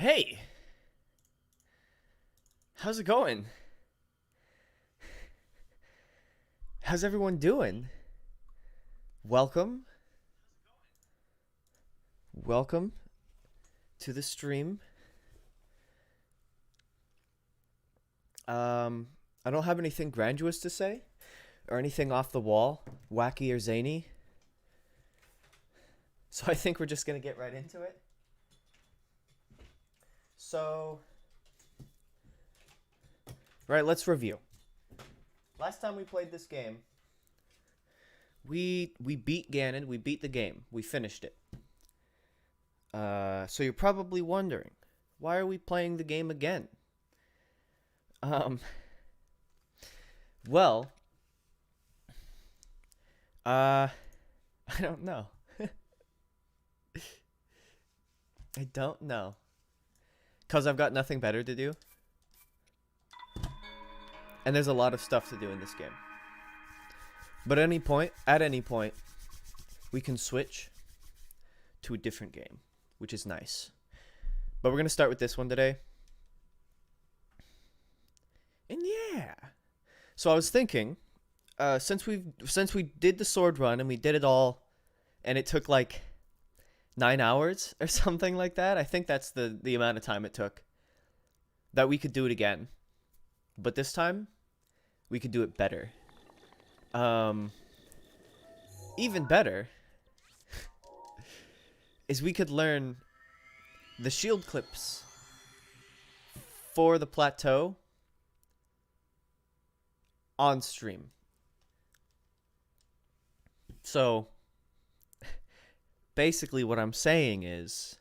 Hey, how's it going? How's everyone doing? Welcome. Welcome to the stream. I don't have anything grandiose to say or anything off the wall, wacky or zany. So I think we're just going to get right into it. So, right, let's review. Last time we played this game, we beat Ganon, we beat the game, we finished it. So you're probably wondering, why are we playing the game again? Well, I don't know. I don't know. 'Cause I've got nothing better to do. And there's a lot of stuff to do in this game. But at any point, we can switch to a different game, which is nice. But we're going to start with this one today. And yeah. So I was thinking, since we did the sword run and we did it all, and it took like 9 hours or something like that. I think that's the amount of time it took. That we could do it again. But this time, we could do it better. Even better is we could learn the shield clips for the plateau on stream. So basically what I'm saying is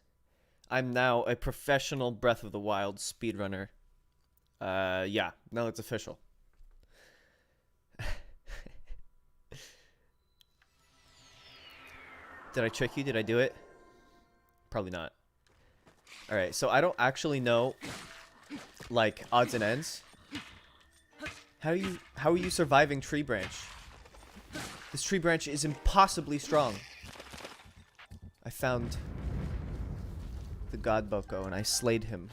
I'm now a professional Breath of the Wild speedrunner. Yeah, now it's official. Did I trick you? Did I do it? Probably not. Alright, so I don't actually know, like, odds and ends. How are you surviving Tree Branch? This Tree Branch is impossibly strong. I found the God Boko and I slayed him.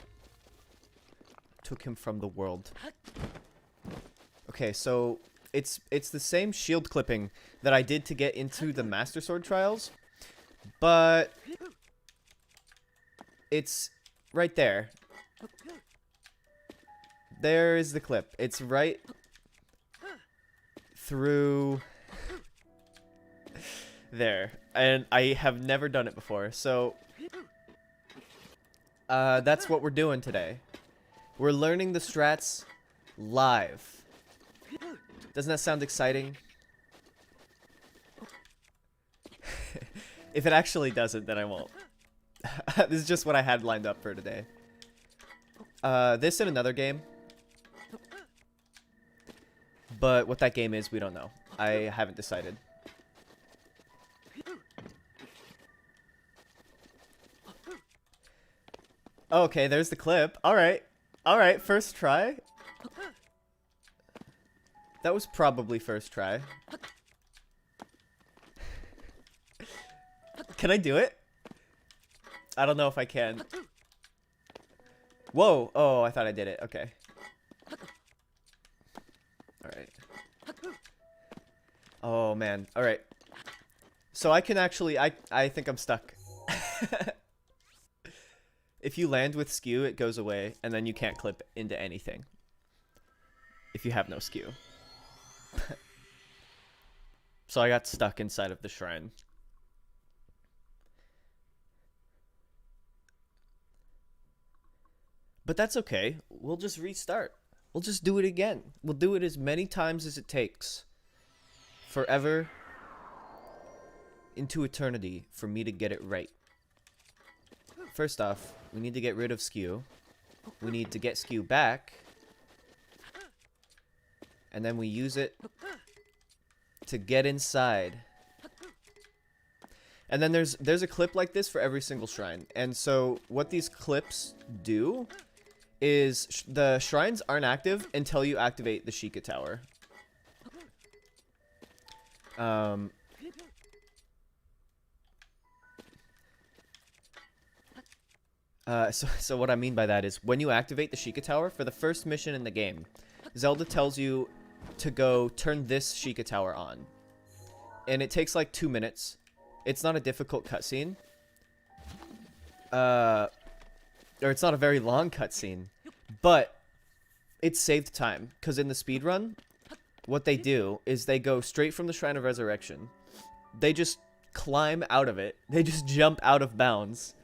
Took him from the world. Okay, so it's the same shield clipping that I did to get into the Master Sword trials, but it's right there. There is the clip. It's right through there, and I have never done it before, so that's what we're doing today. We're learning the strats live. Doesn't that sound exciting? If it actually doesn't, then I won't. This is just what I had lined up for today. This and another game. But what that game is, we don't know. I haven't decided. Okay, there's the clip. Alright. Alright, first try. That was probably first try. Can I do it? I don't know if I can. Whoa! Oh, I thought I did it. Okay. Alright. Oh, man. Alright. So I can actually... I think I'm stuck. If you land with skew, it goes away, and then you can't clip into anything. If you have no skew. So I got stuck inside of the shrine. But that's okay. We'll just restart. We'll just do it again. We'll do it as many times as it takes. Forever. Into eternity for me to get it right. First off, we need to get rid of skew. We need to get skew back. And then we use it to get inside. And then there's a clip like this for every single shrine. And so what these clips do is the shrines aren't active until you activate the Sheikah Tower. So what I mean by that is when you activate the Sheikah Tower for the first mission in the game, Zelda tells you to go turn this Sheikah Tower on. And it takes like 2 minutes. It's not a difficult cutscene. Or it's not a very long cutscene. But it saved time. Because in the speedrun, what they do is they go straight from the Shrine of Resurrection. They just climb out of it. They just jump out of bounds.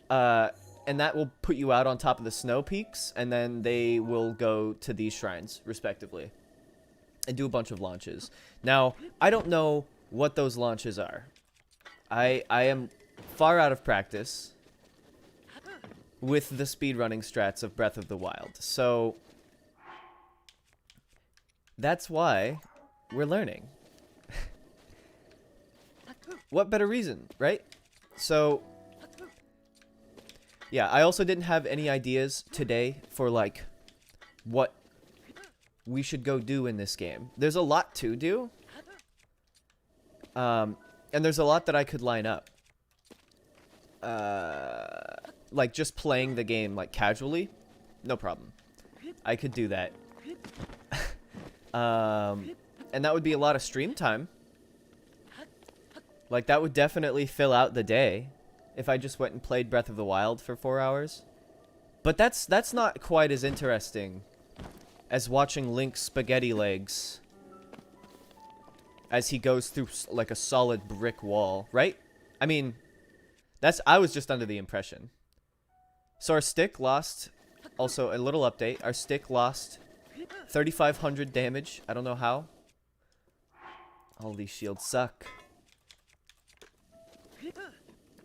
And that will put you out on top of the snow peaks. And then they will go to these shrines, respectively. And do a bunch of launches. Now, I don't know what those launches are. I am far out of practice with the speedrunning strats of Breath of the Wild. So, that's why we're learning. What better reason, right? So, yeah, I also didn't have any ideas today for, like, what we should go do in this game. There's a lot to do. And there's a lot that I could line up. Like, just playing the game, like, casually. No problem. I could do that. And that would be a lot of stream time. Like, that would definitely fill out the day if I just went and played Breath of the Wild for 4 hours. But that's not quite as interesting as watching Link's spaghetti legs as he goes through like a solid brick wall, right? I mean, I was just under the impression. So our stick lost, also a little update, our stick lost 3,500 damage. I don't know how. All these shields suck.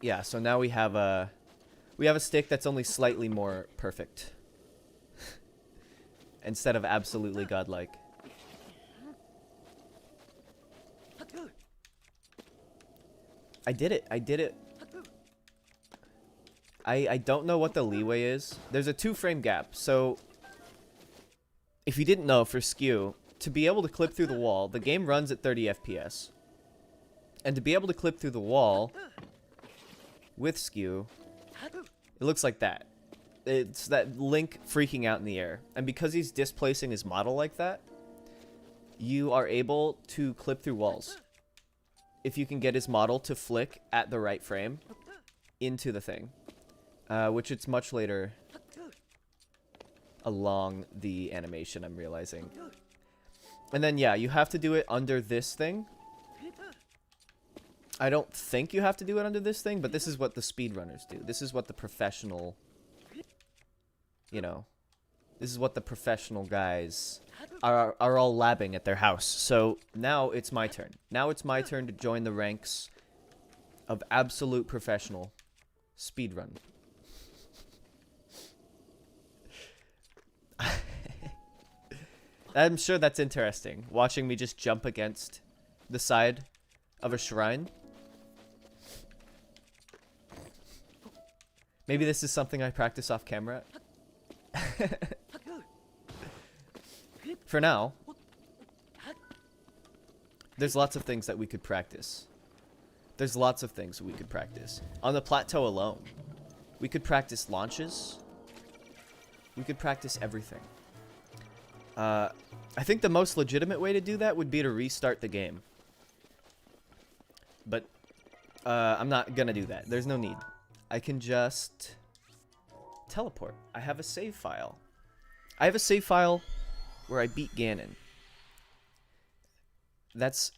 Yeah, so now we have a stick that's only slightly more perfect. Instead of absolutely godlike. I did it. I did it. I don't know what the leeway is. There's a 2-frame gap. So, if you didn't know, for skew, to be able to clip through the wall, the game runs at 30 FPS. And to be able to clip through the wall with skew, it looks like that. It's that Link freaking out in the air. And because he's displacing his model like that, you are able to clip through walls. If you can get his model to flick at the right frame into the thing. Which it's much later along the animation, I'm realizing. And then, yeah, you have to do it under this thing. I don't think you have to do it under this thing, but this is what the speedrunners do. This is what the professional... You know, this is what the professional guys are all labbing at their house. So now it's my turn. Now it's my turn to join the ranks of absolute professional speedrun. I'm sure that's interesting, watching me just jump against the side of a shrine. Maybe this is something I practice off camera. For now, there's lots of things that we could practice. There's lots of things we could practice. On the plateau alone, we could practice launches. We could practice everything. I think the most legitimate way to do that would be to restart the game. But I'm not gonna do that. There's no need. I can just teleport. I have a save file. I have a save file where I beat Ganon. That's...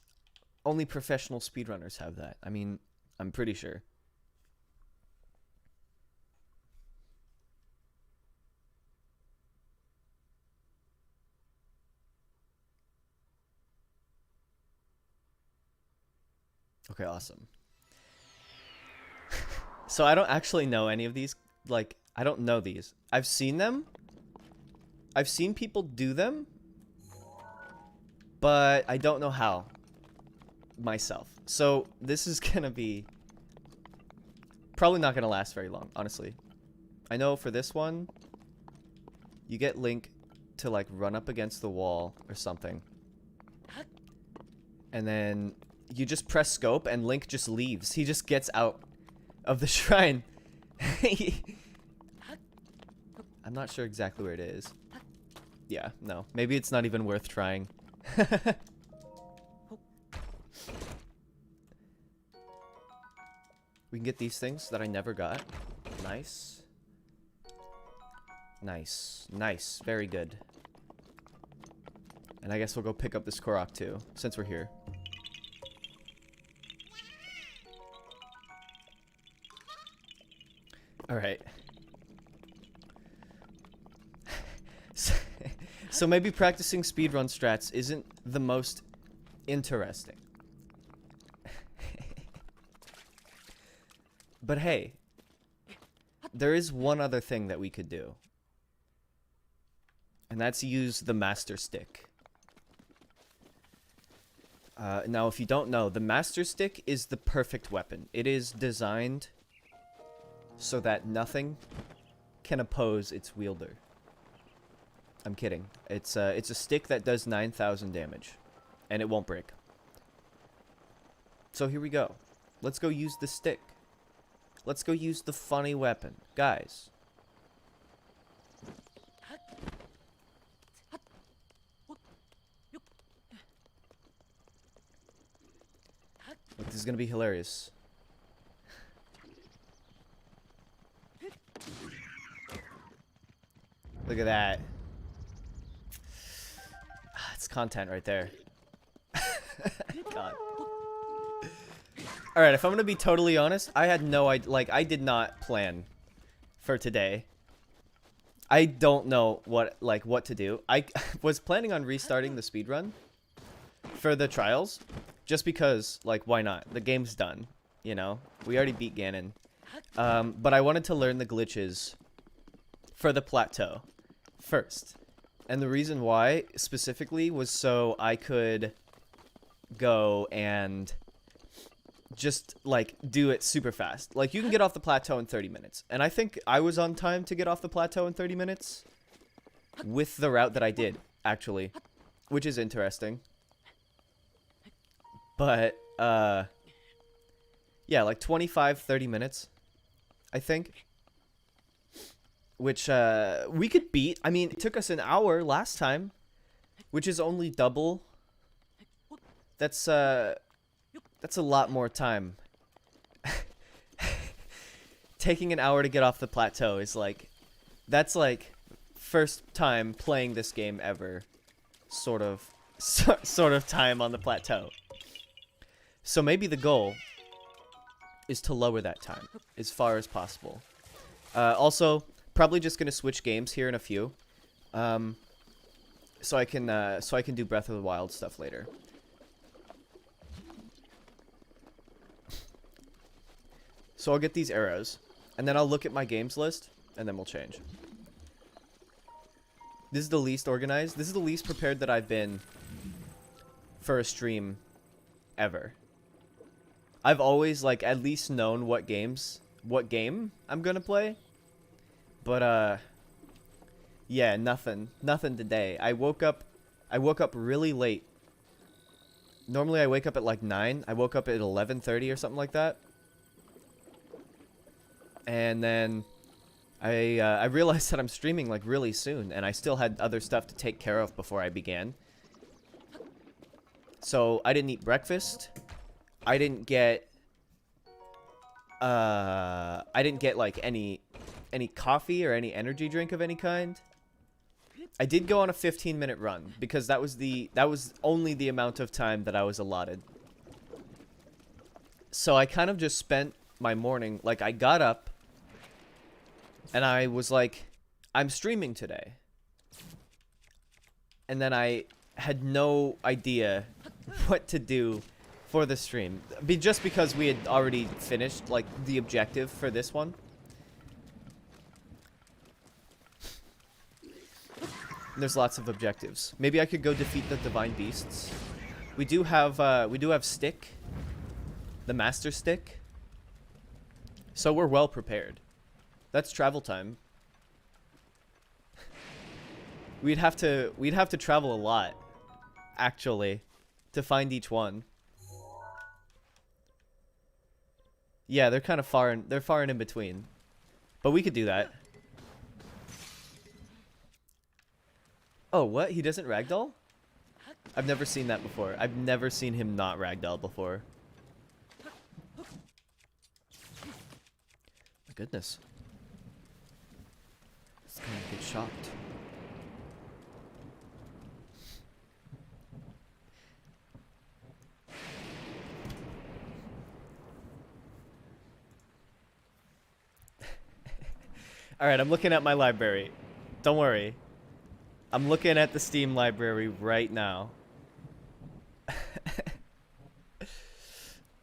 Only professional speedrunners have that. I mean, I'm pretty sure. Okay, awesome. So I don't actually know any of these. Like, I don't know these. I've seen them. I've seen people do them. But I don't know how. Myself. So this is gonna be probably not gonna last very long, honestly. I know for this one, you get Link to like run up against the wall or something. And then you just press scope and Link just leaves. He just gets out of the shrine. I'm not sure exactly where it is. Yeah, no. Maybe it's not even worth trying. We can get these things that I never got. Nice. Nice. Nice. Very good. And I guess we'll go pick up this Korok too, since we're here. Alright. So maybe practicing speedrun strats isn't the most interesting. But hey, there is one other thing that we could do. And that's use the Master Stick. Now, if you don't know, the Master Stick is the perfect weapon. It is designed so that nothing can oppose its wielder. I'm kidding. It's a stick that does 9,000 damage, and it won't break. So here we go. Let's go use the stick. Let's go use the funny weapon. Guys. Look, this is gonna be hilarious. Look at that. It's content right there. God. Alright, if I'm gonna be totally honest, I had no idea. Like, I did not plan for today. I don't know what to do. I was planning on restarting the speedrun for the trials. Just because, like, why not? The game's done, you know? We already beat Ganon. But I wanted to learn the glitches for the plateau first. And the reason why, specifically, was so I could go and just, like, do it super fast. Like, you can get off the plateau in 30 minutes. And I think I was on time to get off the plateau in 30 minutes with the route that I did, actually. Which is interesting. But, yeah, like 25, 30 minutes, I think. Which, we could beat. I mean, it took us an hour last time, which is only double. That's a lot more time. Taking an hour to get off the plateau is like, that's like first time playing this game ever, sort of time on the plateau. So maybe the goal is to lower that time as far as possible. Also, probably just gonna switch games here in a few, so I can do Breath of the Wild stuff later. So I'll get these arrows, and then I'll look at my games list, and then we'll change. This is the least organized. This is the least prepared that I've been for a stream ever. I've always, like, at least known what game I'm gonna play. But, yeah, nothing today. I woke up really late. Normally I wake up at, like, 9. I woke up at 11:30 or something like that. And then I realized that I'm streaming, like, really soon. And I still had other stuff to take care of before I began. So, I didn't eat breakfast. I didn't get like any coffee or any energy drink of any kind. I did go on a 15-minute run because that was only the amount of time that I was allotted. So I kind of just spent my morning, like, I got up and I was like, I'm streaming today. And then I had no idea what to do for the stream, just because we had already finished, like, the objective for this one. There's lots of objectives. Maybe I could go defeat the divine beasts. We do have stick, the Master Stick. So we're well prepared. That's travel time. We'd have to travel a lot, actually, to find each one. Yeah, they're kind of far and in between. But we could do that. Oh, what? He doesn't ragdoll? I've never seen that before. I've never seen him not ragdoll before. My goodness. It's gonna get shocked. Alright, I'm looking at my library. Don't worry. I'm looking at the Steam library right now.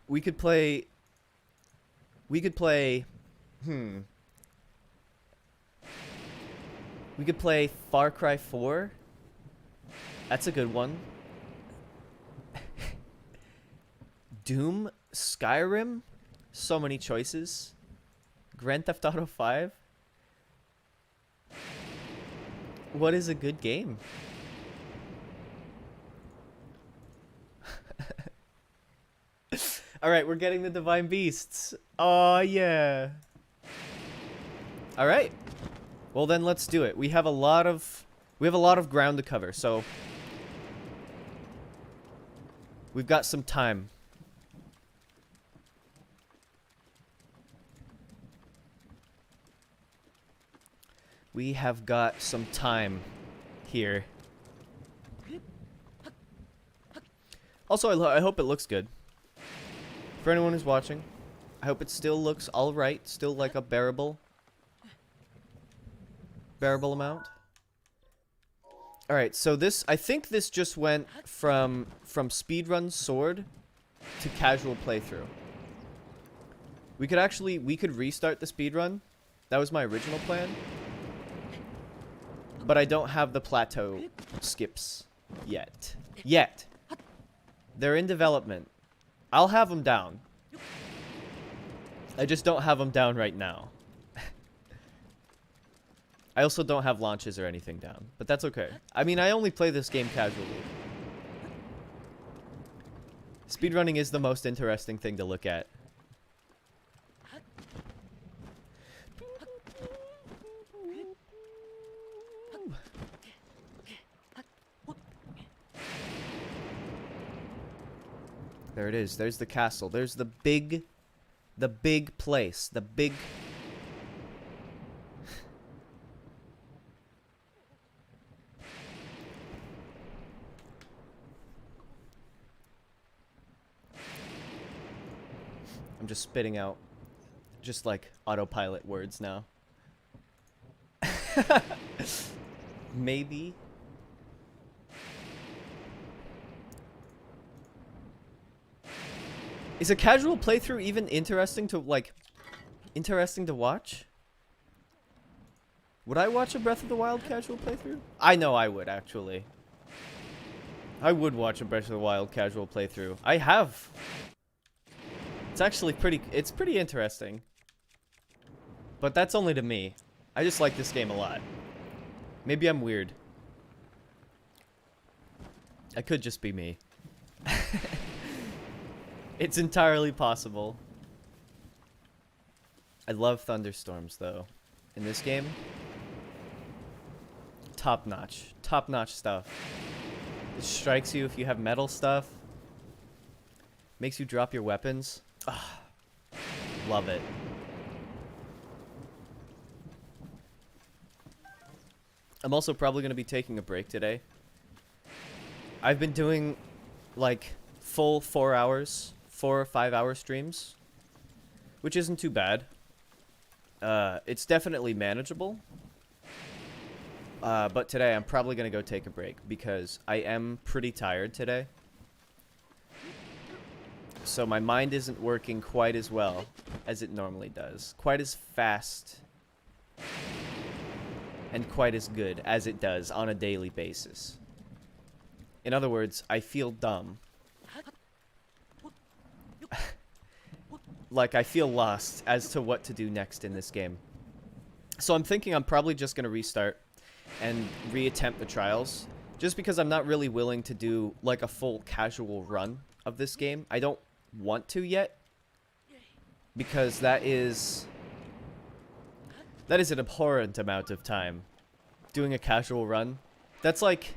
We could play... We could play Far Cry 4. That's a good one. Doom, Skyrim. So many choices. Grand Theft Auto 5. What is a good game? Alright, we're getting the Divine Beasts. Oh, yeah. Alright. Well, then let's do it. We have a lot of ground to cover, so we've got some time. We have got some time here. Also, I hope it looks good. For anyone who's watching, I hope it still looks alright. Still like a bearable amount. Alright, so this, I think this just went from speedrun sword to casual playthrough. We could restart the speedrun. That was my original plan. But I don't have the plateau skips yet. They're in development. I'll have them down. I just don't have them down right now. I also don't have launches or anything down, but that's okay. I mean, I only play this game casually. Speedrunning is the most interesting thing to look at. There it is. There's the castle. There's the big place. The big... I'm just spitting out just like autopilot words now. Maybe. Is a casual playthrough even interesting to watch? Would I watch a Breath of the Wild casual playthrough? I know I would, actually. I would watch a Breath of the Wild casual playthrough. I have. It's actually pretty interesting. But that's only to me. I just like this game a lot. Maybe I'm weird. It could just be me. It's entirely possible. I love thunderstorms, though. In this game, top-notch. Top-notch stuff. It strikes you if you have metal stuff. Makes you drop your weapons. Ah, love it. I'm also probably going to be taking a break today. I've been doing, like, full 4 or 5 hour streams, which isn't too bad. It's definitely manageable. But today I'm probably going to go take a break because I am pretty tired today. So my mind isn't working quite as well as it normally does. Quite as fast and quite as good as it does on a daily basis. In other words, I feel dumb. Like, I feel lost as to what to do next in this game. So I'm thinking I'm probably just going to restart and reattempt the trials. Just because I'm not really willing to do, like, a full casual run of this game. I don't want to yet. Because that is an abhorrent amount of time. Doing a casual run That's like...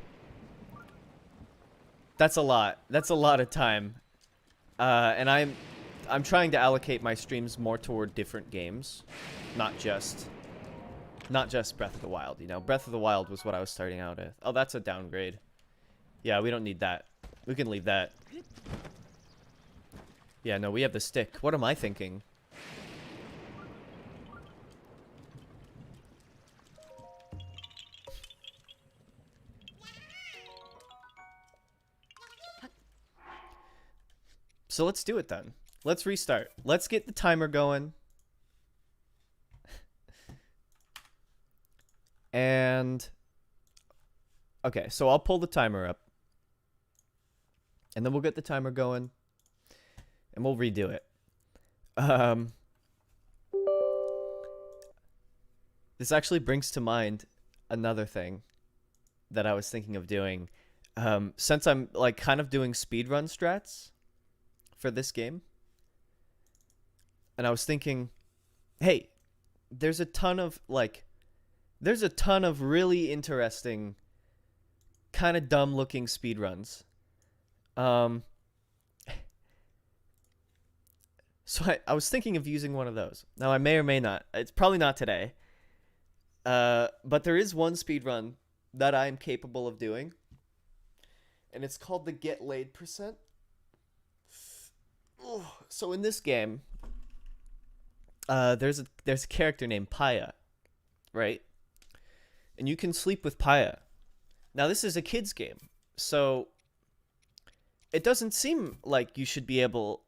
That's a lot. That's a lot of time. And I'm trying to allocate my streams more toward different games. Not just Breath of the Wild, you know. Breath of the Wild was what I was starting out with. Oh, that's a downgrade. Yeah, we don't need that. We can leave that. Yeah, no, we have the stick. What am I thinking? So let's do it then. Let's restart. Let's get the timer going. And... Okay, so I'll pull the timer up. And then we'll get the timer going. And we'll redo it. This actually brings to mind another thing that I was thinking of doing. Since I'm like kind of doing speedrun strats for this game. And I was thinking, hey, there's a ton of really interesting, kind of dumb looking speedruns. So I was thinking of using one of those. Now I may or may not. It's probably not today. But there is one speedrun that I'm capable of doing. And it's called the Get Laid %. So in this game, there's a character named Paya, right? And you can sleep with Paya. Now this is a kid's game, so it doesn't seem like you should be able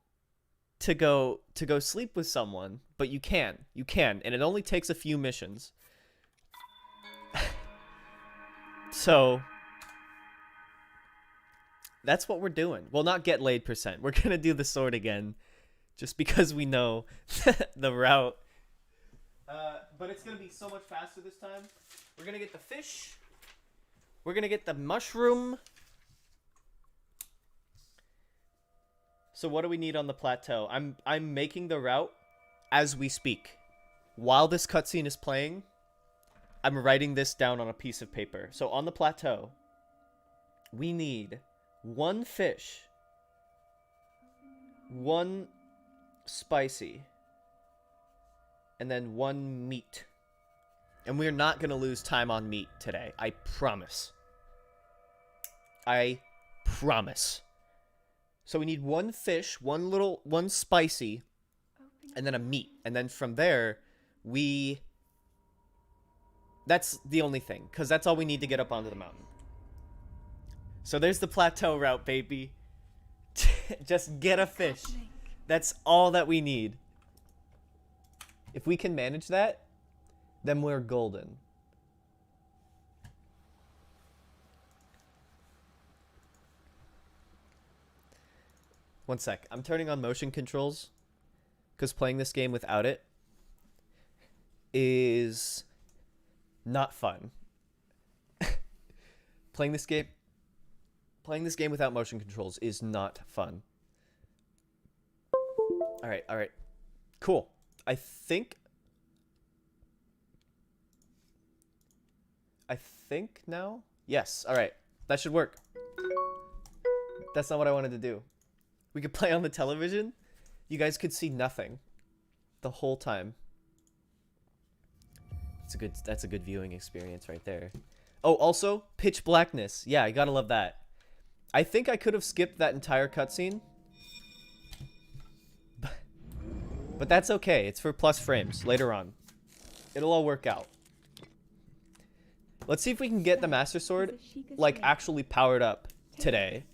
to go sleep with someone, but you can, and it only takes a few missions. So that's what we're doing. Well, not Get Laid %. We're gonna do the sword again, just because we know the route. But it's gonna be so much faster this time. We're gonna get the fish. We're gonna get the mushroom. So what do we need on the plateau? I'm making the route as we speak. While this cutscene is playing, I'm writing this down on a piece of paper. So on the plateau, we need 1 fish, 1 spicy, and then 1 meat. And we're not going to lose time on meat today. I promise. I promise. So we need 1 fish, 1 spicy, and then a meat. And then from there, that's the only thing, because that's all we need to get up onto the mountain. So there's the plateau route, baby. Just get a fish. That's all that we need. If we can manage that, then we're golden. One sec. I'm turning on motion controls, because playing this game without it is not fun. Playing this game without motion controls is not fun. All right. Cool. I think now? Yes. All right. That should work. That's not what I wanted to do. We could play on the television. You guys could see nothing the whole time. That's a good viewing experience right there. Oh, also pitch blackness. Yeah, you gotta love that. I think I could have skipped that entire cutscene, but that's okay. It's for plus frames later on. It'll all work out. Let's see if we can get the Master Sword like actually powered up today.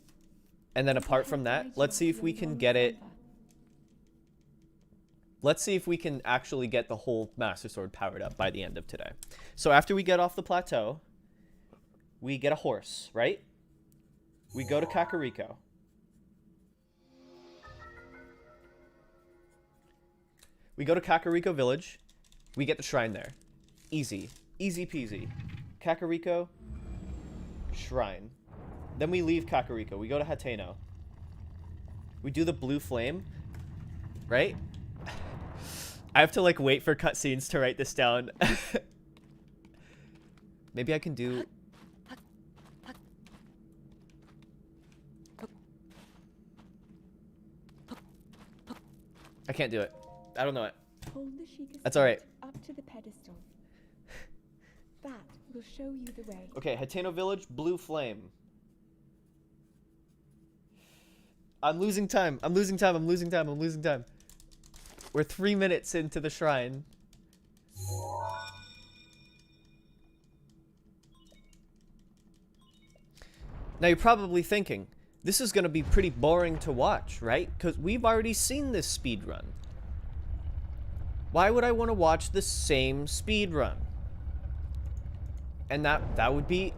And then apart from that, let's see if we can get it. Let's see if we can actually get the whole Master Sword powered up by the end of today. So after we get off the plateau, we get a horse, right? We go to Kakariko. We go to Kakariko Village. We get the shrine there. Easy. Easy peasy. Kakariko. Shrine. Then we leave Kakariko. We go to Hateno. We do the blue flame. Right? I have to like wait for cutscenes to write this down. Maybe I can do... I can't do it. I don't know it. Hold the Sheikah That's alright. up to the pedestal. That will show you the way. Okay, Hateno Village, blue flame. I'm losing time. I'm losing time. I'm losing time. I'm losing time. We're 3 minutes into the shrine. Now you're probably thinking, this is going to be pretty boring to watch, right? Because we've already seen this speedrun. Why would I want to watch the same speedrun? And that would be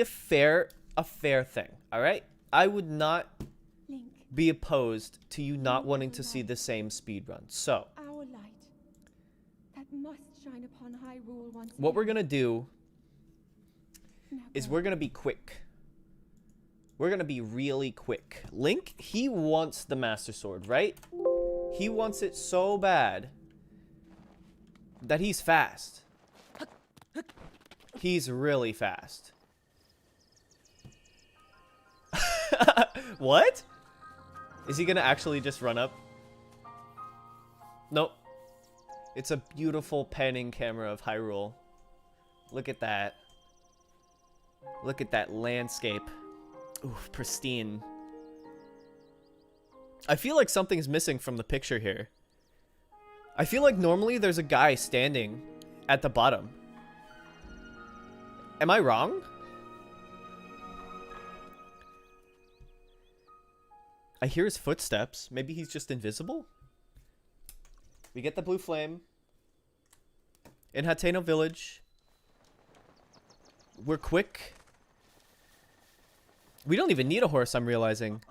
a fair thing, all right? I would not Link, be opposed to you not wanting to see the same speedrun. So, our light that must shine upon Hyrule once what we're again. going to do Now is go. we're going to be quick. We're going to be really quick. Link, he wants the Master Sword, right? He wants it so bad that he's fast. He's really fast. What? Is he gonna actually just run up? Nope. It's a beautiful panning camera of Hyrule. Look at that. Look at that landscape. Ooh, pristine. I feel like something's missing from the picture here. I feel like normally there's a guy standing at the bottom. Am I wrong? I hear his footsteps. Maybe he's just invisible? We get the blue flame. In Hateno Village. We're quick. We don't even need a horse, I'm realizing.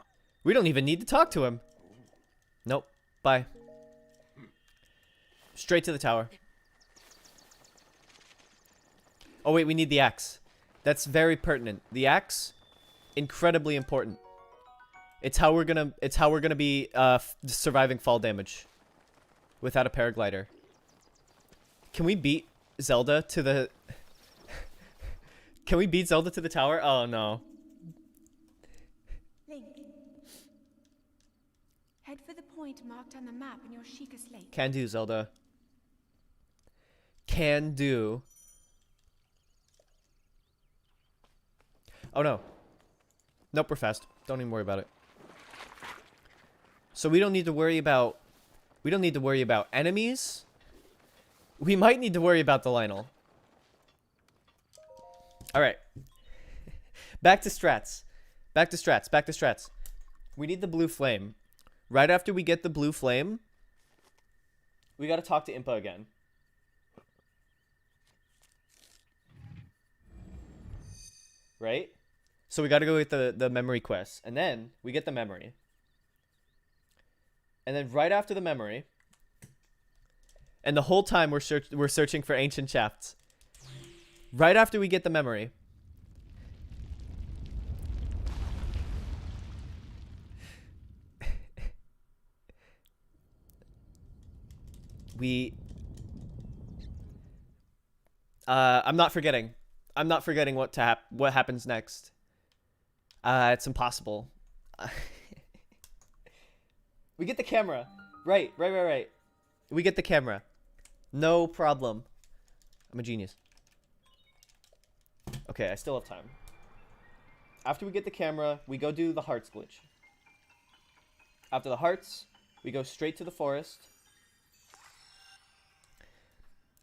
We don't even need to talk to him. Nope. Bye. Straight to the tower. Oh wait, we need the axe. That's very pertinent. The axe, incredibly important. It's how we're gonna be surviving fall damage without a paraglider. Can we beat Zelda to the Can we beat Zelda to the tower? Oh no. Link, head for the point marked on the map in your Sheikah slate. Can do, Zelda. Can do. Oh no. Nope, we're fast. Don't even worry about it. So we don't need to worry about enemies. We might need to worry about the Lionel. Alright. Back to strats. Back to strats. Back to strats. We need the blue flame. Right after we get the blue flame, we gotta talk to Impa again. Right? So we gotta go get the memory quest. And then we get the memory. And then right after the memory, and the whole time we're searching for ancient shafts. Right after we get the memory, I'm not forgetting. I'm not forgetting what happens next. It's impossible. We get the camera. Right. We get the camera. No problem. I'm a genius. Okay, I still have time. After we get the camera, we go do the hearts glitch. After the hearts, we go straight to the forest.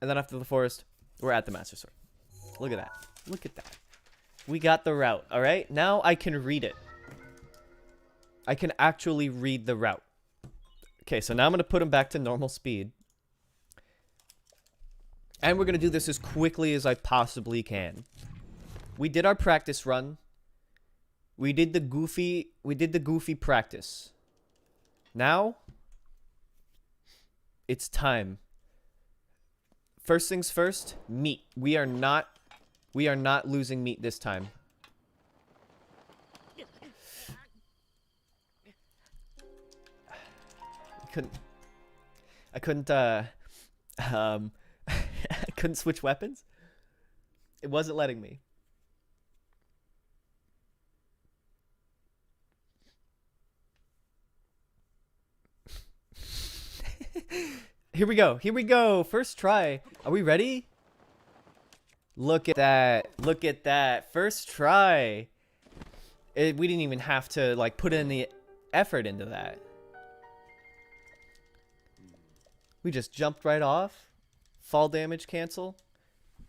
And then after the forest, we're at the Master Sword. Look at that. Look at that. We got the route, alright? Now I can read it. I can actually read the route. Okay, so now I'm going to put him back to normal speed. And we're going to do this as quickly as I possibly can. We did our practice run. We did the goofy practice. Now, it's time. First things first, meat. We are not losing meat this time. I couldn't I couldn't switch weapons. It wasn't letting me. Here we go. Here we go. First try. Are we ready? Look at that. Look at that. First try. We didn't even have to like put any effort into that. We just jumped right off. Fall damage cancel.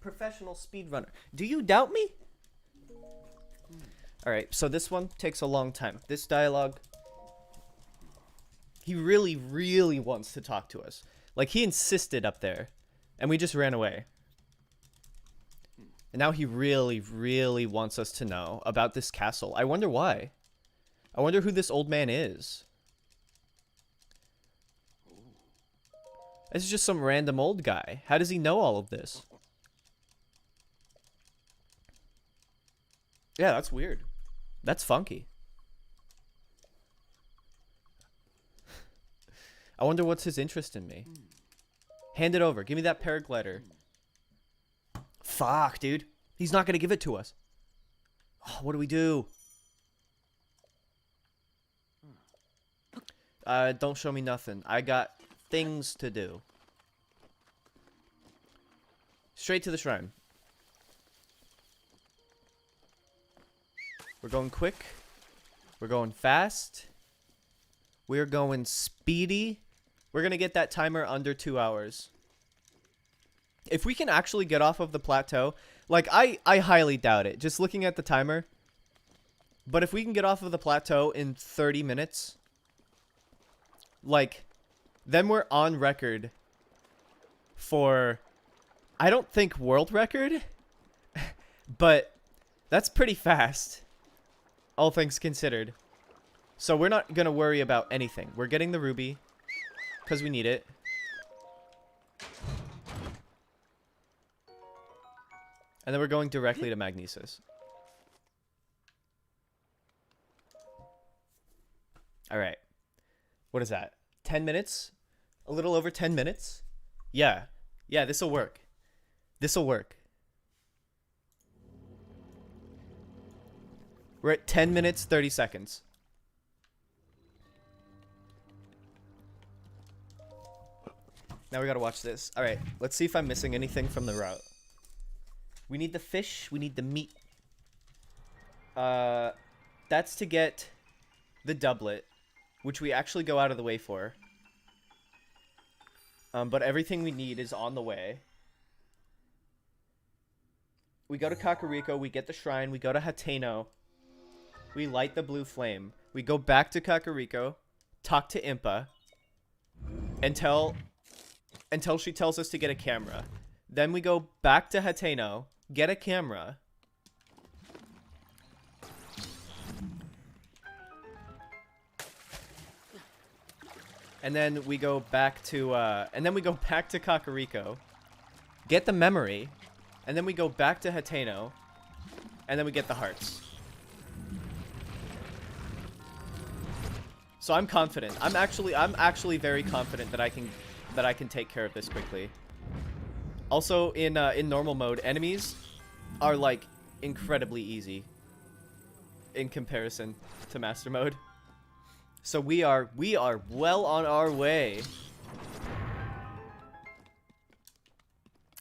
Professional speedrunner. Do you doubt me? Alright, so this one takes a long time. This dialogue. He really, really wants to talk to us. Like, he insisted up there. And we just ran away. And now he really, really wants us to know about this castle. I wonder why. I wonder who this old man is. This is just some random old guy. How does he know all of this? Yeah, that's weird. That's funky. I wonder what's his interest in me. Hand it over. Give me that paraglider. Fuck, dude. He's not gonna give it to us. Oh, what do we do? Don't show me nothing. I got things to do. Straight to the shrine. We're going quick. We're going fast. We're going speedy. We're gonna get that timer under 2 hours. If we can actually get off of the plateau, like, I highly doubt it, just looking at the timer. But if we can get off of the plateau in 30 minutes, like, then we're on record for, I don't think world record, but that's pretty fast, all things considered. So we're not gonna worry about anything. We're getting the ruby, because we need it. And then we're going directly to Magnesis. Alright. What is that? 10 minutes? A little over 10 minutes? Yeah. Yeah, this'll work. This'll work. We're at 10 minutes, 30 seconds. Now we gotta watch this. Alright, let's see if I'm missing anything from the route. We need the fish. We need the meat. That's to get the doublet, which we actually go out of the way for. But everything we need is on the way. We go to Kakariko. We get the shrine. We go to Hateno. We light the blue flame. We go back to Kakariko. Talk to Impa. Until she tells us to get a camera. Then we go back to Hateno. Get a camera. And then we go back to Kakariko. Get the memory. And then we go back to Hateno. And then we get the hearts. So I'm confident. I'm actually very confident that I can take care of this quickly. Also, in normal mode, enemies are, like, incredibly easy in comparison to master mode. So we are well on our way.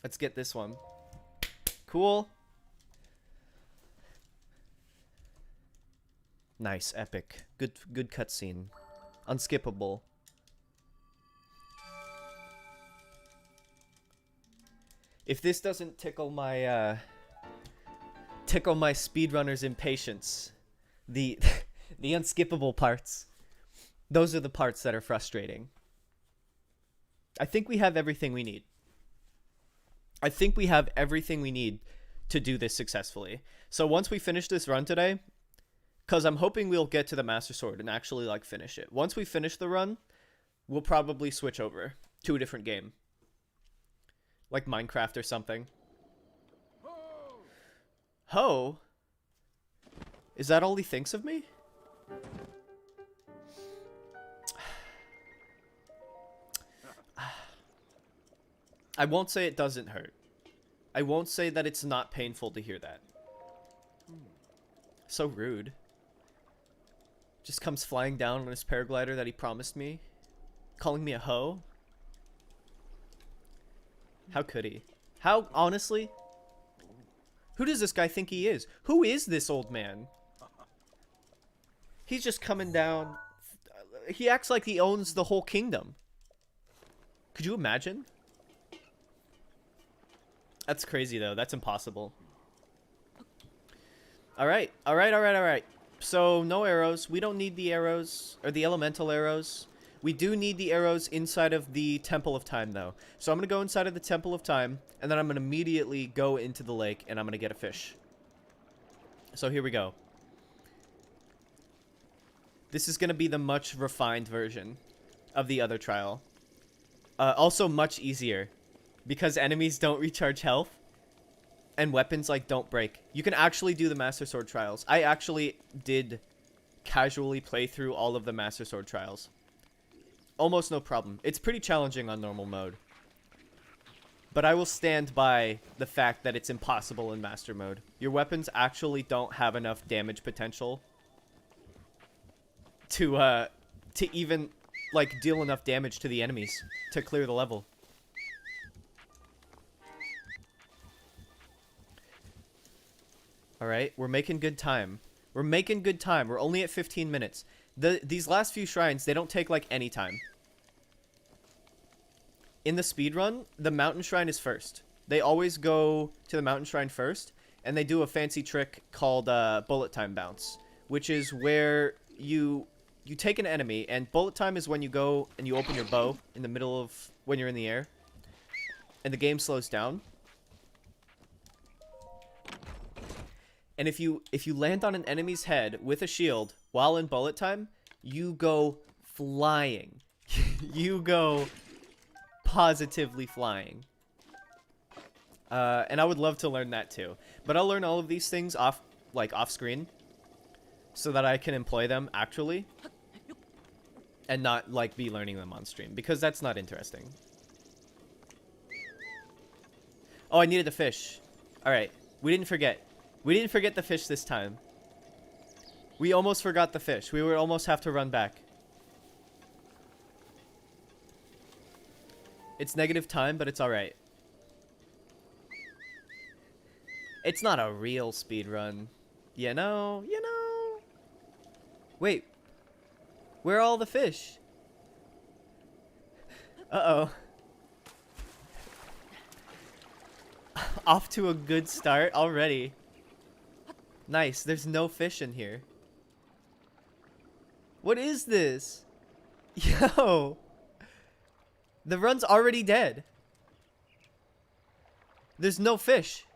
Let's get this one. Cool. Nice, epic. Good cutscene. Unskippable. If this doesn't tickle my speedrunner's impatience, the unskippable parts, those are the parts that are frustrating. I think we have everything we need. I think we have everything we need to do this successfully. So once we finish this run today, because I'm hoping we'll get to the Master Sword and actually, like, finish it. Once we finish the run, we'll probably switch over to a different game. Like Minecraft or something. Ho? Is that all he thinks of me? I won't say it doesn't hurt. I won't say that it's not painful to hear that. So rude. Just comes flying down on his paraglider that he promised me. Calling me a hoe. How could he? How, honestly? Who does this guy think he is? Who is this old man? He's just coming down. He acts like he owns the whole kingdom. Could you imagine? That's crazy, though. That's impossible. Alright. Alright. So, no arrows. We don't need the arrows. Or the elemental arrows. We do need the arrows inside of the Temple of Time, though. So I'm going to go inside of the Temple of Time, and then I'm going to immediately go into the lake, and I'm going to get a fish. So here we go. This is going to be the much refined version of the other trial. Also much easier, because enemies don't recharge health, and weapons, like, don't break. You can actually do the Master Sword trials. I actually did casually play through all of the Master Sword trials. Almost no problem. It's pretty challenging on normal mode. But I will stand by the fact that it's impossible in Master mode. Your weapons actually don't have enough damage potential to even, like, deal enough damage to the enemies to clear the level. Alright, we're making good time. We're making good time. We're only at 15 minutes. These last few shrines, they don't take, like, any time. In the speedrun, the mountain shrine is first. They always go to the mountain shrine first, and they do a fancy trick called bullet time bounce, which is where you take an enemy, and bullet time is when you go and you open your bow in the middle of when you're in the air, and the game slows down. And if you land on an enemy's head with a shield while in bullet time, you go flying. You go positively flying. And I would love to learn that too. But I'll learn all of these things off screen, so that I can employ them actually, and not, like, be learning them on stream, because that's not interesting. Oh, I needed the fish. Alright, we didn't forget. We didn't forget the fish this time. We almost forgot the fish. We would almost have to run back. It's negative time, but it's alright. It's not a real speedrun. You know? Wait. Where are all the fish? Uh-oh. Off to a good start already. Nice. There's no fish in here. What is this? Yo. The run's already dead. There's no fish.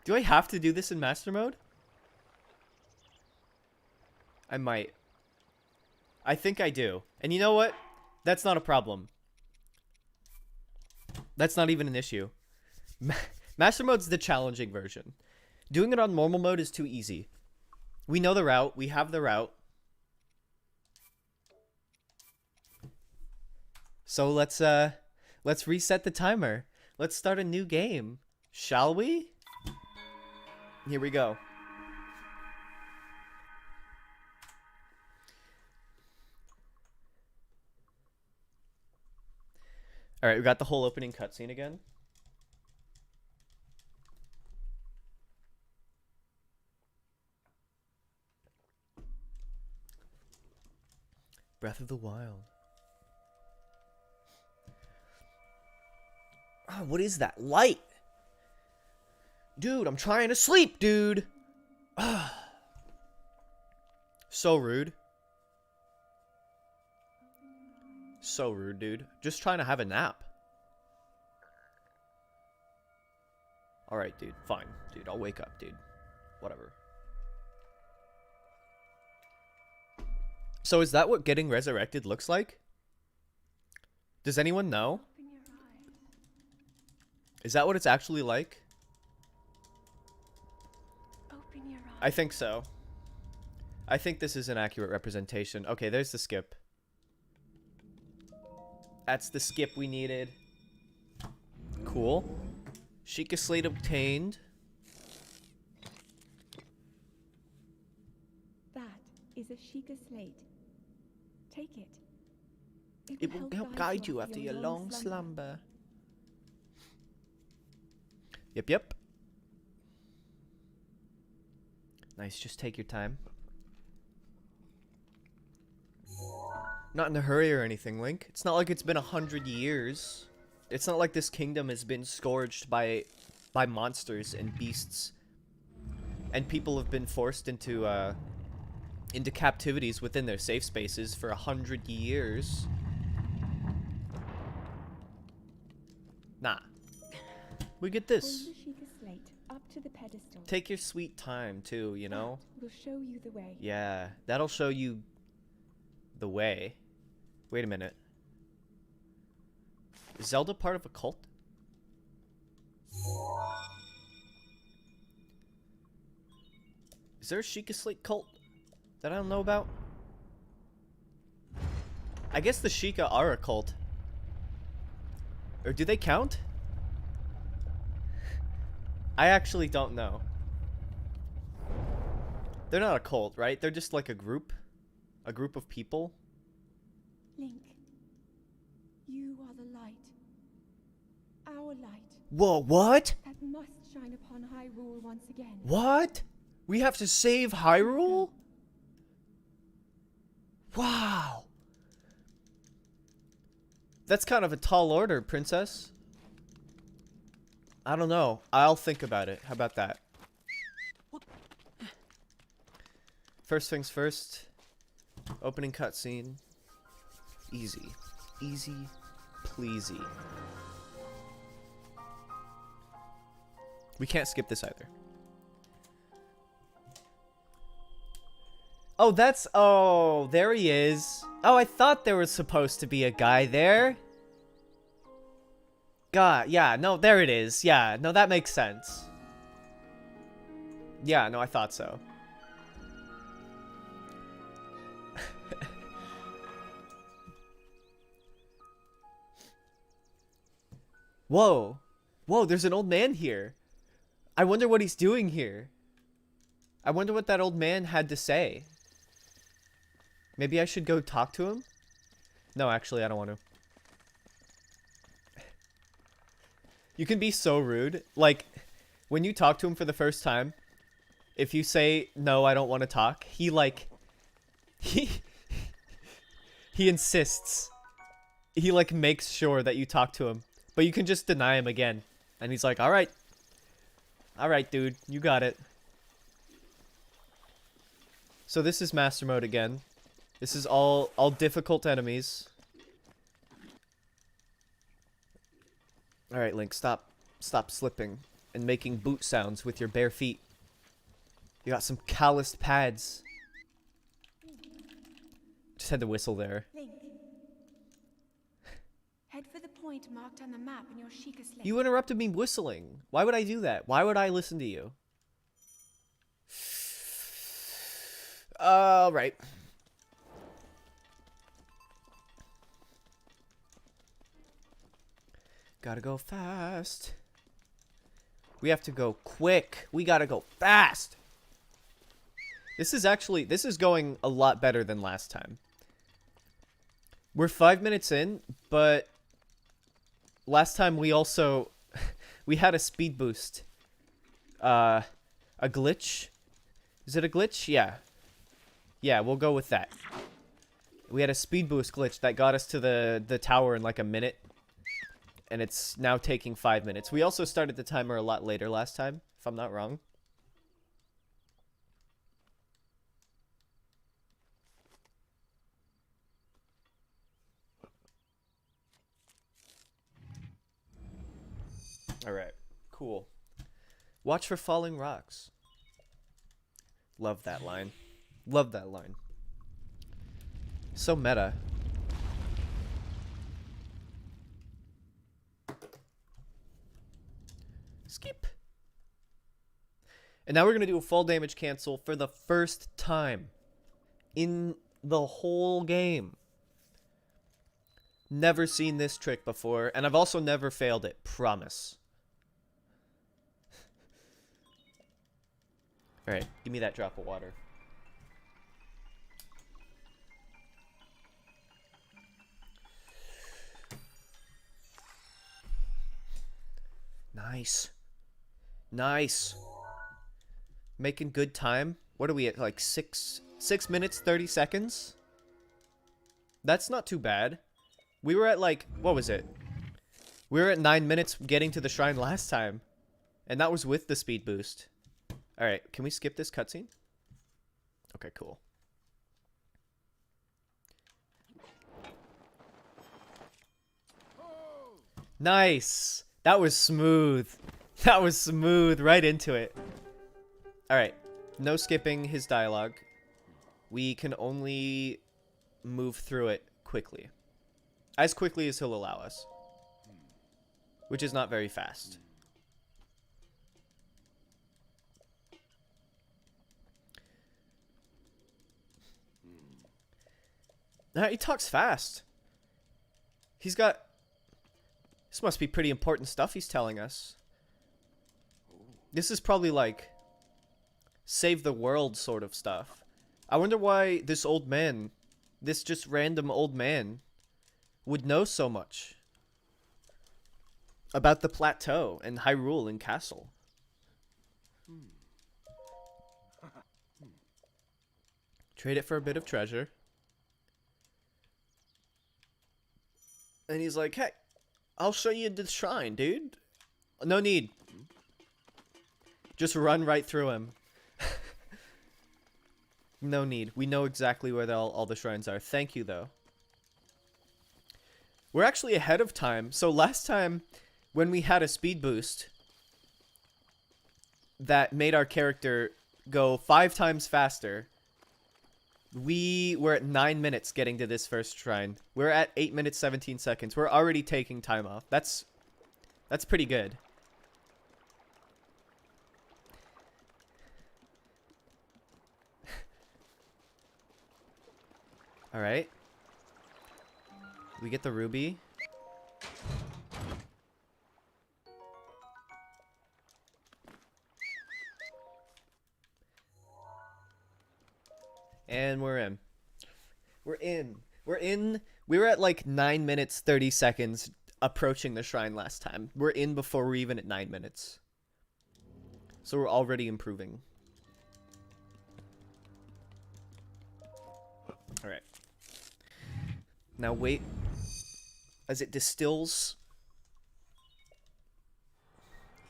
Do I have to do this in Master Mode? I might. I think I do. And you know what? That's not a problem. That's not even an issue. Master Mode's the challenging version. Doing it on normal mode is too easy. We know the route. We have the route. So let's reset the timer. Let's start a new game. Shall we? Here we go. Alright, we got the whole opening cutscene again. Breath of the Wild. Oh, what is that? Light! Dude, I'm trying to sleep, dude! So rude. So rude, dude. Just trying to have a nap. Alright, dude. Fine. Dude, I'll wake up, dude. Whatever. So is that what getting resurrected looks like? Does anyone know? Is that what it's actually like? Open your eyes. I think so. I think this is an accurate representation. Okay, there's the skip. That's the skip we needed. Cool. Sheikah Slate obtained. That is a Sheikah slate. Take it. It will help guide you after your long slumber. Yep, yep. Nice, just take your time. Not in a hurry or anything, Link. It's not like it's been 100 years. It's not like this kingdom has been scourged by monsters and beasts. And people have been forced into captivities within their safe spaces for 100 years. Nah. We get this. Hold the Sheikah slate up to the pedestal. Take your sweet time, too, you know? That will show you the way. Yeah, that'll show you the way. Wait a minute. Is Zelda part of a cult? Is there a Sheikah Slate cult that I don't know about? I guess the Sheikah are a cult. Or do they count? I actually don't know. They're not a cult, right? They're just like a group of people. Link, you are the light. Our light. Whoa, what? That must shine upon Hyrule once again. What? We have to save Hyrule? Wow. That's kind of a tall order, princess. I don't know. I'll think about it. How about that? First things first. Opening cutscene. Easy. Easy pleasy. We can't skip this either. Oh, that's... Oh, there he is. Oh, I thought there was supposed to be a guy there. God, yeah, no, there it is. Yeah, no, that makes sense. Yeah, no, I thought so. Whoa. Whoa, there's an old man here. I wonder what he's doing here. I wonder what that old man had to say. Maybe I should go talk to him? No, actually, I don't want to. You can be so rude. Like, when you talk to him for the first time, if you say, no, I don't want to talk, he, like... He insists. He, like, makes sure that you talk to him. But you can just deny him again. And he's like, alright. Alright, dude. You got it. So this is Master Mode again. This is all difficult enemies. Alright, Link, stop slipping and making boot sounds with your bare feet. You got some calloused pads. Just had to whistle there. Link, head for the point marked on the map in your Sheikah slate. You interrupted me whistling. Why would I do that? Why would I listen to you? Alright. Gotta go fast. We have to go quick. We gotta go fast. This is going a lot better than last time. We're 5 minutes in, but last time we also we had a speed boost. A glitch? Is it a glitch? Yeah. Yeah, we'll go with that. We had a speed boost glitch that got us to the tower in like a minute. And it's now taking 5 minutes. We also started the timer a lot later last time, if I'm not wrong. Alright, cool. Watch for falling rocks. Love that line. Love that line. So meta. Skip. And now we're going to do a fall damage cancel for the first time in the whole game. Never seen this trick before, and I've also never failed it, promise. Alright, give me that drop of water. Nice. Nice. Making good time. What are we at? Like 6 minutes, 30 seconds? That's not too bad. We were at like, what was it? We were at 9 minutes getting to the shrine last time. And that was with the speed boost. Alright, can we skip this cutscene? Okay, cool. Nice! That was smooth. That was smooth. Right into it. Alright. No skipping his dialogue. We can only move through it quickly. As quickly as he'll allow us. Which is not very fast. He talks fast. He's got... This must be pretty important stuff he's telling us. This is probably like... save the world sort of stuff. I wonder why this old man... This just random old man... would know so much. About the plateau and Hyrule and Castle. Trade it for a bit of treasure. And he's like, hey, I'll show you the shrine, dude. No need. Just run right through him. No need. We know exactly where all the shrines are. Thank you, though. We're actually ahead of time. So last time, when we had a speed boost that made our character go 5 times faster, we were at 9 minutes getting to this first shrine. We're at 8 minutes 17 seconds. We're already taking time off. That's pretty good. All right. We get the ruby. And we're in. We're in. We're in. We were at like 9 minutes 30 seconds approaching the shrine last time. We're in before we're even at 9 minutes. So we're already improving. Alright. Now wait. As it distills.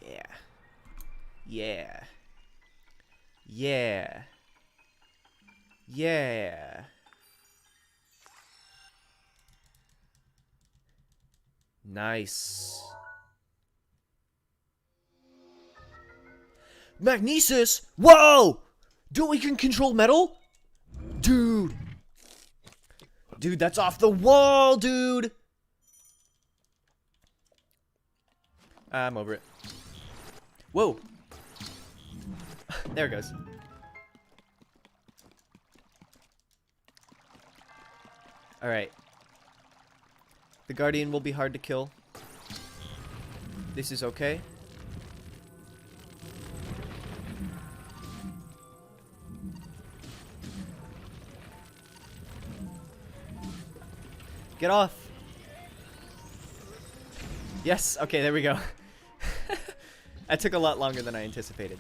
Yeah. Yeah. Yeah. Yeah. Nice. Magnesis! Whoa! Dude, we can control metal? Dude. Dude, that's off the wall, dude. I'm over it. Whoa. There it goes. Alright. The Guardian will be hard to kill. This is okay. Get off! Yes, okay, there we go. That took a lot longer than I anticipated.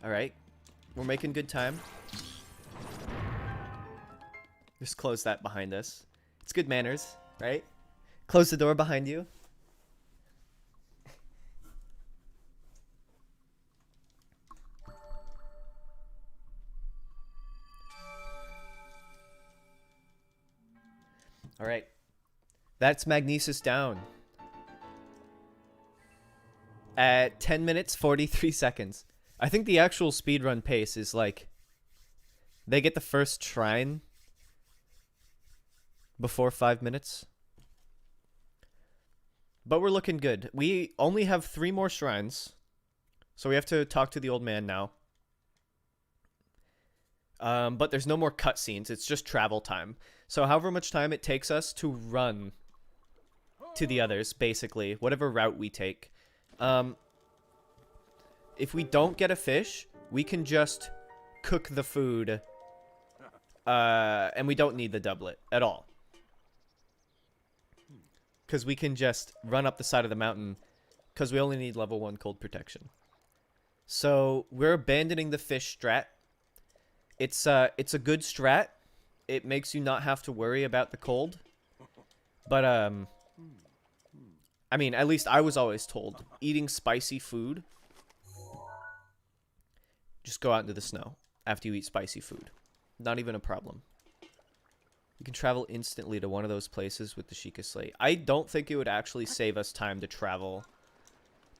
Alright. We're making good time. Just close that behind us. It's good manners, right? Close the door behind you. Alright. That's Magnesis down. At 10 minutes, 43 seconds. I think the actual speedrun pace is like... They get the first shrine before 5 minutes. But we're looking good. We only have 3 more shrines. So we have to talk to the old man now. But there's no more cutscenes. It's just travel time. So however much time it takes us to run to the others, basically. Whatever route we take. If we don't get a fish, we can just cook the food. And we don't need the doublet at all. Because we can just run up the side of the mountain. Because we only need level 1 cold protection. So we're abandoning the fish strat. It's a good strat. It makes you not have to worry about the cold. But I mean, at least I was always told, eating spicy food, just go out into the snow after you eat spicy food. Not even a problem. You can travel instantly to one of those places with the Sheikah Slate. I don't think it would actually save us time to travel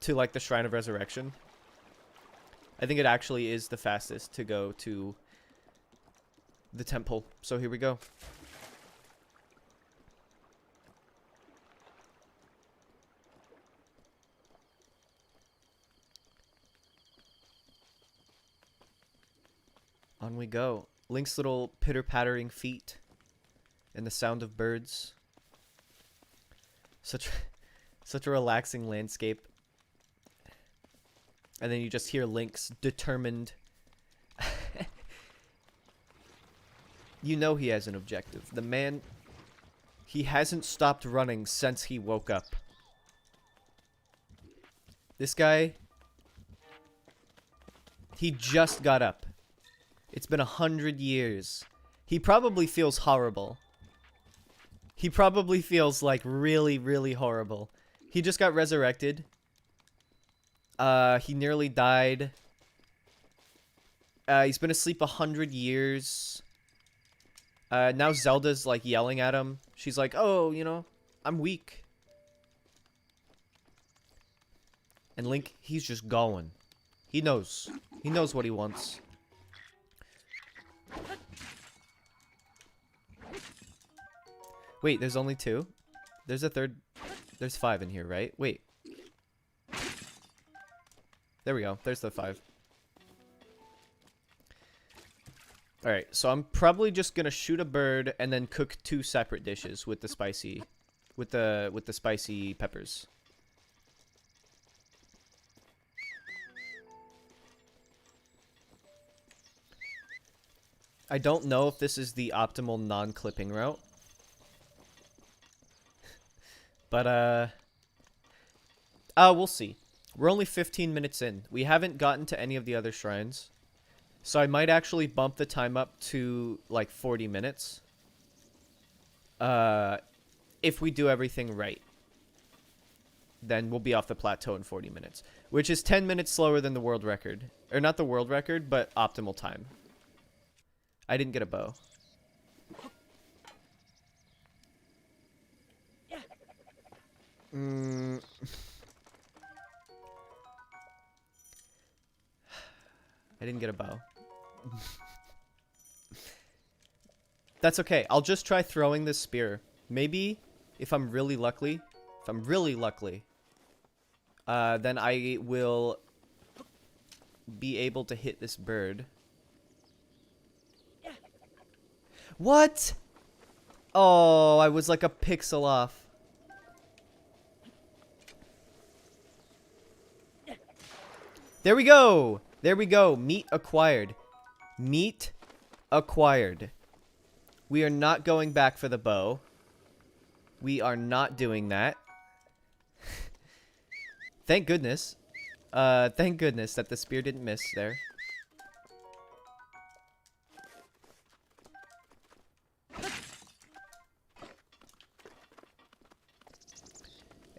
to, like, the Shrine of Resurrection. I think it actually is the fastest to go to the temple. So here we go. On we go. Link's little pitter-pattering feet and the sound of birds. Such a relaxing landscape. And then you just hear Link's determined. You know he has an objective. The man, he hasn't stopped running since he woke up. This guy, he just got up. It's been 100 years. He probably feels horrible. He probably feels like really, really horrible. He just got resurrected. He nearly died. He's been asleep 100 years. Now Zelda's like yelling at him. She's like, oh, you know, I'm weak. And Link, he's just going. He knows. He knows what he wants. Wait, there's only 2? There's a third. There's 5 in here, right? Wait. There we go. There's the 5. Alright, so I'm probably just gonna shoot a bird and then cook 2 separate dishes with the spicy spicy peppers. I don't know if this is the optimal non-clipping route. But, we'll see. We're only 15 minutes in. We haven't gotten to any of the other shrines. So I might actually bump the time up to, like, 40 minutes. If we do everything right. Then we'll be off the plateau in 40 minutes. Which is 10 minutes slower than the world record. Or not the world record, but optimal time. I didn't get a bow. I didn't get a bow. That's okay. I'll just try throwing this spear. Maybe if I'm really lucky, then I will be able to hit this bird. What? Oh, I was like a pixel off. There we go. There we go. Meat acquired. Meat acquired. We are not going back for the bow. We are not doing that. Thank goodness. Thank goodness that the spear didn't miss there.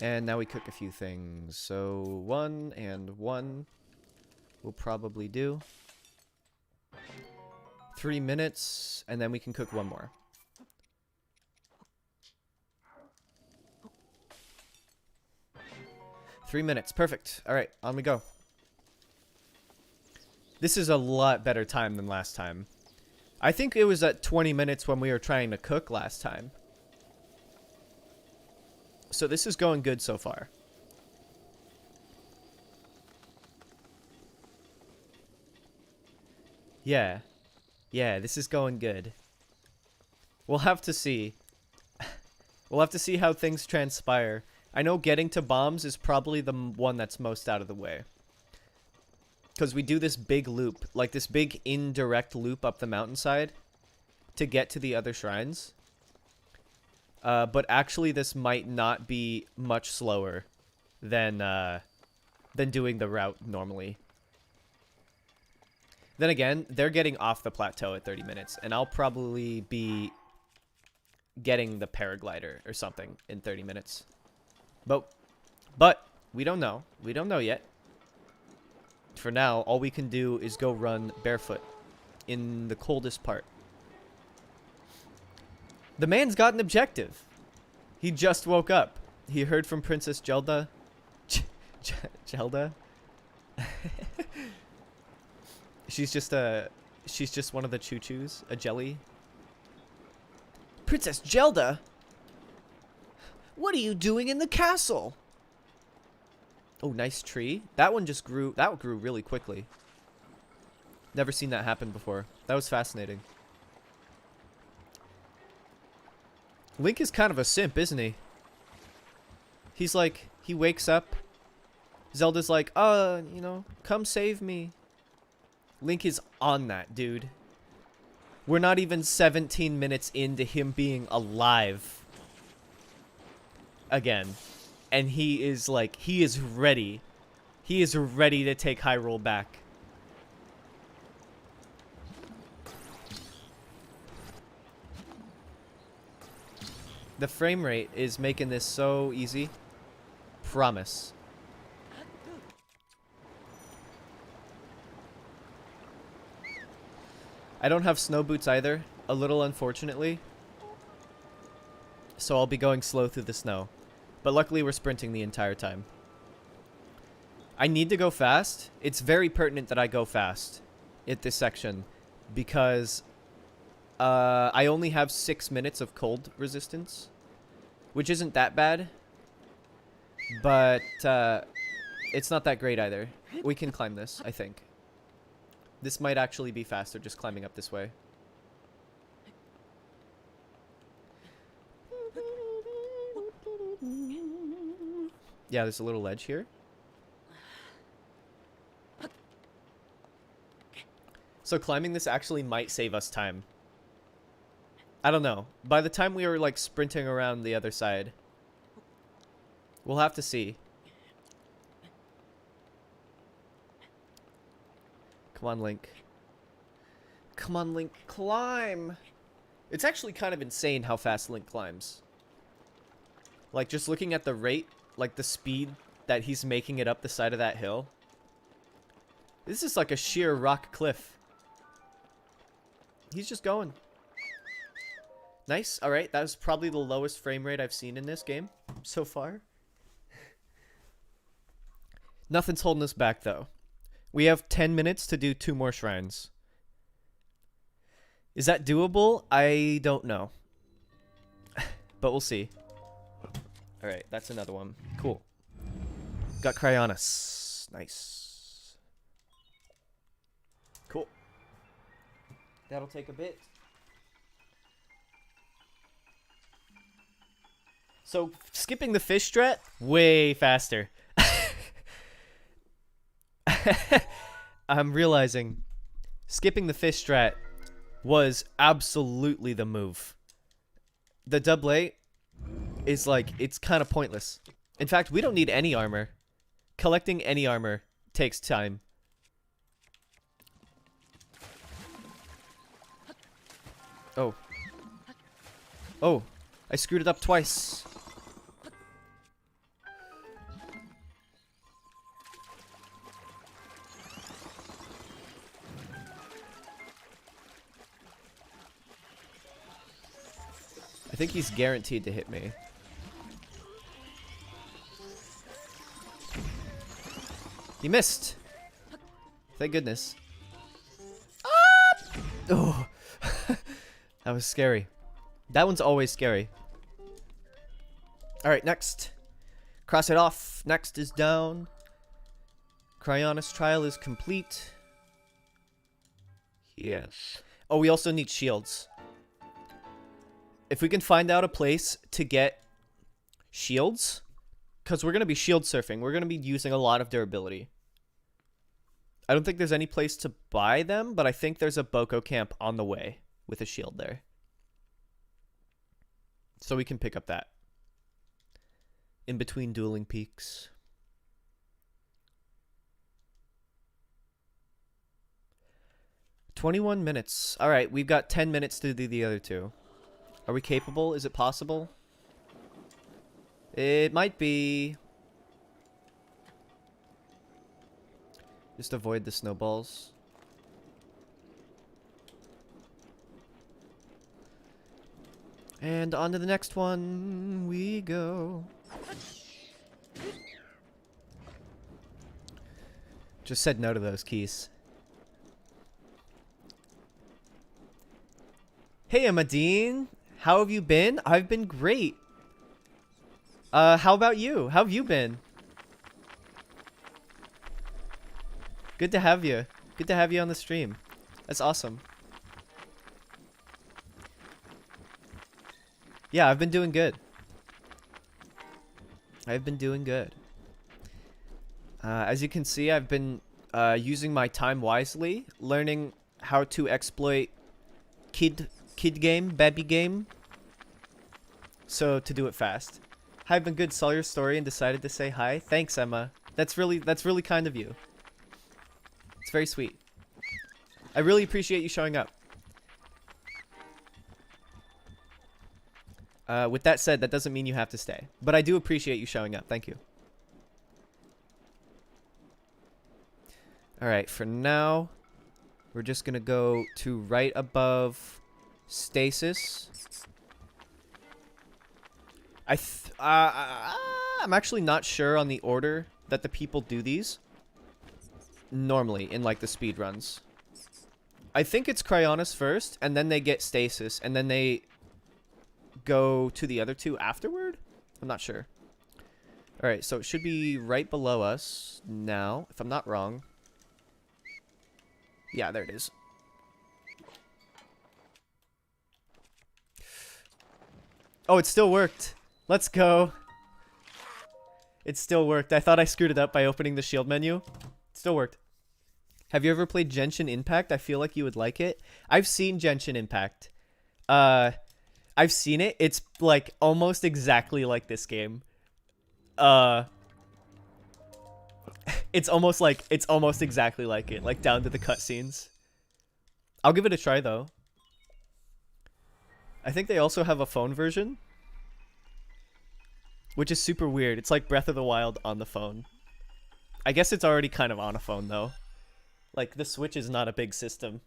And now we cook a few things. So 1 and 1 will probably do. 3 minutes, and then we can cook 1 more. Three minutes. Perfect. All right, on we go. This is a lot better time than last time. I think it was at 20 minutes when we were trying to cook last time. So this is going good so far. Yeah. Yeah, this is going good. We'll have to see. We'll have to see how things transpire. I know getting to bombs is probably the one that's most out of the way. Because we do this big loop, like this big indirect loop up the mountainside to get to the other shrines. But actually, this might not be much slower than doing the route normally. Then again, they're getting off the plateau at 30 minutes, and I'll probably be getting the paraglider or something in 30 minutes. But we don't know. We don't know yet. For now, all we can do is go run barefoot in the coldest part. The man's got an objective. He just woke up. He heard from Princess Gelda. Gelda? She's just one of the choo-choos, a jelly. Princess Gelda? What are you doing in the castle? Oh, nice tree. That one just grew. That grew really quickly. Never seen that happen before. That was fascinating. Link is kind of a simp, isn't he? He's like, he wakes up. Zelda's like, you know, come save me. Link is on that, dude. We're not even 17 minutes into him being alive. Again. And he is like, he is ready. He is ready to take Hyrule back. The frame rate is making this so easy. Promise. I don't have snow boots either, a little unfortunately. So I'll be going slow through the snow. But luckily we're sprinting the entire time. I need to go fast. It's very pertinent that I go fast at this section because I only have 6 minutes of cold resistance, which isn't that bad, but it's not that great either. We can climb this, I think. This might actually be faster just climbing up this way. Yeah, there's a little ledge here. So climbing this actually might save us time. I don't know. By the time we were like sprinting around the other side, we'll have to see. Come on, Link. Come on, Link. Climb! It's actually kind of insane how fast Link climbs. Like, just looking at the rate, like the speed that he's making it up the side of that hill. This is like a sheer rock cliff. He's just going. Nice. Alright, that was probably the lowest frame rate I've seen in this game so far. Nothing's holding us back, though. We have 10 minutes to do 2 more shrines. Is that doable? I don't know. But we'll see. Alright, that's another one. Cool. Got Cryonis. Nice. Cool. That'll take a bit. So, skipping the fish strat, way faster. I'm realizing skipping the fish strat was absolutely the move. The double A is like, it's kind of pointless. In fact, we don't need any armor. Collecting any armor takes time. Oh. Oh, I screwed it up twice. I think he's guaranteed to hit me. He missed. Thank goodness. Ah! Oh, that was scary. That one's always scary. All right, next. Cross it off. Next is down. Cryonis trial is complete. Yes. Oh, we also need shields. If we can find out a place to get shields, because we're going to be shield surfing. We're going to be using a lot of durability. I don't think there's any place to buy them, but I think there's a Boko camp on the way with a shield there. So we can pick up that. In between dueling peaks. "21 minutes. Alright, we've got 10 minutes to do the other two. Are we capable? Is it possible? It might be. Just avoid the snowballs. And on to the next one we go. Just said no to those keys. Hey, Amadine. How have you been? I've been great. How about you? How have you been? Good to have you. Good to have you on the stream. That's awesome. Yeah, I've been doing good. I've been doing good. As you can see, I've been using my time wisely, learning how to exploit kid game, baby game. So to do it fast. Hi, I've been good. Saw your story and decided to say hi. Thanks, Emma. That's really kind of you. It's very sweet. I really appreciate you showing up. With that said, that doesn't mean you have to stay. But I do appreciate you showing up. Thank you. Alright, for now, we're just gonna go to right above stasis. I'm actually not sure on the order that the people do these. Normally, in like the speed runs. I think it's Cryonis first, and then they get stasis, and then they go to the other two afterward? I'm not sure. Alright, so it should be right below us now, if I'm not wrong. Yeah, there it is. Oh, it still worked. Let's go. It still worked. I thought I screwed it up by opening the shield menu. It still worked. Have you ever played Genshin Impact? I feel like you would like it. I've seen Genshin Impact. I've seen it. It's like almost exactly like this game. It's almost exactly like it, like down to the cutscenes. I'll give it a try though. I think they also have a phone version, which is super weird. It's like Breath of the Wild on the phone. I guess it's already kind of on a phone though. Like the Switch is not a big system.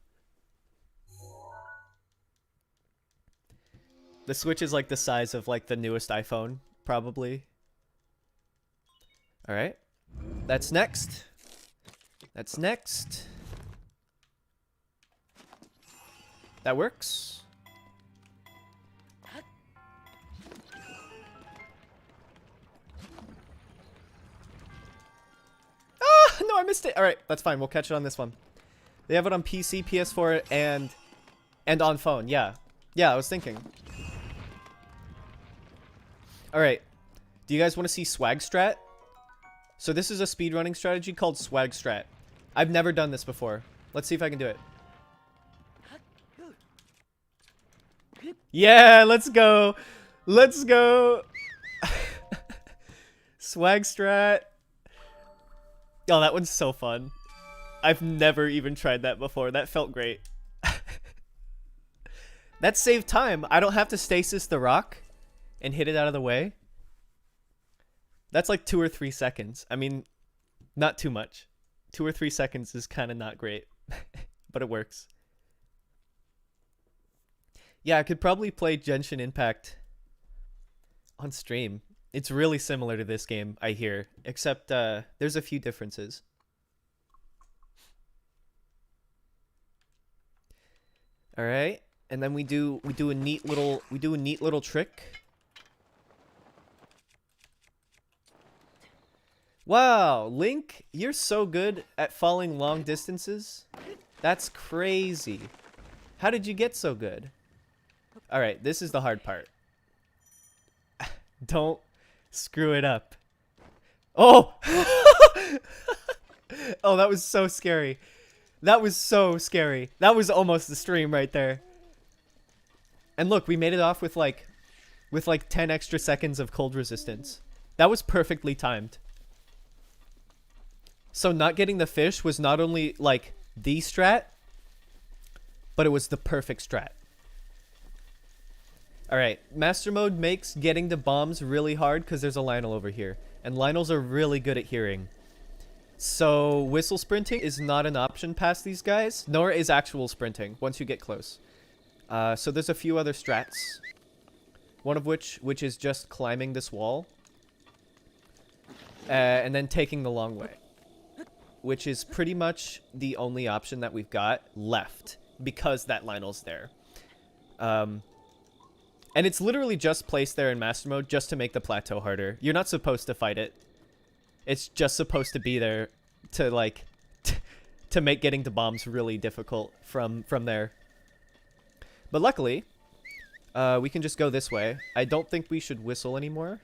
The Switch is like the size of like the newest iPhone, probably. All right. That's next. That's next. That works. Ah, no, I missed it. All right, that's fine. We'll catch it on this one. They have it on PC, PS4, and on phone. Yeah. Yeah, I was thinking. All right. Do you guys want to see swag strat? So this is a speedrunning strategy called swag strat. I've never done this before. Let's see if I can do it. Yeah, let's go. Let's go. Swag strat. Oh, that one's so fun. I've never even tried that before. That felt great. That saved time. I don't have to stasis the rock and hit it out of the way. That's like 2 or 3 seconds. I mean, not too much. 2 or 3 seconds is kind of not great, but it works. Yeah, I could probably play Genshin Impact on stream. It's really similar to this game, I hear, except there's a few differences. All right, and then we do a neat little trick. Wow, Link, you're so good at falling long distances. That's crazy. How did you get so good? All right, this is the hard part. Don't screw it up. Oh! Oh, that was so scary. That was so scary. That was almost the stream right there. And look, we made it off with like with like 10 extra seconds of cold resistance. That was perfectly timed. So not getting the fish was not only like the strat, but it was the perfect strat. Alright, master mode makes getting the bombs really hard because there's a Lionel over here. And Lionels are really good at hearing. So whistle sprinting is not an option past these guys, nor is actual sprinting once you get close. So there's a few other strats. One of which is just climbing this wall. And then taking the long way. Which is pretty much the only option that we've got left. Because that Lionel's there. And it's literally just placed there in master mode just to make the plateau harder. You're not supposed to fight it. It's just supposed to be there to like to make getting to bombs really difficult from there. But luckily, we can just go this way. I don't think we should whistle anymore.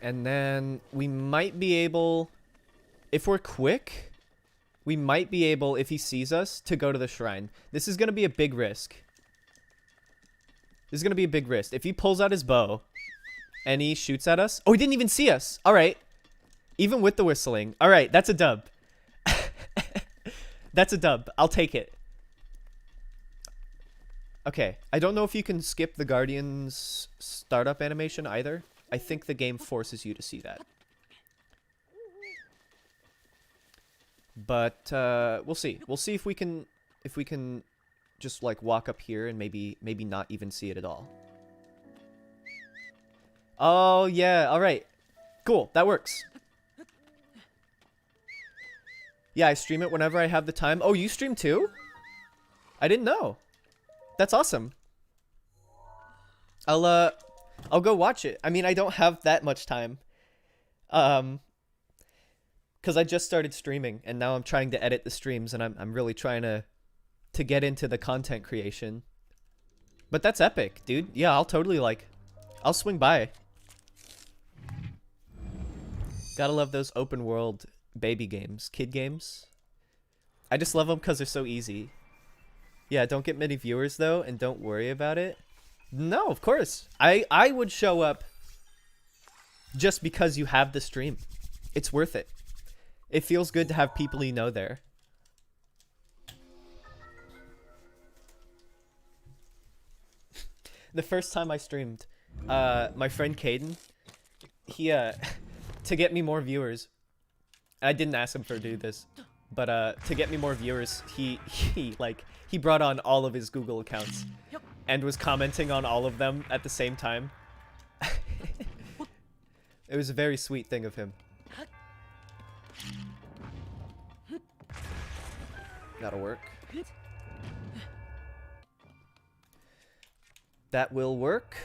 And then we might be able, if we're quick, we might be able, if he sees us, to go to the shrine. This is going to be a big risk. This is going to be a big risk. If he pulls out his bow and he shoots at us. Oh, he didn't even see us. All right. Even with the whistling. All right. That's a dub. That's a dub. I'll take it. Okay. I don't know if you can skip the Guardian's startup animation either. I think the game forces you to see that. But we'll see. We'll see if we can just like walk up here and maybe not even see it at all. Oh yeah, all right. Cool, that works. Yeah, I stream it whenever I have the time. Oh, you stream too? I didn't know. That's awesome. I'll go watch it. I mean, I don't have that much time. Cuz I just started streaming and now I'm trying to edit the streams and I'm really trying to get into the content creation. But that's epic, dude. Yeah, I'll totally I'll swing by. Gotta love those open world baby games, kid games. I just love them because they're so easy. Yeah, don't get many viewers though, and don't worry about it. No, of course. I would show up just because you have the stream. It's worth it. It feels good to have people you know there. The first time I streamed, my friend Caden, he to get me more viewers. I didn't ask him to do this, but to get me more viewers, he brought on all of his Google accounts and was commenting on all of them at the same time. It was a very sweet thing of him. That'll work. That will work.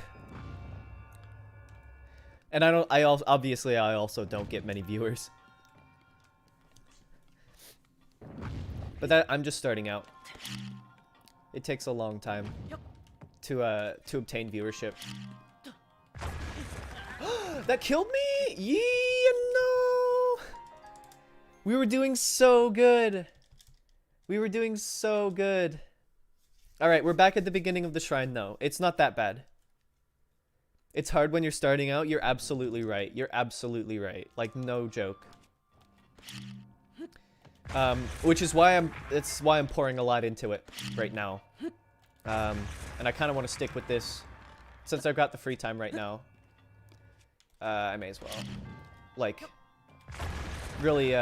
And obviously I also don't get many viewers. But I'm just starting out. It takes a long time to obtain viewership. That killed me? Yeah, no. We were doing so good. We were doing so good. All right, we're back at the beginning of the shrine though. It's not that bad. It's hard when you're starting out. You're absolutely right. You're absolutely right. Like, no joke. Which is why I'm pouring a lot into it right now. And I kind of want to stick with this since I've got the free time right now. I may as well, like, really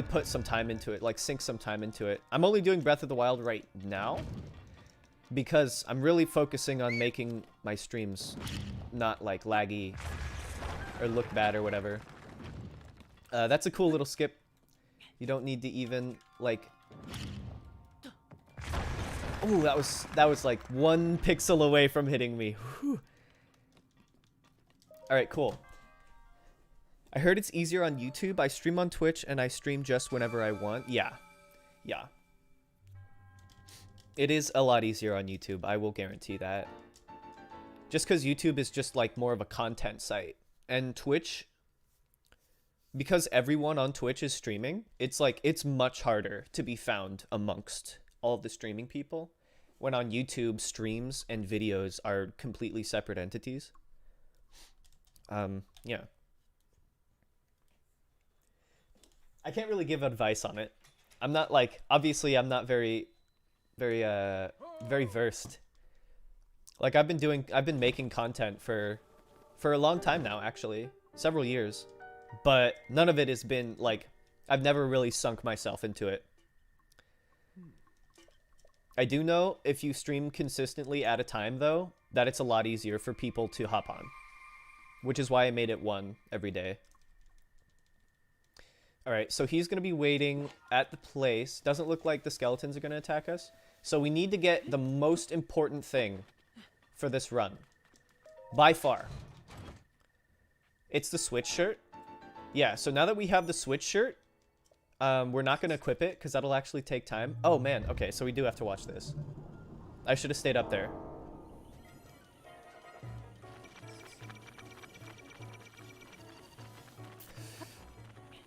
put some time into it, like sink some time into it. I'm only doing Breath of the Wild right now because I'm really focusing on making my streams not like laggy or look bad or whatever. That's a cool little skip. You don't need to even like. Oh, that was like 1 pixel away from hitting me. Whew. All right, cool. I heard it's easier on YouTube. I stream on Twitch and I stream just whenever I want. Yeah. Yeah. It is a lot easier on YouTube. I will guarantee that. Just because YouTube is just like more of a content site. And Twitch, because everyone on Twitch is streaming, it's like, it's much harder to be found amongst all of the streaming people. when on YouTube, streams and videos are completely separate entities. Yeah. I can't really give advice on it. I'm not like, obviously I'm not very versed. Like I've been making content for a long time now, actually, several years, but none of it has been like, I've never really sunk myself into it. I do know if you stream consistently at a time though, that it's a lot easier for people to hop on, which is why I made it 1 every day. All right, so he's going to be waiting at the place. Doesn't look like the skeletons are going to attack us. So we need to get the most important thing for this run. By far. It's the switch shirt. Yeah, so now that we have the switch shirt, we're not going to equip it because that'll actually take time. Oh, man. Okay, so we do have to watch this. I should have stayed up there.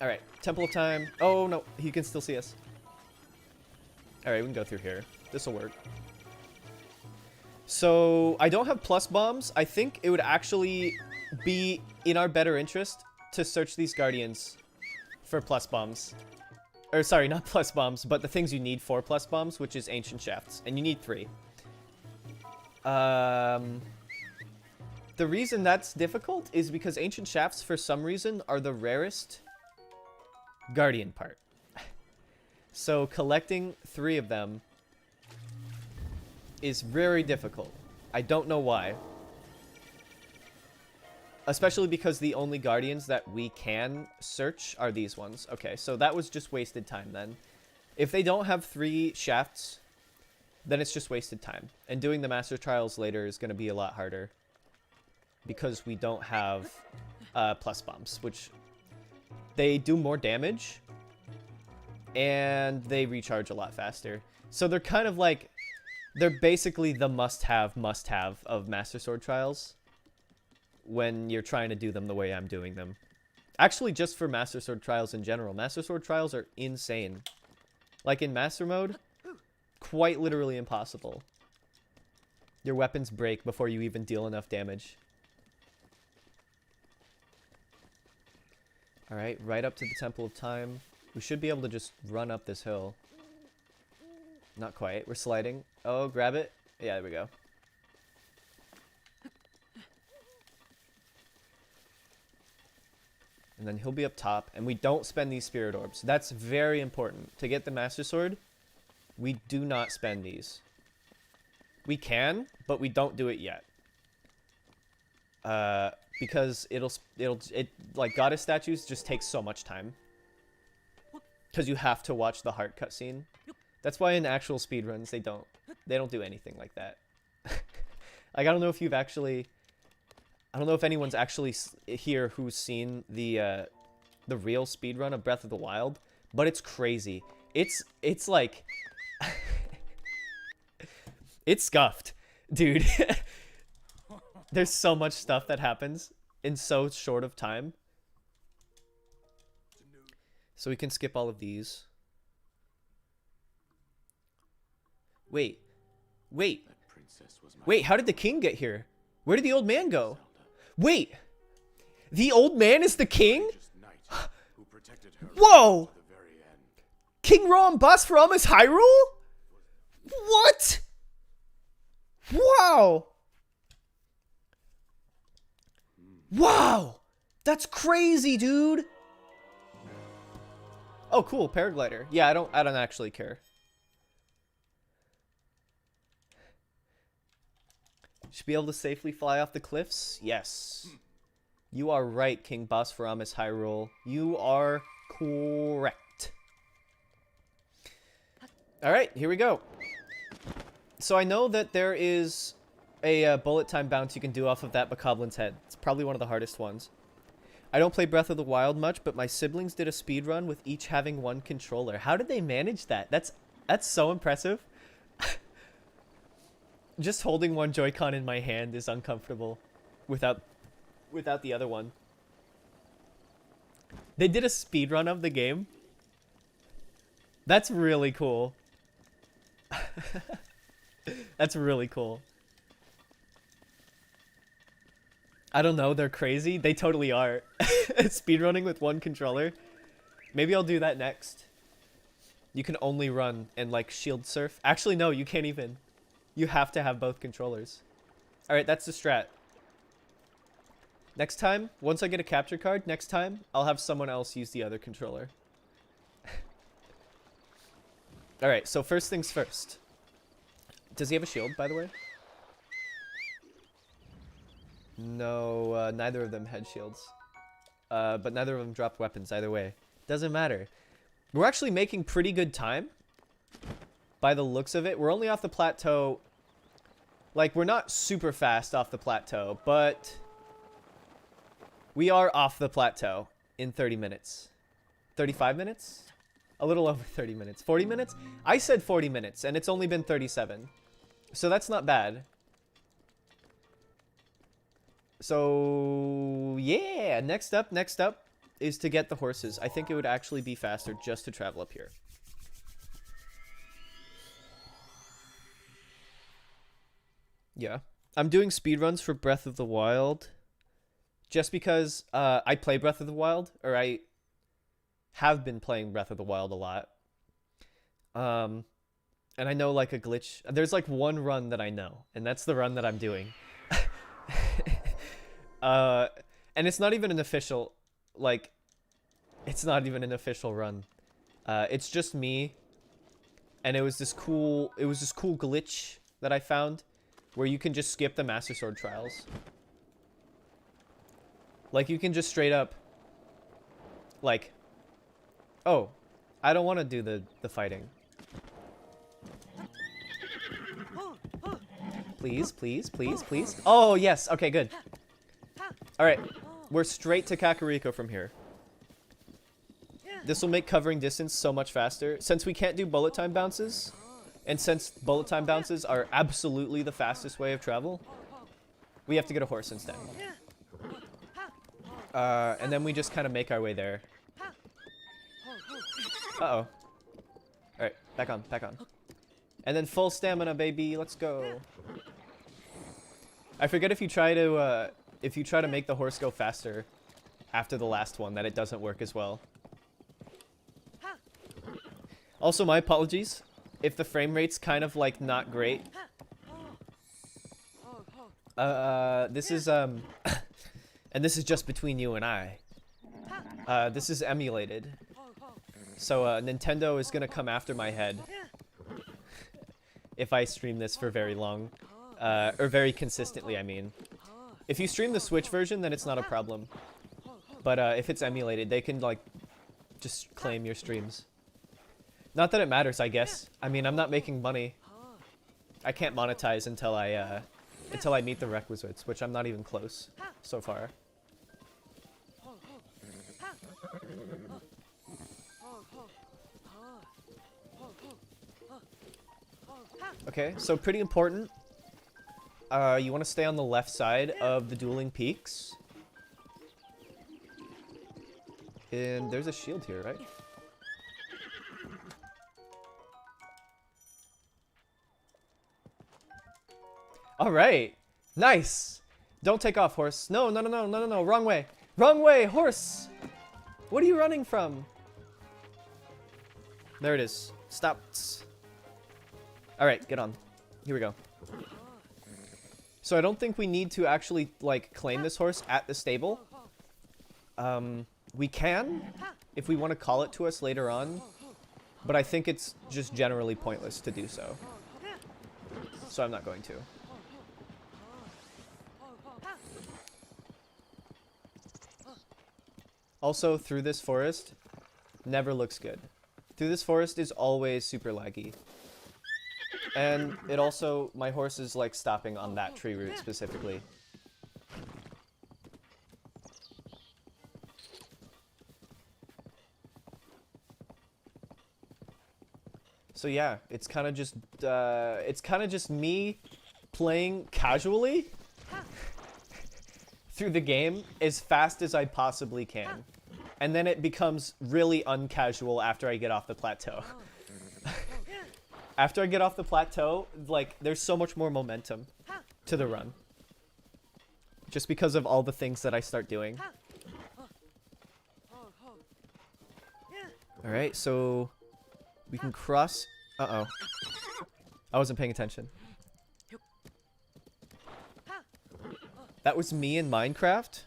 Alright, Temple of Time. Oh, no. He can still see us. Alright, we can go through here. This'll work. So, I don't have plus bombs. I think it would actually be in our better interest to search these guardians for plus bombs. Or, sorry, not plus bombs, but the things you need for plus bombs, which is ancient shafts. And you need 3. The reason that's difficult is because ancient shafts, for some reason, are the rarest guardian part. So collecting 3 of them is very difficult. I don't know why. Especially because the only guardians that we can search are these ones. Okay, so that was just wasted time then. If they don't have 3 shafts, then it's just wasted time. And doing the master trials later is going to be a lot harder. Because we don't have plus bombs, which they do more damage, and they recharge a lot faster. So they're kind of like, they're basically the must-have of Master Sword Trials when you're trying to do them the way I'm doing them. Actually, just for Master Sword Trials in general. Master Sword Trials are insane. Like in Master Mode, quite literally impossible. Your weapons break before you even deal enough damage. Alright, right up to the Temple of Time. We should be able to just run up this hill. Not quite. We're sliding. Oh, grab it. Yeah, there we go. And then he'll be up top. And we don't spend these spirit orbs. That's very important. To get the Master Sword, we do not spend these. We can, but we don't do it yet. Because it like goddess statues just takes so much time. Because you have to watch the heart cutscene. That's why in actual speedruns they don't do anything like that. Like I don't know if you've actually, I don't know if anyone's actually here who's seen the real speedrun of Breath of the Wild, but it's crazy. It's like it's scuffed, dude. There's so much stuff that happens in so short of time. So we can skip all of these. Wait. Wait, how did the king get here? Where did the old man go? Wait! The old man is the king? Whoa! King Rom Basfaram is Hyrule? What? Wow! Wow! That's crazy, dude! Oh, cool, paraglider. Yeah, I don't actually care. Should be able to safely fly off the cliffs? Yes. You are right, King Basfaramus Hyrule. You are correct. Alright, here we go. So I know that there is a bullet time bounce you can do off of that Bokoblin's head. It's probably one of the hardest ones. I don't play Breath of the Wild much, but my siblings did a speedrun with each having 1 controller. How did they manage that? That's so impressive. Just holding 1 Joy-Con in my hand is uncomfortable without the other one. They did a speedrun of the game. That's really cool. That's really cool. I don't know, they're crazy. They totally are. Speedrunning with one controller. Maybe I'll do that next. You can only run and like shield surf. Actually, no, you can't even. You have to have both controllers. Alright, that's the strat. Next time, once I get a capture card, next time, I'll have someone else use the other controller. Alright, so first things first. Does he have a shield, by the way? No, neither of them had shields. But neither of them dropped weapons either way. Doesn't matter. We're actually making pretty good time. By the looks of it. We're only off the plateau. Like, we're not super fast off the plateau, but we are off the plateau in 30 minutes. 35 minutes? A little over 30 minutes. 40 minutes? I said 40 minutes, and it's only been 37. So that's not bad. So, yeah. Next up is to get the horses. I think it would actually be faster just to travel up here. Yeah. I'm doing speedruns for Breath of the Wild just because I play Breath of the Wild, or I have been playing Breath of the Wild a lot. And I know like a glitch. There's like one run that I know, and that's the run that I'm doing. And it's not even an official, like, it's not even an official run. It's just me, and it was this cool glitch that I found where you can just skip the Master Sword trials. Like, you can just straight up, like, oh, I don't want to do the fighting. Please, please, please, please. Oh, yes. Okay, good. All right. We're straight to Kakariko from here. This will make covering distance so much faster. Since we can't do bullet time bounces, and since bullet time bounces are absolutely the fastest way of travel, we have to get a horse instead. And then we just kind of make our way there. Uh-oh. Alright, back on, back on. And then full stamina, baby. Let's go. I forget if you try to make the horse go faster after the last one, that it doesn't work as well. Also, my apologies if the frame rate's kind of like not great. This is and this is just between you and I. This is emulated. So Nintendo is gonna come after my head if I stream this for very long. Or very consistently, I mean. If you stream the Switch version, then it's not a problem. But if it's emulated, they can like just claim your streams. Not that it matters, I guess. I mean, I'm not making money. I can't monetize until I meet the requisites, which I'm not even close so far. Okay, so pretty important. You want to stay on the left side of the dueling peaks. And there's a shield here, right? All right. Nice. Don't take off, horse. No, no, no, no, no, no, no. Wrong way. Wrong way, horse. What are you running from? There it is. Stop. All right, get on. Here we go. So I don't think we need to actually, like, claim this horse at the stable. We can, if we want to call it to us later on. But I think it's just generally pointless to do so. So I'm not going to. Also, through this forest, never looks good. Through this forest is always super laggy. And it also, my horse is like stopping on that tree root specifically. So yeah, it's kind of just me playing casually through the game as fast as I possibly can. And then it becomes really uncasual after I get off the plateau. After I get off the plateau, like, there's so much more momentum to the run. Just because of all the things that I start doing. Alright, so we can cross. Uh-oh. I wasn't paying attention. That was me in Minecraft.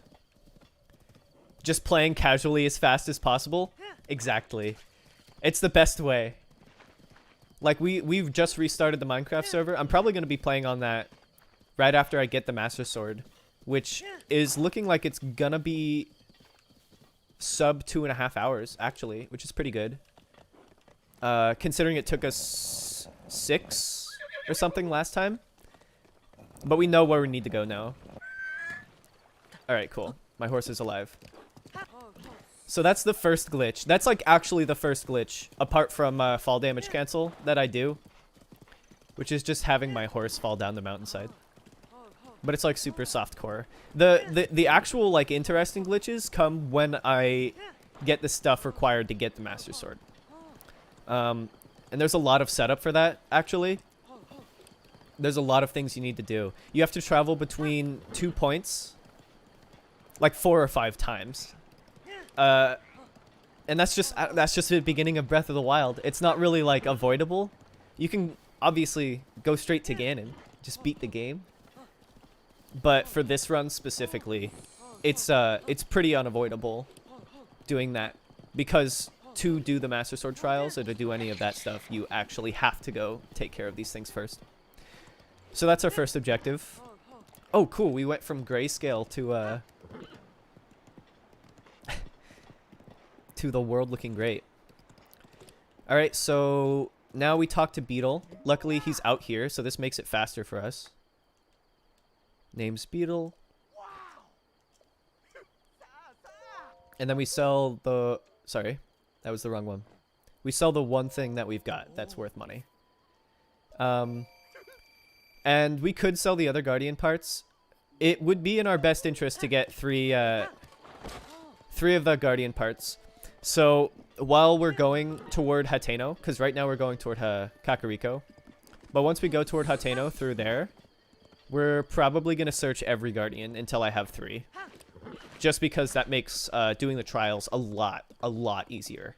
Just playing casually as fast as possible. Exactly. It's the best way. Like, we've just restarted the Minecraft server. I'm probably going to be playing on that right after I get the Master Sword. Which is looking like it's gonna be sub 2.5 hours, actually. Which is pretty good. Considering it took us 6 or something last time. But we know where we need to go now. Alright, cool. My horse is alive. So that's the first glitch. That's like actually the first glitch, apart from fall damage cancel that I do. Which is just having my horse fall down the mountainside. But it's like super soft core. The actual like interesting glitches come when I get the stuff required to get the Master Sword. And there's a lot of setup for that, actually. There's a lot of things you need to do. You have to travel between 2 points like 4 or 5 times. And that's just the beginning of Breath of the Wild. It's not really like avoidable. You can obviously go straight to Ganon, just beat the game. But for this run specifically, it's pretty unavoidable doing that, because to do the Master Sword trials or to do any of that stuff, you actually have to go take care of these things first. So that's our first objective. Oh, cool. We went from grayscale to to the world looking great. All right, so now we talk to Beetle. Luckily, he's out here, so this makes it faster for us. Name's Beetle. And then we sell the... Sorry, that was the wrong one. We sell the one thing that we've got that's worth money. And we could sell the other Guardian parts. It would be in our best interest to get three of the Guardian parts. So while we're going toward Hateno, because right now we're going toward Kakariko. But once we go toward Hateno through there, we're probably going to search every Guardian until I have 3. Just because that makes doing the trials a lot easier.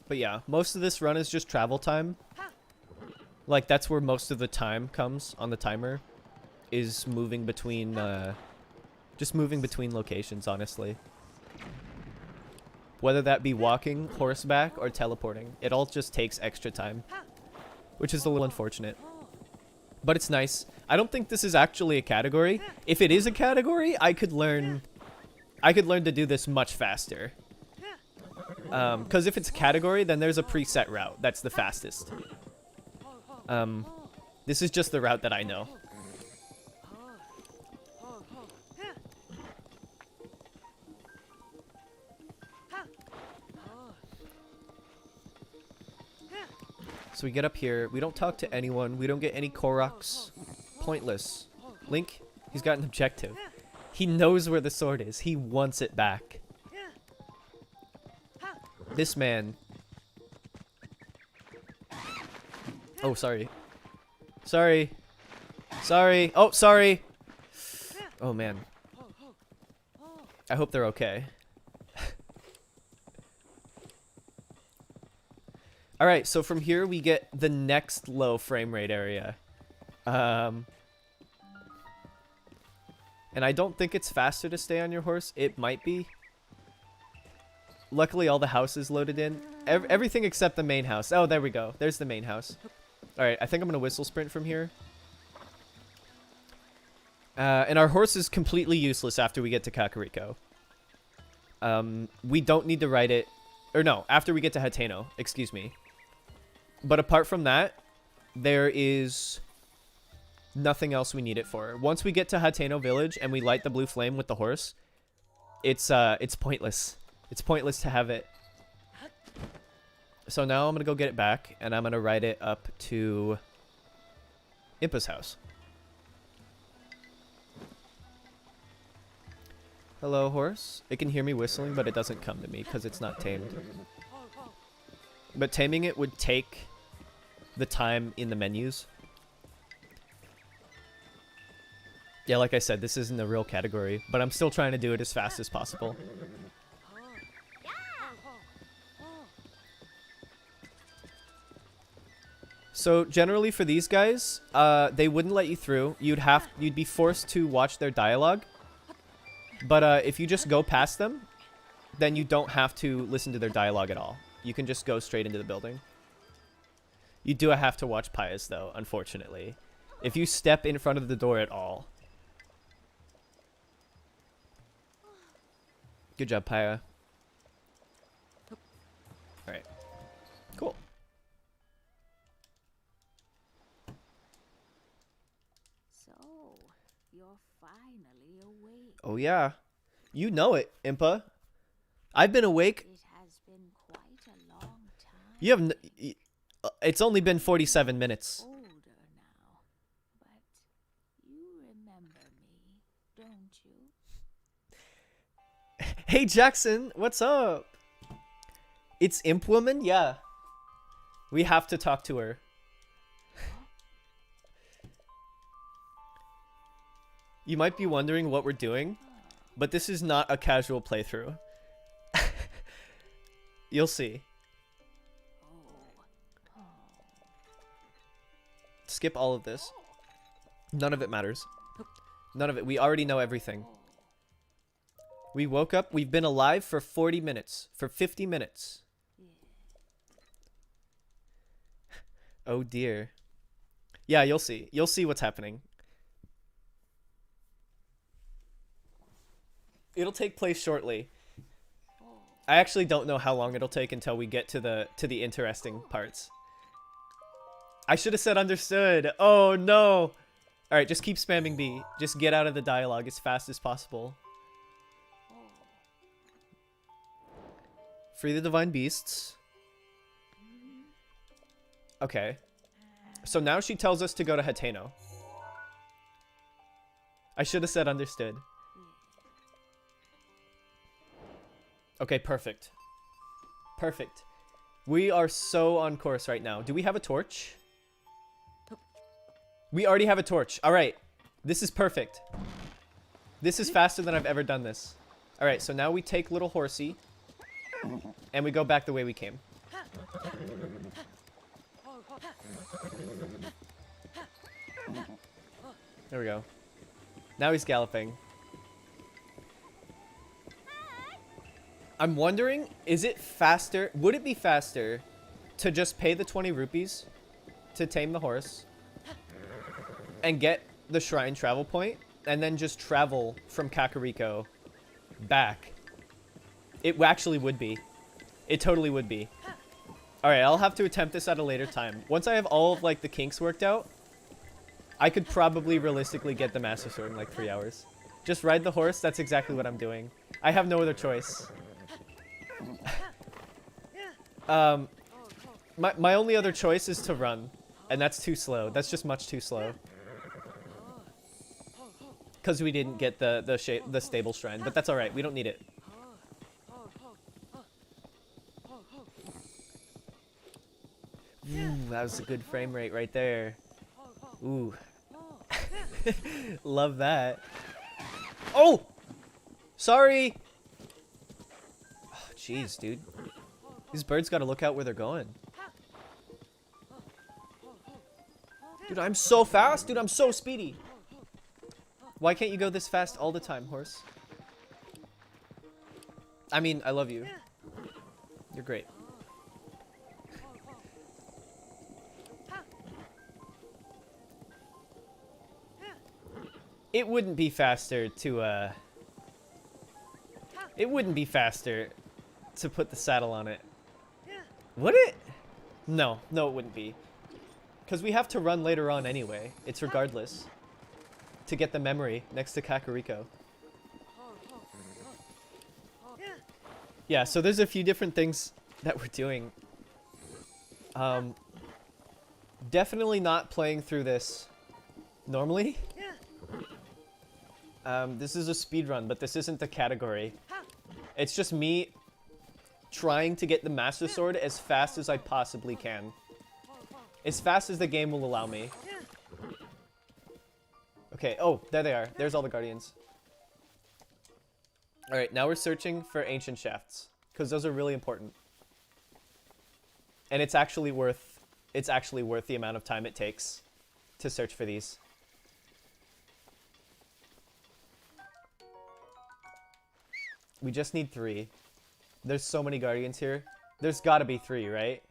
But yeah, most of this run is just travel time. Like, that's where most of the time comes on the timer. Is moving between, just moving between locations, honestly. Whether that be walking, horseback, or teleporting. It all just takes extra time. Which is a little unfortunate. But it's nice. I don't think this is actually a category. If it is a category, I could learn to do this much faster. Because if it's a category, then there's a preset route. That's the fastest. This is just the route that I know. So we get up here. We don't talk to anyone. We don't get any Koroks. Pointless. Link, he's got an objective. He knows where the sword is. He wants it back. This man. Oh, sorry. Sorry. Sorry. Oh, sorry. Oh, man. I hope they're okay. Alright, so from here we get the next low frame rate area. And I don't think it's faster to stay on your horse. It might be. Luckily, all the houses loaded in. Everything except the main house. Oh, there we go. There's the main house. Alright, I think I'm going to whistle sprint from here. And our horse is completely useless after we get to Kakariko. We don't need to ride it. Or no, after we get to Hateno. Excuse me. But apart from that, there is nothing else we need it for. Once we get to Hateno Village and we light the blue flame with the horse, it's pointless. It's pointless to have it. So now I'm going to go get it back, and I'm going to ride it up to Impa's house. Hello, horse. It can hear me whistling, but it doesn't come to me because it's not tamed. But taming it would take the time in the menus. Yeah, like I said, this isn't a real category, but I'm still trying to do it as fast as possible. So generally for these guys, they wouldn't let you through. You'd be forced to watch their dialogue. But if you just go past them, then you don't have to listen to their dialogue at all. You can just go straight into the building. You do have to watch Pius though, unfortunately. If you step in front of the door at all. Good job, Paya. Alright. Cool. So, you're finally awake. Oh yeah. You know it, Impa. I've been awake. It has been quite a long time. You have it's only been 47 minutes. Older now, but you remember me, don't you? Hey Jackson, what's up? It's Imp Woman? Yeah. We have to talk to her. You might be wondering what we're doing, but this is not a casual playthrough. You'll see. Skip all of this. None of it matters. None of it. We already know everything. We woke up. We've been alive for 40 minutes. For 50 minutes. Oh dear. Yeah, you'll see. You'll see what's happening. It'll take place shortly. I actually don't know how long it'll take until we get to the interesting parts. I should have said understood. Oh no. Alright, just keep spamming B. Just get out of the dialogue as fast as possible. Free the divine beasts. Okay. So now she tells us to go to Hateno. I should have said understood. Okay, perfect. Perfect. We are so on course right now. Do we have a torch? We already have a torch. All right. This is perfect. This is faster than I've ever done this. All right, so now we take little horsey and we go back the way we came. There we go. Now he's galloping. I'm wondering, is it faster? Would it be faster to just pay the 20 rupees to tame the horse and get the shrine travel point and then just travel from Kakariko back? It actually would be. It totally would be. All right, I'll have to attempt this at a later time. Once I have all of like the kinks worked out, I could probably realistically get the Master Sword in like 3 hours. Just ride the horse. That's exactly what I'm doing. I have no other choice. My only other choice is to run, and that's too slow. That's just much too slow. Because we didn't get the stable shrine, but that's all right. We don't need it. Ooh, that was a good frame rate right there. Ooh. Love that. Oh! Sorry! Oh, jeez, dude. These birds gotta look out where they're going. Dude, I'm so fast. Dude, I'm so speedy. Why can't you go this fast all the time, horse? I mean, I love you. You're great. It wouldn't be faster to, It wouldn't be faster to put the saddle on it. Would it? No, no it wouldn't be. Because we have to run later on anyway. It's regardless. To get the memory next to Kakariko. Yeah, so there's a few different things that we're doing. Definitely not playing through this normally. This is a speed run, but this isn't the category. It's just me trying to get the Master Sword as fast as I possibly can. As fast as the game will allow me. Okay, oh, there they are. There's all the Guardians. Alright, now we're searching for ancient shafts. Because those are really important. And it's actually worth the amount of time it takes to search for these. We just need 3. There's so many Guardians here. There's gotta be 3, right?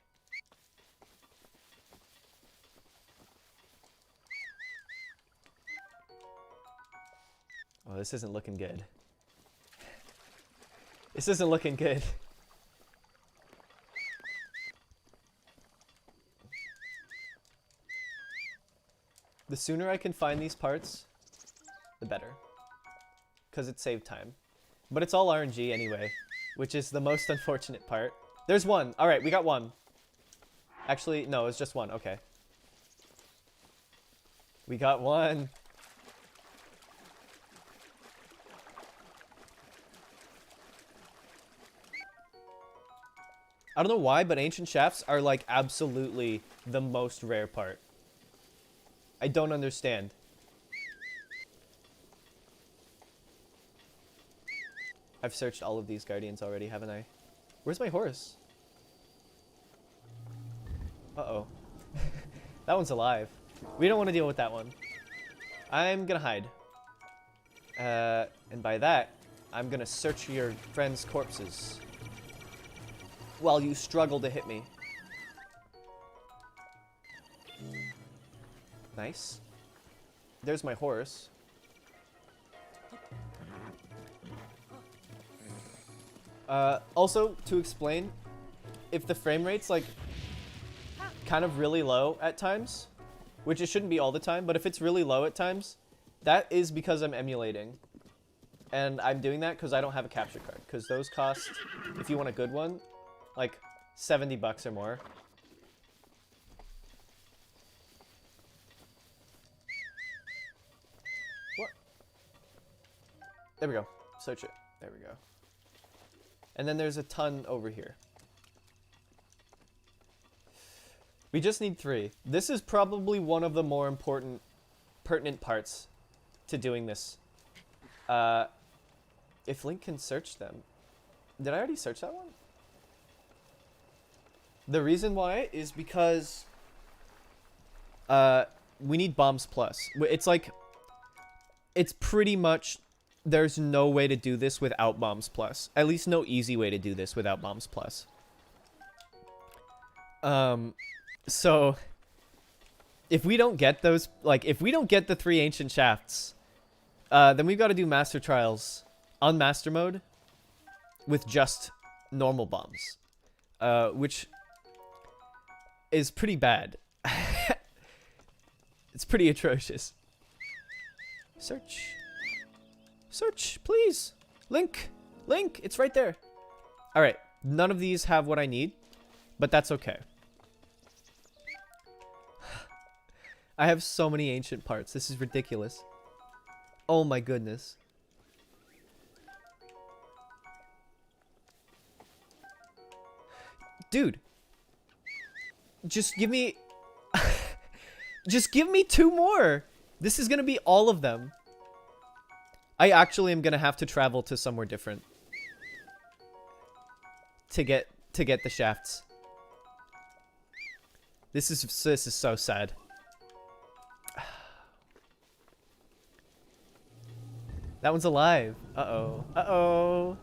Oh, this isn't looking good. This isn't looking good. The sooner I can find these parts, the better. Because it saved time. But it's all RNG anyway, which is the most unfortunate part. There's one. Alright, we got one. Actually, no, it's just one. Okay. We got one. I don't know why, but ancient shafts are like absolutely the most rare part. I don't understand. I've searched all of these Guardians already, haven't I? Where's my horse? Uh-oh. That one's alive. We don't want to deal with that one. I'm gonna hide. And by that, I'm gonna search your friends' corpses. While you struggle to hit me. Nice. There's my horse. Also, to explain, if the frame rate's like kind of really low at times, which it shouldn't be all the time, but if it's really low at times, that is because I'm emulating. And I'm doing that because I don't have a capture card, because those cost, if you want a good one, like 70 bucks or more. What? There we go. Search it. There we go. And then there's a ton over here. We just need 3. This is probably one of the more important, pertinent parts to doing this. If Link can search them. Did I already search that one? The reason why is because we need bombs plus. It's like, it's pretty much, there's no way to do this without bombs plus. At least no easy way to do this without bombs plus. So if we don't get those, like if we don't get the 3 ancient shafts, then we've got to do master trials on master mode with just normal bombs, which is pretty bad. It's pretty atrocious. Search. Search, please. Link. Link, it's right there. All right, none of these have what I need, but that's okay. I have so many ancient parts. This is ridiculous. Oh my goodness. Dude. Just give me... Just give me 2 more. This is gonna be all of them. I actually am gonna have to travel to somewhere different to get the shafts. This is so sad. That one's alive. Uh-oh. Uh-oh.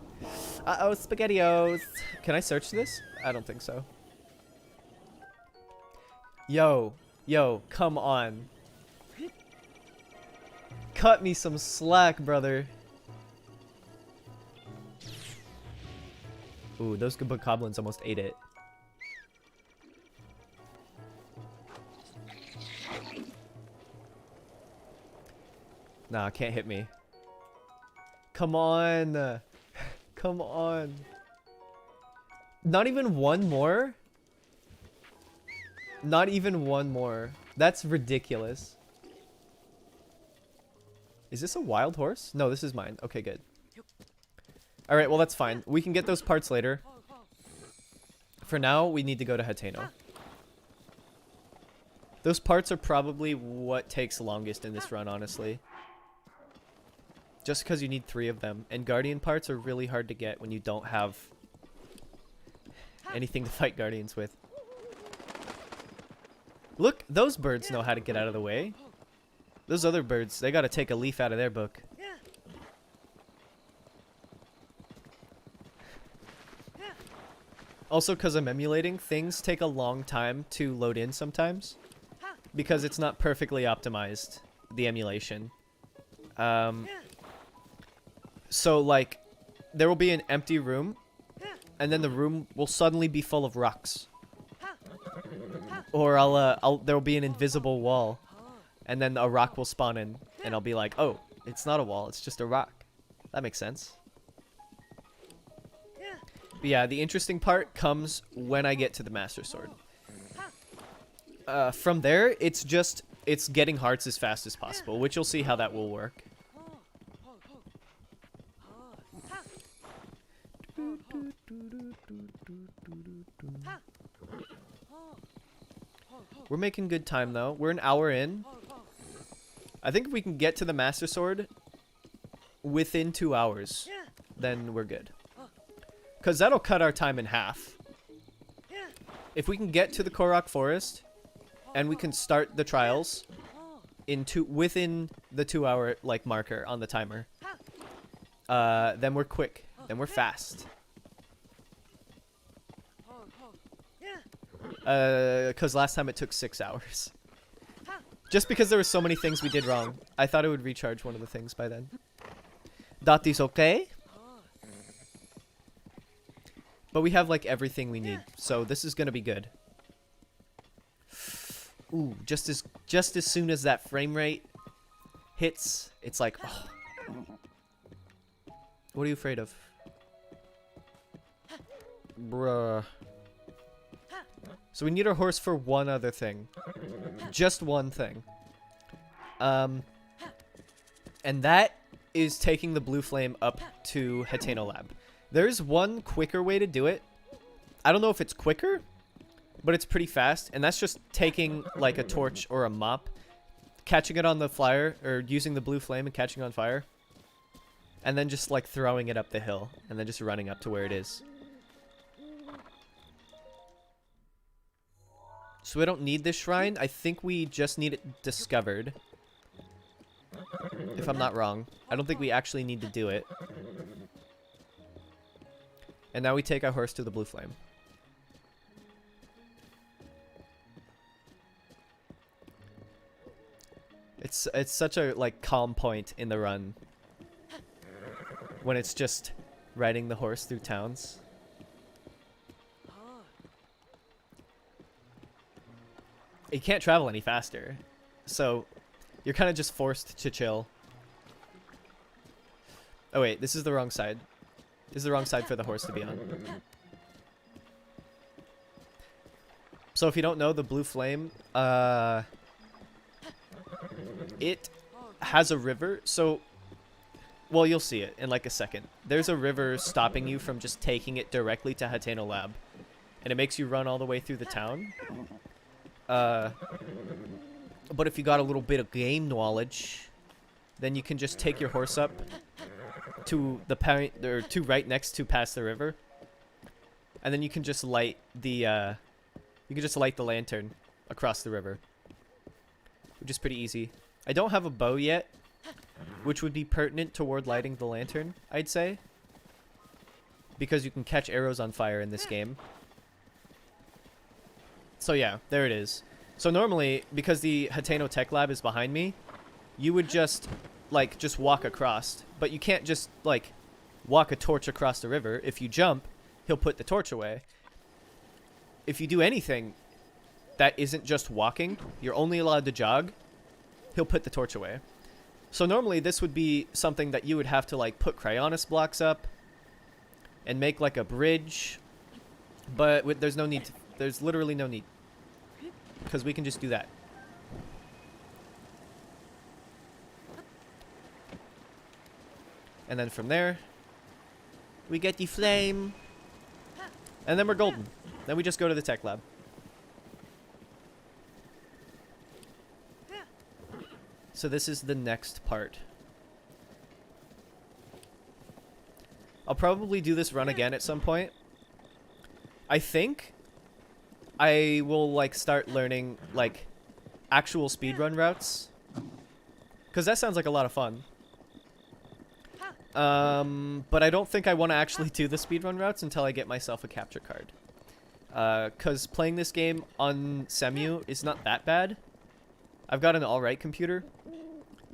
Uh-oh, SpaghettiOs. Can I search this? I don't think so. Yo. Yo, come on. Cut me some slack, brother. Ooh, those goblins almost ate it. Nah, can't hit me. Come on. Come on. Not even one more? Not even one more. That's ridiculous. Is this a wild horse? No, this is mine. Okay, good. Alright, well that's fine. We can get those parts later. For now, we need to go to Hateno. Those parts are probably what takes longest in this run, honestly. Just because you need 3 of them. And Guardian parts are really hard to get when you don't have anything to fight Guardians with. Look, those birds know how to get out of the way. Those other birds, they gotta take a leaf out of their book. Also, because I'm emulating, things take a long time to load in sometimes. Because it's not perfectly optimized, the emulation. So, like, there will be an empty room, and then the room will suddenly be full of rocks. Or there will be an invisible wall, and then a rock will spawn in, and I'll be like, oh, it's not a wall, it's just a rock. That makes sense. But yeah, the interesting part comes when I get to the Master Sword. From there, it's getting hearts as fast as possible, which you'll see how that will work. We're making good time, though. We're an hour in. I think if we can get to the Master Sword within 2 hours, then we're good. Because that'll cut our time in half. If we can get to the Korok Forest, and we can start the trials within the 2 hour like marker on the timer, then we're quick. Then we're fast. Because last time it took 6 hours. Just because there were so many things we did wrong. I thought it would recharge one of the things by then. That is okay. But we have like everything we need, so this is gonna be good. Ooh, just as soon as that frame rate hits, it's like, oh. What are you afraid of? Bruh. So we need our horse for one other thing. Just one thing. And that is taking the blue flame up to Hateno Lab. There's one quicker way to do it. I don't know if it's quicker, but it's pretty fast. And that's just taking like a torch or a mop, catching it on the flyer, or using the blue flame and catching on fire. And then just like throwing it up the hill and then just running up to where it is. So we don't need this shrine. I think we just need it discovered. If I'm not wrong. I don't think we actually need to do it. And now we take our horse to the blue flame. It's such a like calm point in the run. When it's just riding the horse through towns. You can't travel any faster. So you're kind of just forced to chill. Oh wait, this is the wrong side. This is the wrong side for the horse to be on. So if you don't know, the blue flame, it has a river. So, well, you'll see it in like a second. There's a river stopping you from just taking it directly to Hateno Lab. And it makes you run all the way through the town. But if you got a little bit of game knowledge, then you can just take your horse up to the point, or to right next to past the river, and then you can just light the lantern across the river, which is pretty easy. I don't have a bow yet, which would be pertinent toward lighting the lantern, I'd say, because you can catch arrows on fire in this game. So yeah, there it is. So normally, because the Hateno Tech Lab is behind me, you would just walk across. But you can't just, like, walk a torch across the river. If you jump, he'll put the torch away. If you do anything that isn't just walking, you're only allowed to jog, he'll put the torch away. So normally, this would be something that you would have to, like, put Cryonis blocks up and make, like, a bridge. But there's no need to, there's literally no need. Because we can just do that. And then from there, we get the flame. And then we're golden. Then we just go to the tech lab. So this is the next part. I'll probably do this run again at some point. I think I will like start learning like actual speedrun routes. Because that sounds like a lot of fun. But I don't think I want to actually do the speedrun routes until I get myself a capture card. Because playing this game on Cemu is not that bad. I've got an alright computer.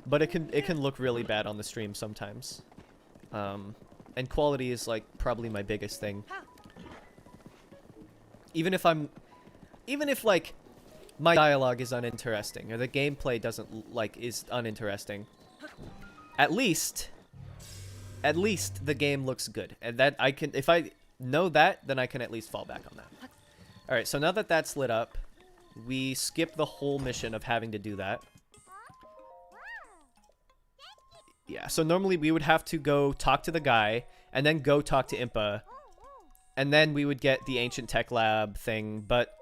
But it can look really bad on the stream sometimes. And quality is like probably my biggest thing. Even if like my dialogue is uninteresting or the gameplay doesn't like is uninteresting, at least the game looks good, and that I can, if I know that, then I can at least fall back on that. All right, so now that that's lit up, we skip the whole mission of having to do that. Yeah, so normally we would have to go talk to the guy and then go talk to Impa, and then we would get the ancient tech lab thing, but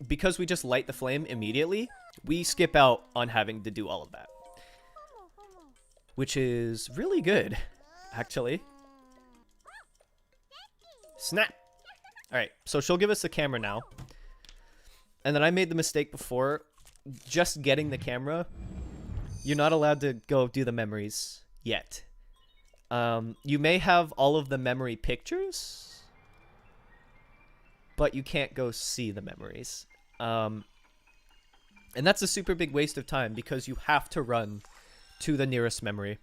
because we just light the flame immediately, we skip out on having to do all of that. Which is really good, actually. Snap! Alright, so she'll give us the camera now. And then I made the mistake before, just getting the camera. You're not allowed to go do the memories yet. You may have all of the memory pictures, but you can't go see the memories. And that's a super big waste of time because you have to run to the nearest memory.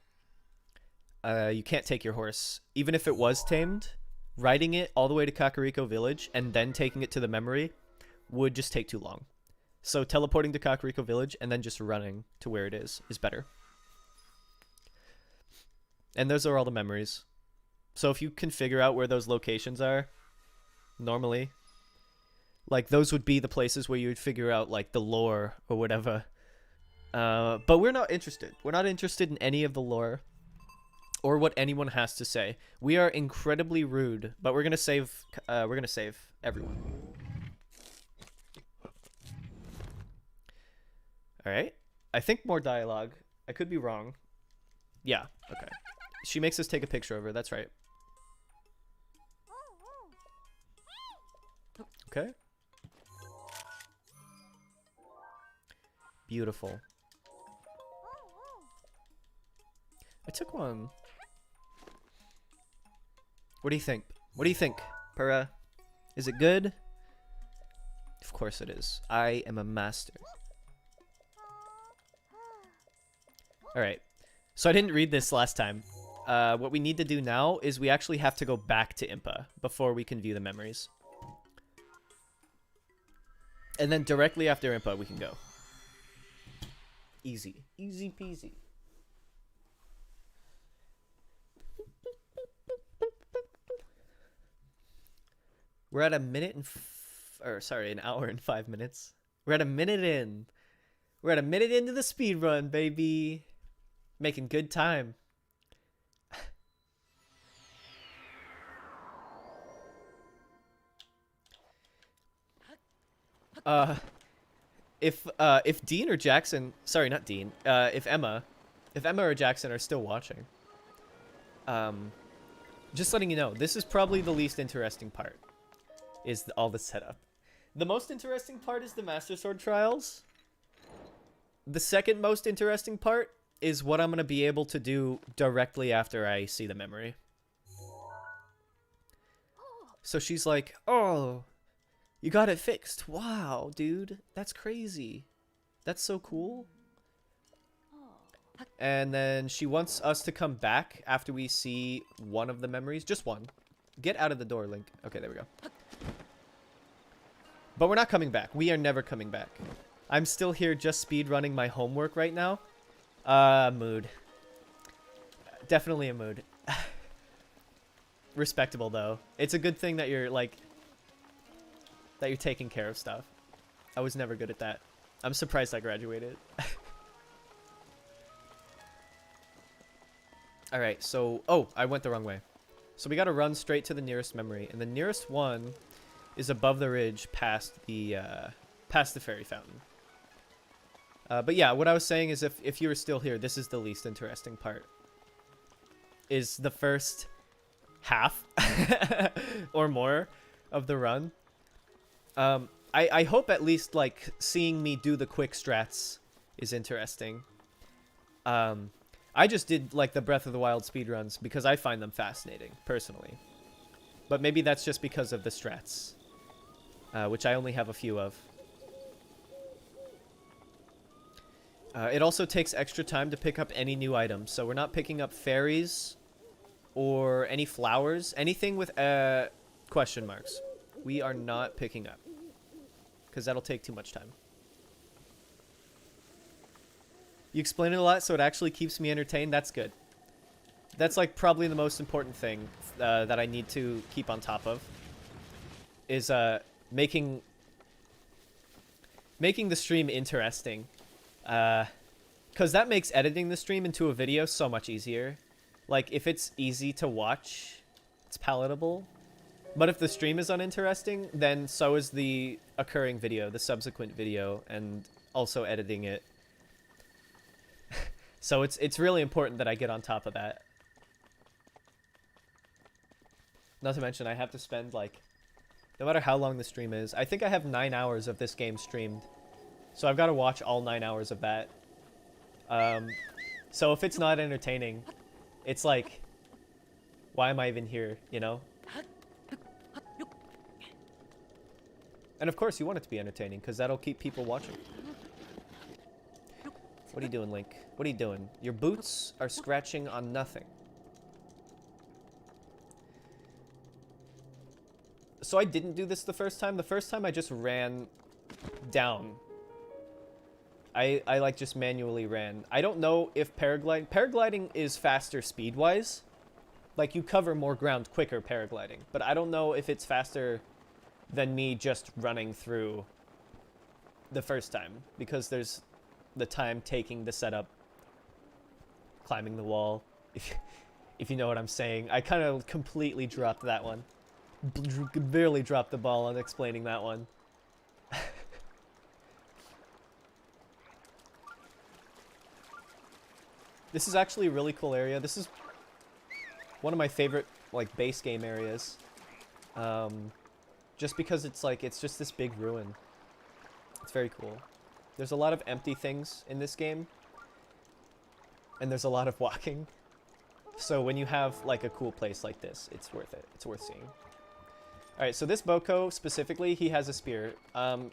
You can't take your horse. Even if it was tamed, riding it all the way to Kakariko Village and then taking it to the memory would just take too long. So teleporting to Kakariko Village and then just running to where it is better. And those are all the memories. So if you can figure out where those locations are, normally, like those would be the places where you would figure out like the lore or whatever. But we're not interested. We're not interested in any of the lore or what anyone has to say. We are incredibly rude, but we're gonna save. We're gonna save everyone. All right. I think more dialogue. I could be wrong. Yeah. Okay. She makes us take a picture of her. That's right. Okay. Beautiful. I took one. What do you think? What do you think, Pura? Is it good? Of course it is. I am a master. Alright. So I didn't read this last time. What we need to do now is we actually have to go back to Impa before we can view the memories. And then directly after Impa, we can go. Easy. Easy peasy. We're at a minute and an hour and 5 minutes. We're at a minute in. We're at a minute into the speed run, baby. Making good time. If Dean or Jackson, sorry, not Dean, if Emma or Jackson are still watching, just letting you know, this is probably the least interesting part, is all the setup. The most interesting part is the Master Sword Trials. The second most interesting part is what I'm going to be able to do directly after I see the memory. So she's like, oh, you got it fixed. Wow, dude. That's crazy. That's so cool. And then she wants us to come back after we see one of the memories. Just one. Get out of the door, Link. Okay, there we go. But we're not coming back. We are never coming back. I'm still here just speed running my homework right now. Mood. Definitely a mood. Respectable, though. It's a good thing that you're, like, that you're taking care of stuff. I was never good at that. I'm surprised I graduated. Alright, so... Oh, I went the wrong way. So we gotta run straight to the nearest memory. And the nearest one is above the ridge past the fairy fountain. But yeah, what I was saying is if you were still here, this is the least interesting part. Is the first half or more of the run. I hope at least, like, seeing me do the quick strats is interesting. I just did, like, the Breath of the Wild speedruns because I find them fascinating, personally. But maybe that's just because of the strats, which I only have a few of. It also takes extra time to pick up any new items, so we're not picking up fairies or any flowers. Anything with question marks. We are not picking up, because that'll take too much time. You explain it a lot, so it actually keeps me entertained. That's good. That's, like, probably the most important thing that I need to keep on top of. Is making the stream interesting. Because that makes editing the stream into a video so much easier. Like, if it's easy to watch, it's palatable. But if the stream is uninteresting, then so is the occurring video, the subsequent video, and also editing it. So it's really important that I get on top of that. Not to mention, I have to spend, like, no matter how long the stream is, I think I have 9 hours of this game streamed. So I've got to watch all 9 hours of that. So if it's not entertaining, it's like, why am I even here, you know? And of course you want it to be entertaining, because that'll keep people watching. What are you doing, Link? What are you doing? Your boots are scratching on nothing. So I didn't do this the first time. The first time I just ran down. I like just manually ran. I don't know if paragliding is faster speed-wise. Like, you cover more ground quicker paragliding. But I don't know if it's faster than me just running through the first time. Because there's the time taking the setup, climbing the wall, if you know what I'm saying. I kind of completely dropped that one. Barely dropped the ball on explaining that one. This is actually a really cool area. This is one of my favorite, like, base game areas. Just because it's like, it's just this big ruin. It's very cool. There's a lot of empty things in this game. And there's a lot of walking. So when you have, like, a cool place like this, it's worth it. It's worth seeing. Alright, so this Boko, specifically, he has a spear.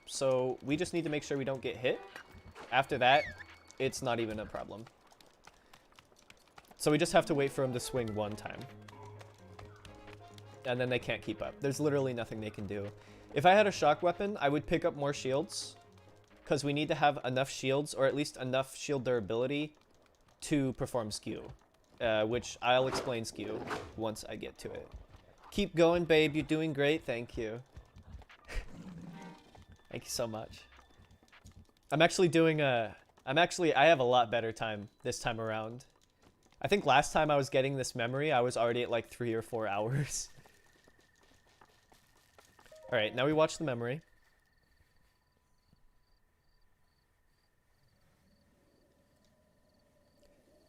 So we just need to make sure we don't get hit. After that, it's not even a problem. So we just have to wait for him to swing one time. And then they can't keep up. There's literally nothing they can do. If I had a shock weapon, I would pick up more shields. Because we need to have enough shields, or at least enough shield durability, to perform skew. Which I'll explain skew once I get to it. Keep going, babe. You're doing great. Thank you. Thank you so much. I'm actually doing a... I have a lot better time this time around. I think last time I was getting this memory, I was already at like 3 or 4 hours. Alright, now we watch the memory.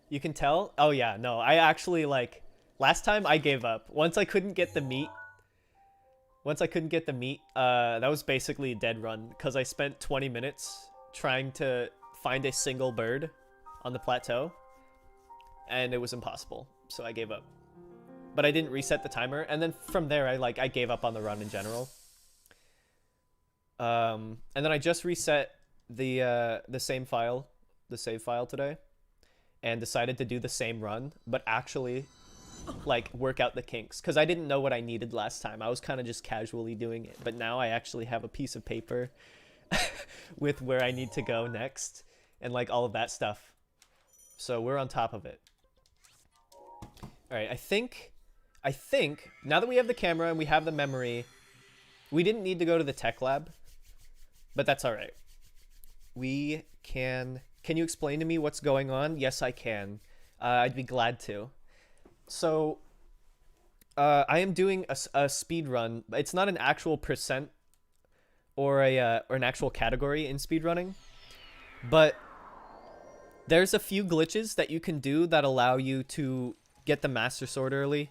You can tell? Oh yeah, no, I actually, like, last time I gave up. Once I couldn't get the meat, that was basically a dead run, because I spent 20 minutes trying to find a single bird on the plateau, and it was impossible, so I gave up. But I didn't reset the timer, and then from there, I gave up on the run in general. And then I just reset the save file today, and decided to do the same run, but actually, like, work out the kinks, because I didn't know what I needed last time. I was kind of just casually doing it, but now I actually have a piece of paper with where I need to go next, and, like, all of that stuff. So we're on top of it. Alright, I think, now that we have the camera and we have the memory, we didn't need to go to the tech lab, but that's alright. We can you explain to me what's going on? Yes, I can. I'd be glad to. So I am doing a speed run. It's not an actual percent or an actual category in speedrunning, but there's a few glitches that you can do that allow you to get the Master Sword early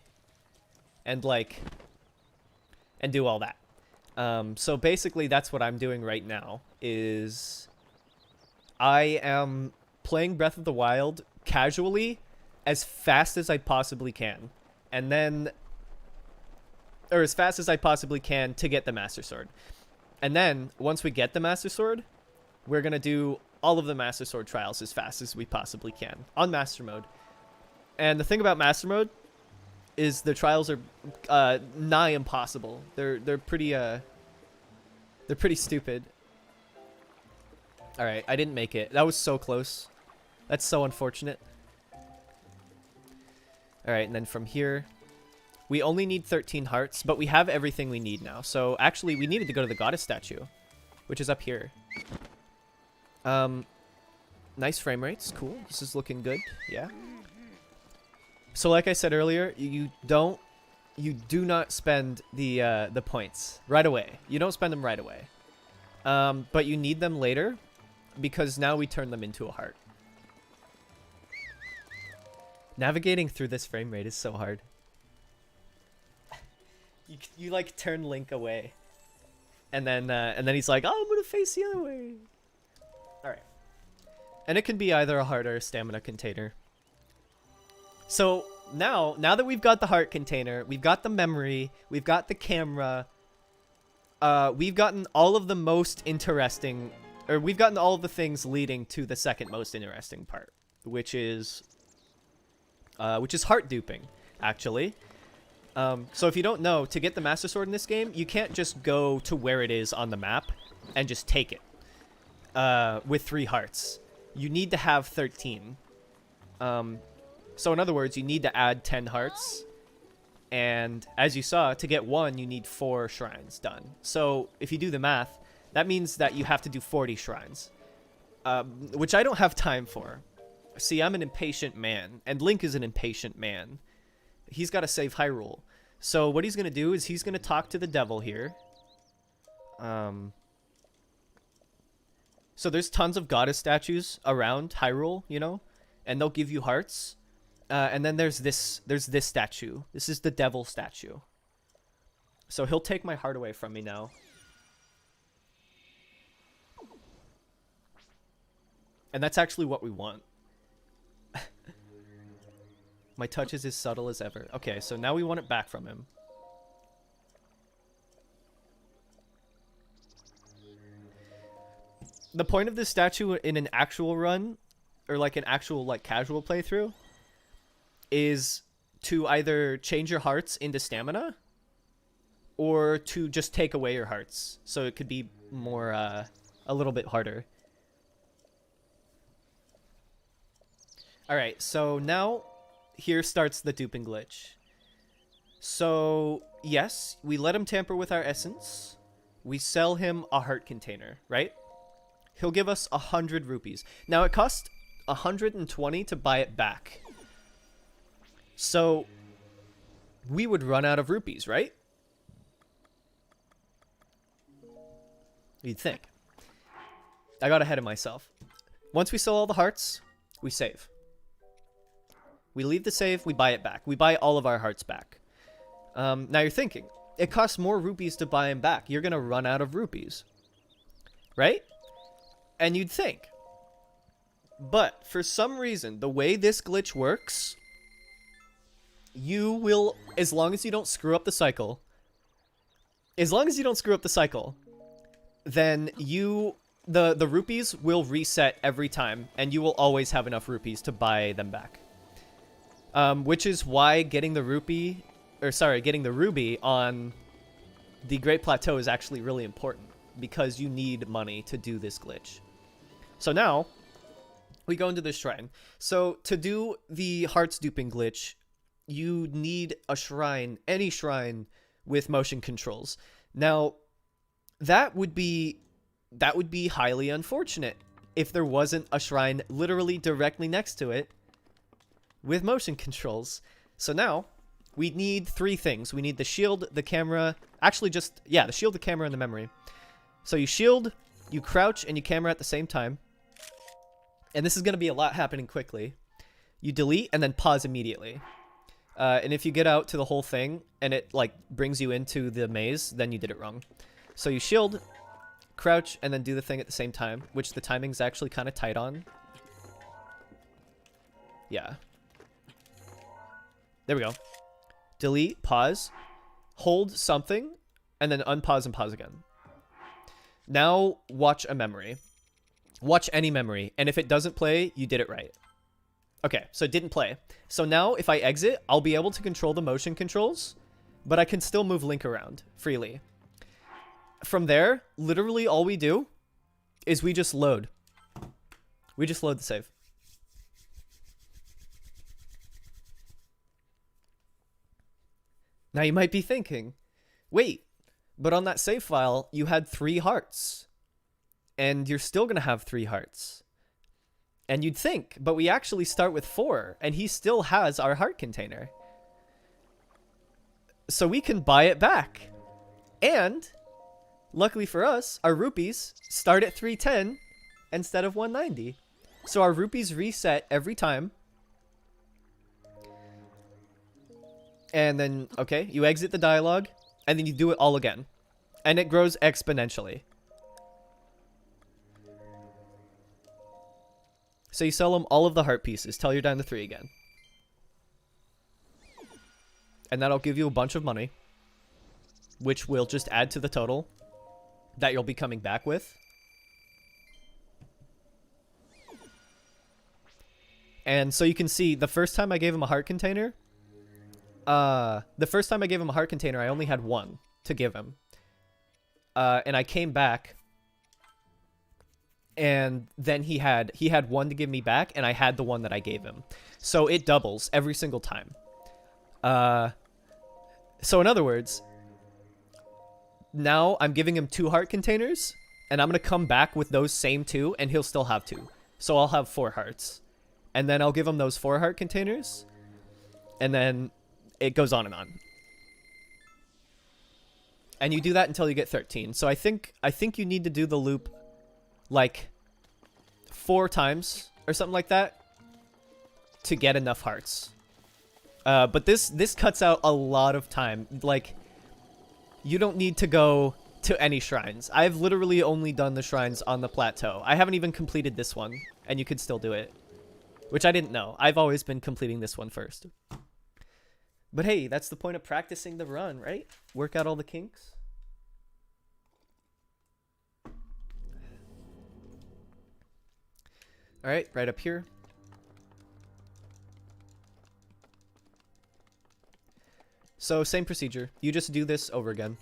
and do all that. So basically that's what I'm doing right now is I am playing Breath of the Wild casually as fast as I possibly can. And then or as fast as I possibly can to get the Master Sword. And then once we get the Master Sword, we're going to do all of the Master Sword trials as fast as we possibly can on Master Mode. And the thing about Master Mode is the trials are nigh impossible. They're pretty stupid. All right, I didn't make it. That was so close. That's so unfortunate. All right, and then from here, we only need 13 hearts, but we have everything we need now. So actually, we needed to go to the goddess statue, which is up here. Nice frame rates. Cool. This is looking good. Yeah. So like I said earlier, you do not spend the points right away. You don't spend them right away. But you need them later because now we turn them into a heart. Navigating through this frame rate is so hard. You like turn Link away. And then he's like, "Oh, I'm going to face the other way." All right. And it can be either a heart or a stamina container. So now that we've got the heart container, we've got the memory, we've got the camera, we've gotten all of the most interesting, or we've gotten all of the things leading to the second most interesting part, which is heart duping, actually. So if you don't know, to get the Master Sword in this game, you can't just go to where it is on the map and just take it with 3 hearts. You need to have 13. So in other words, you need to add 10 hearts. And as you saw, to get 1, you need 4 shrines done. So if you do the math, that means that you have to do 40 shrines, which I don't have time for. See, I'm an impatient man, and Link is an impatient man. He's got to save Hyrule. So what he's going to do is he's going to talk to the devil here. So there's tons of goddess statues around Hyrule, you know, and they'll give you hearts. And then there's this statue. This is the devil statue. So he'll take my heart away from me now. And that's actually what we want. My touch is as subtle as ever. Okay, so now we want it back from him. The point of this statue in an actual run, or like an actual like casual playthrough, is to either change your hearts into stamina or to just take away your hearts. So it could be more, a little bit harder. Alright, so now here starts the duping glitch. So, yes, we let him tamper with our essence. We sell him a heart container, right? He'll give us 100 rupees. Now, it costs 120 to buy it back. So, we would run out of rupees, right? You'd think. I got ahead of myself. Once we sell all the hearts, we save. We leave the save, we buy it back. We buy all of our hearts back. Now you're thinking, it costs more rupees to buy them back. You're going to run out of rupees. Right? And you'd think. But for some reason, the way this glitch works, you will, as long as you don't screw up the cycle, then the rupees will reset every time, and you will always have enough rupees to buy them back. Which is why getting the ruby on the Great Plateau is actually really important, because you need money to do this glitch. So now, we go into this shrine. So to do the hearts duping glitch, you need a shrine, any shrine with motion controls. Now, that would be highly unfortunate if there wasn't a shrine literally directly next to it with motion controls. So now we need 3 things. We need the shield, the camera. Actually, just, yeah, the shield, the camera, and the memory. So you shield, you crouch, and you camera at the same time. And this is going to be a lot happening quickly. You delete and then pause immediately. And if you get out to the whole thing and it like brings you into the maze, then you did it wrong. So you shield, crouch, and then do the thing at the same time, which the timing's actually kind of tight on. Yeah. There we go. Delete, pause, hold something, and then unpause and pause again. Now watch a memory. Watch any memory, and if it doesn't play, you did it right. Okay, so it didn't play. So now if I exit, I'll be able to control the motion controls, but I can still move Link around freely. From there, literally all we do is we just load. We just load the save. Now you might be thinking, wait, but on that save file, you had 3 hearts. And you're still going to have 3 hearts. And you'd think, but we actually start with 4, and he still has our heart container. So we can buy it back. And, luckily for us, our rupees start at 310 instead of 190. So our rupees reset every time. And then, okay, you exit the dialogue, and then you do it all again. And it grows exponentially. So you sell them all of the heart pieces till you're down to 3 again. And that'll give you a bunch of money, which will just add to the total that you'll be coming back with. And so you can see the first time I gave him a heart container, I only had 1 to give him. And I came back, and then he had 1 to give me back, and I had the one that I gave him. So it doubles every single time. So in other words, now I'm giving him 2 heart containers, and I'm going to come back with those same 2, and he'll still have 2. So I'll have 4 hearts. And then I'll give him those 4 heart containers, and then it goes on and on. And you do that until you get 13. So I think you need to do the loop like 4 times or something like that to get enough hearts. But this cuts out a lot of time. Like, you don't need to go to any shrines. I've literally only done the shrines on the plateau. I haven't even completed this one, and you could still do it, which I didn't know. I've always been completing this one first. But hey, that's the point of practicing the run, right? Work out all the kinks. All right, right up here. So same procedure. You just do this over again.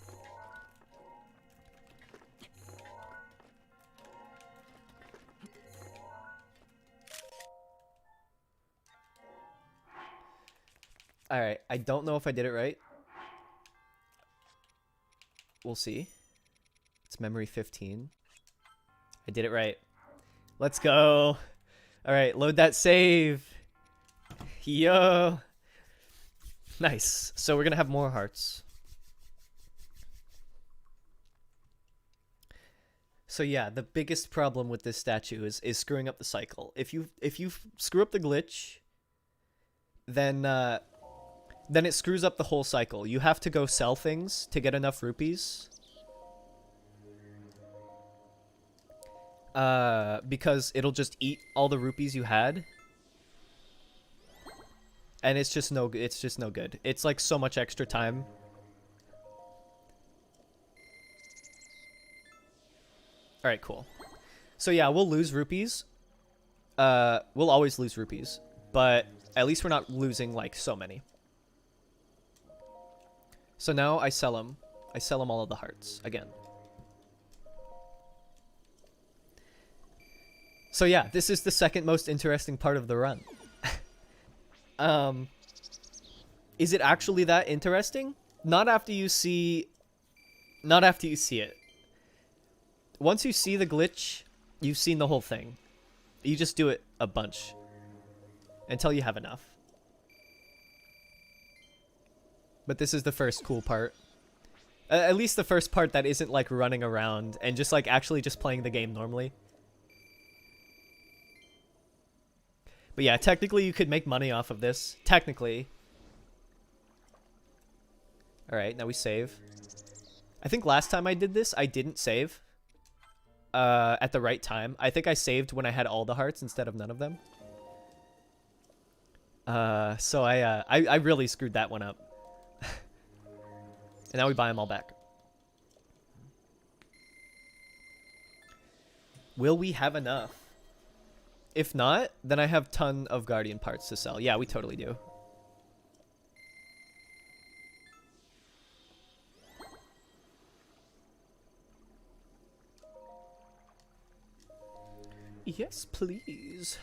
All right, I don't know if I did it right. We'll see. It's memory 15. I did it right. Let's go. All right, load that save. Yo. Nice. So we're going to have more hearts. So yeah, the biggest problem with this statue is screwing up the cycle. If you screw up the glitch, then it screws up the whole cycle. You have to go sell things to get enough rupees. Because it'll just eat all the rupees you had. And it's just no good. It's like so much extra time. Alright, cool. So yeah, we'll lose rupees. We'll always lose rupees. But at least we're not losing like so many. So now I sell them. I sell them all of the hearts again. So yeah, this is the second most interesting part of the run. Is it actually that interesting? Not after you see it. Once you see the glitch, you've seen the whole thing. You just do it a bunch until you have enough. But this is the first cool part. At least the first part that isn't like running around and just like actually just playing the game normally. But yeah, technically you could make money off of this. Technically. Alright, now we save. I think last time I did this, I didn't save. At the right time. I think I saved when I had all the hearts instead of none of them. So I really screwed that one up. And now we buy them all back. Will we have enough? If not, then I have a ton of Guardian parts to sell. Yeah, we totally do. Yes, please.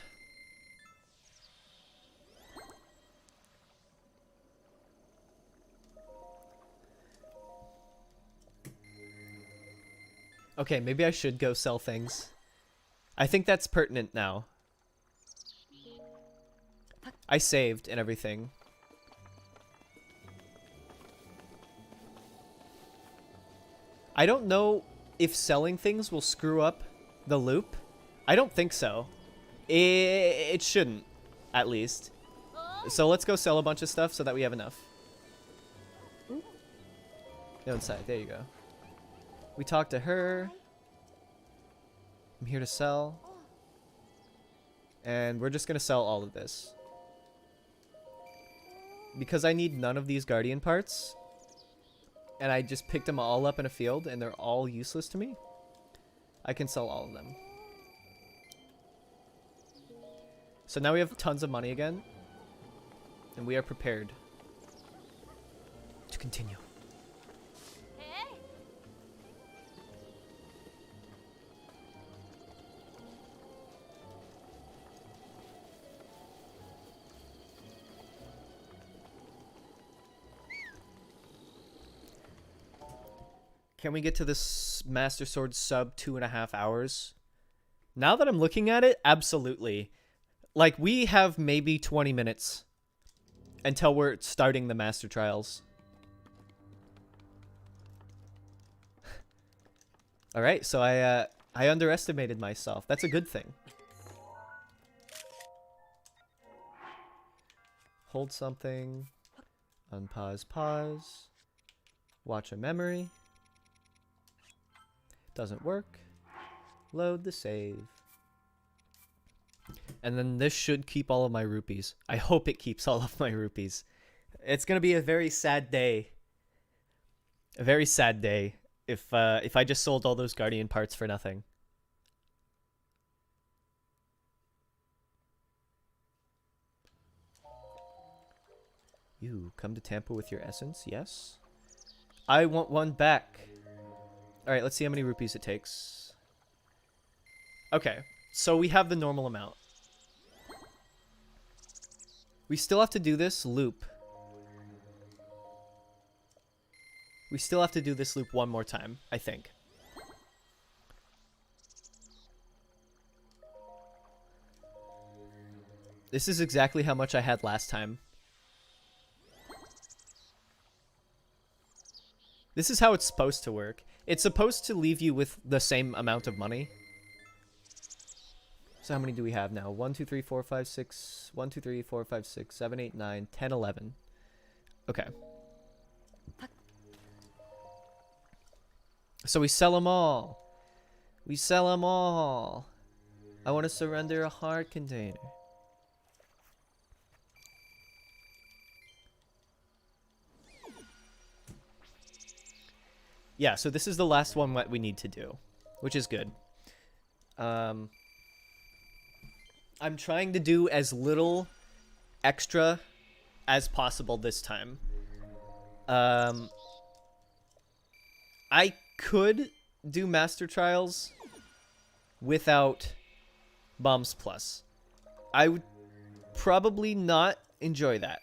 Okay, maybe I should go sell things. I think that's pertinent now. I saved and everything. I don't know if selling things will screw up the loop. I don't think so. It shouldn't, at least. So let's go sell a bunch of stuff so that we have enough. Go inside. There you go. We talked to her. I'm here to sell. And we're just going to sell all of this. Because I need none of these Guardian parts. And I just picked them all up in a field and they're all useless to me. I can sell all of them. So now we have tons of money again. And we are prepared to continue. Can we get to this Master Sword sub 2.5 hours? Now that I'm looking at it, absolutely. Like, we have maybe 20 minutes until we're starting the Master Trials. Alright, so I underestimated myself. That's a good thing. Hold something. Unpause, pause. Watch a memory. Doesn't work. Load the save. And then this should keep all of my rupees. I hope it keeps all of my rupees. It's gonna be a very sad day. A very sad day if I just sold all those Guardian parts for nothing. You come to Tampa with your essence? Yes. I want one back. Alright, let's see how many rupees it takes. Okay, so we have the normal amount. We still have to do this loop. We still have to do this loop one more time, I think. This is exactly how much I had last time. This is how it's supposed to work. It's supposed to leave you with the same amount of money. So how many do we have now? 1, 2, 3, 4, 5, 6. 1, 2, 3, 4, 5, 6, 7, 8, 9, 10, 11. Okay. So we sell them all. We sell them all. I want to surrender a heart container. Yeah, so this is the last one that we need to do, which is good. I'm trying to do as little extra as possible this time. I could do Master Trials without Bombs Plus. I would probably not enjoy that.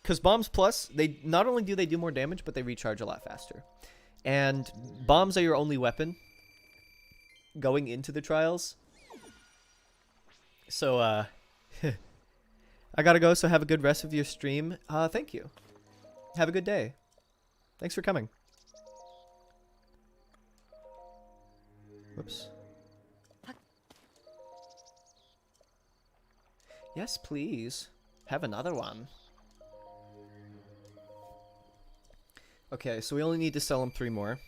Because Bombs Plus, they not only do they do more damage, but they recharge a lot faster. And bombs are your only weapon going into the trials. So, I gotta go, so have a good rest of your stream. Thank you. Have a good day. Thanks for coming. Whoops. Yes, please. Have another one. Okay, so we only need to sell him 3 more.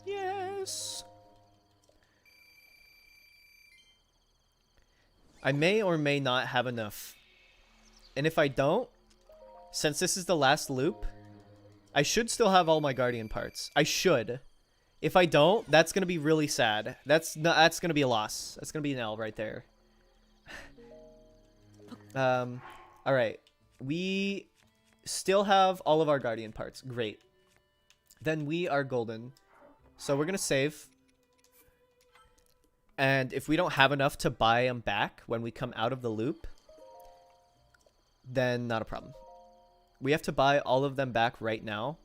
Yes. I may or may not have enough. And if I don't, since this is the last loop, I should still have all my guardian parts. I should. If I don't, that's going to be really sad. That's going to be a loss. That's going to be an L right there. All right. We still have all of our guardian parts. Great. Then we are golden. So we're going to save. And if we don't have enough to buy them back when we come out of the loop, then not a problem. We have to buy all of them back right now.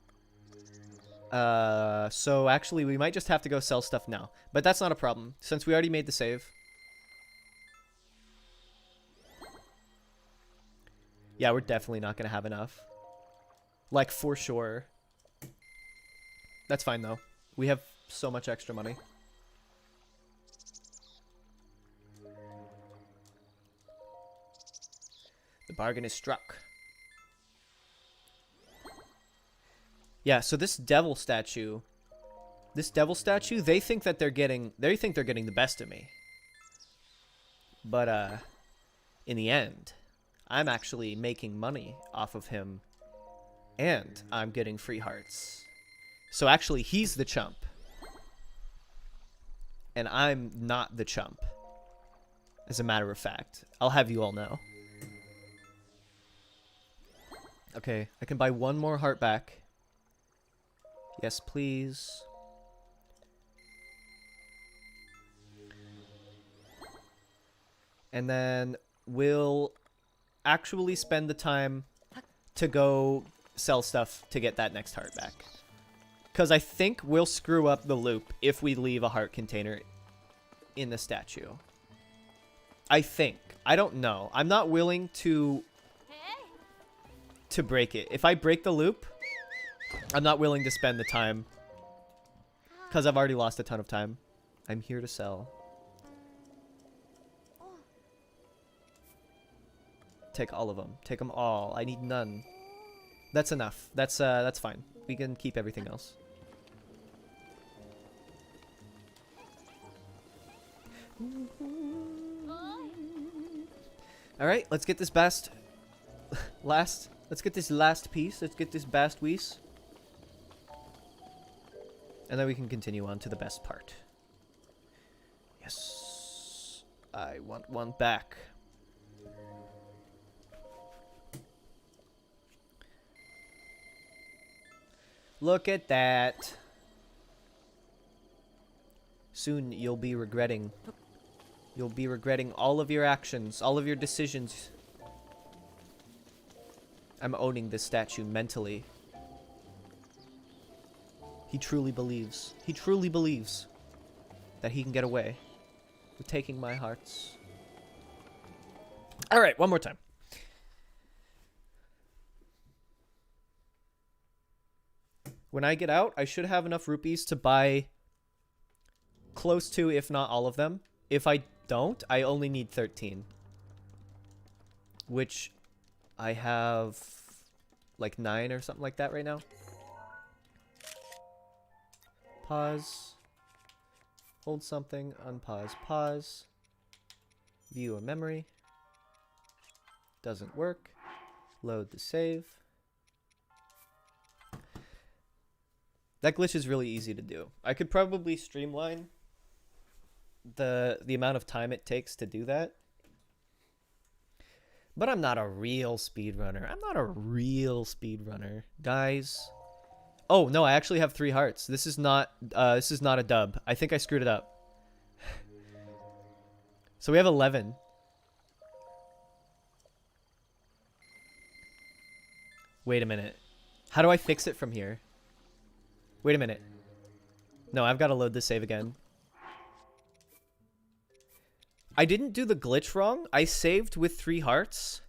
So actually we might just have to go sell stuff now. But that's not a problem, since we already made the save. Yeah, we're definitely not going to have enough. Like, for sure. That's fine, though. We have so much extra money. The bargain is struck. Yeah, so this devil statue, they think that they're getting the best of me. But in the end, I'm actually making money off of him, and I'm getting free hearts. So actually, he's the chump, and I'm not the chump. As a matter of fact, I'll have you all know. Okay, I can buy 1 more heart back. Yes, please. And then we'll actually spend the time to go sell stuff to get that next heart back. Because I think we'll screw up the loop if we leave a heart container in the statue. I think. I don't know. I'm not willing to break it. If I break the loop, I'm not willing to spend the time. Because I've already lost a ton of time. I'm here to sell. Take all of them. Take them all. I need none. That's enough. That's fine. We can keep everything else. Alright, let's get this let's get this last piece. Let's get this bast piece. And then we can continue on to the best part. Yes. I want one back. Look at that. Soon you'll be regretting. You'll be regretting all of your actions, all of your decisions. I'm owning this statue mentally. He truly believes that he can get away with taking my hearts. All right, one more time. When I get out, I should have enough rupees to buy close to, if not all of them. If I don't, I only need 13. Which I have like 9 or something like that right now. Pause. Hold something. Unpause. Pause. View a memory. Doesn't work. Load the save. That glitch is really easy to do. I could probably streamline the amount of time it takes to do that. But I'm not a real speedrunner. Guys. Oh, no, I actually have 3 hearts. This is not a dub. I think I screwed it up. So we have 11. Wait a minute. How do I fix it from here? Wait a minute. No, I've got to load this save again. I didn't do the glitch wrong. I saved with 3 hearts.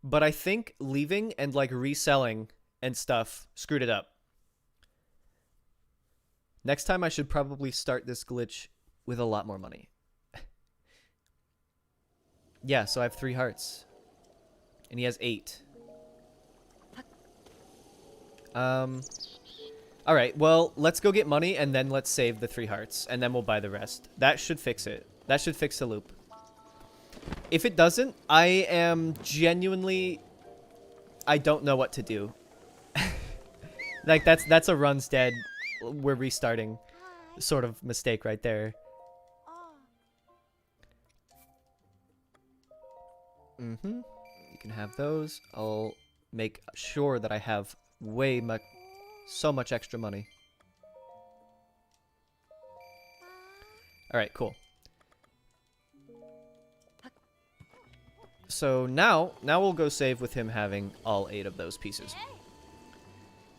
But I think leaving and like reselling and stuff screwed it up. Next time I should probably start this glitch with a lot more money. Yeah, so I have 3 hearts. And he has 8. Alright, well, let's go get money and then let's save the 3 hearts. And then we'll buy the rest. That should fix it. That should fix the loop. If it doesn't, I am genuinely... I don't know what to do. Like, that's a run's dead. We're restarting sort of mistake right there. You can have those. I'll make sure that I have so much extra money. Alright, cool. So now we'll go save with him having all 8 of those pieces.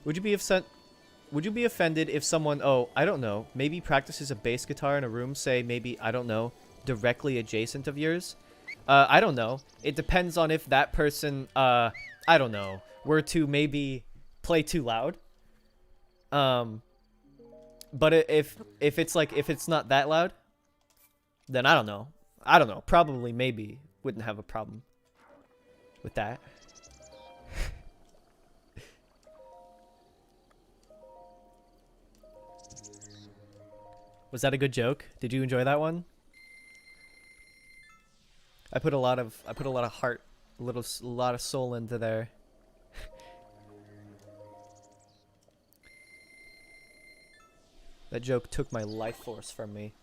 Would you be offended if someone, oh, I don't know, maybe practices a bass guitar in a room, say maybe, I don't know, directly adjacent of yours? I don't know. It depends on if that person, I don't know, were to maybe play too loud. But if it's not that loud, then I don't know. Probably, maybe, wouldn't have a problem with that. Was that a good joke? Did you enjoy that one? I put a lot of heart, a lot of soul into there. That joke took my life force from me.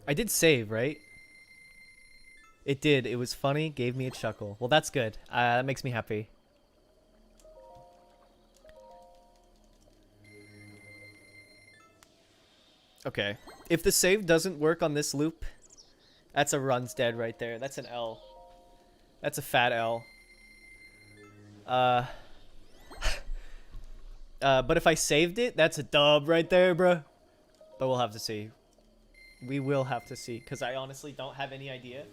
I did save, right? It did. It was funny. Gave me a chuckle. Well, that's good. That makes me happy. Okay. If the save doesn't work on this loop, that's a run's dead right there. That's an L. That's a fat L. But if I saved it, that's a dub right there, bruh. But we'll have to see. We will have to see, because I honestly don't have any idea.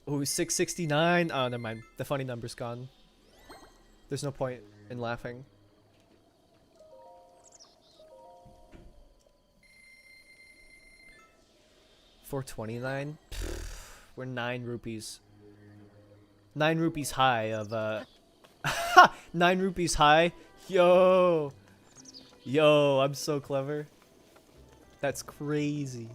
Ooh, 669. Oh, never mind. The funny number's gone. There's no point in laughing. $4.29. We're 9 rupees. 9 rupees high of 9 rupees high. Yo, I'm so clever. That's crazy.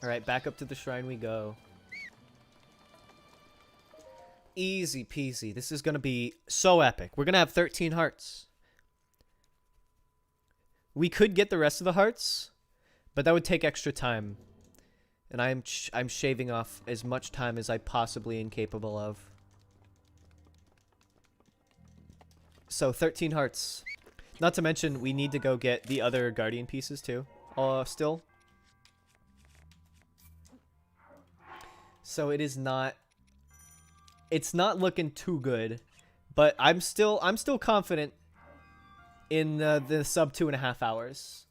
All right, back up to the shrine we go. Easy peasy. This is gonna be so epic. We're gonna have 13 hearts. We could get the rest of the hearts, but that would take extra time. And I'm shaving off as much time as I possibly am capable of. So 13 hearts. Not to mention we need to go get the other guardian pieces too. Still. So it's not looking too good, but I'm still confident in the sub 2.5 hours.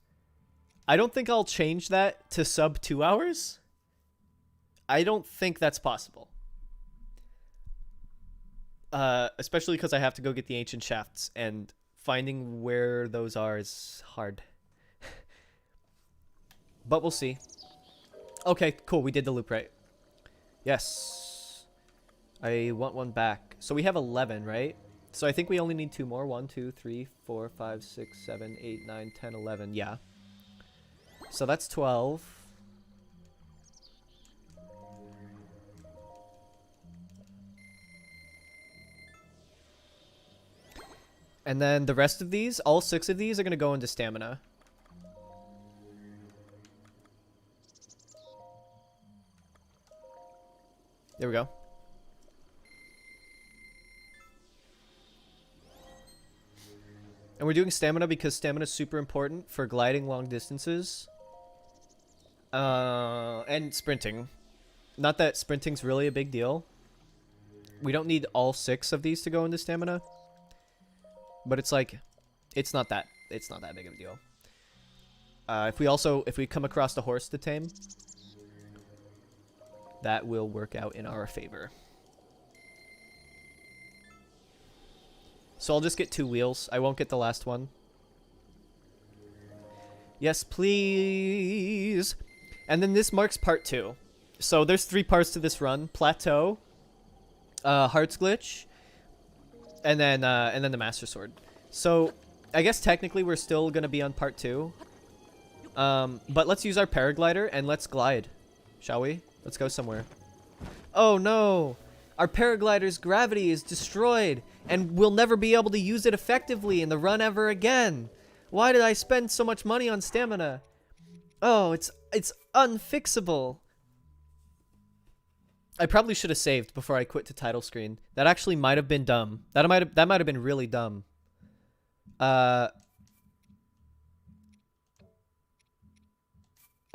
I don't think I'll change that to sub 2 hours. I don't think that's possible. Especially because I have to go get the ancient shafts, and finding where those are is hard. But we'll see. Okay, cool. We did the loop right. Yes. I want one back. So we have 11, right? So I think we only need 2 more. 1, 2, 3, 4, 5, 6, 7, 8, 9, 10, 11. Yeah. So that's 12. And then the rest of these, all 6 of these are going to go into stamina. There we go. And we're doing stamina because stamina is super important for gliding long distances. And sprinting. Not that sprinting's really a big deal. We don't need all 6 of these to go into stamina. But it's like, it's not that big of a deal. If we come across a horse to tame, that will work out in our favor. So I'll just get 2 wheels. I won't get the last one. Yes, please. And then this marks part 2. So there's 3 parts to this run: plateau, hearts glitch, and then the master sword. So I guess technically we're still gonna be on part 2. But let's use our paraglider and let's glide, shall we? Let's go somewhere. Oh no! Our paraglider's gravity is destroyed, and we'll never be able to use it effectively in the run ever again. Why did I spend so much money on stamina? Oh, it's unfixable. I probably should have saved before I quit to title screen. That actually might have been dumb. That might have been really dumb.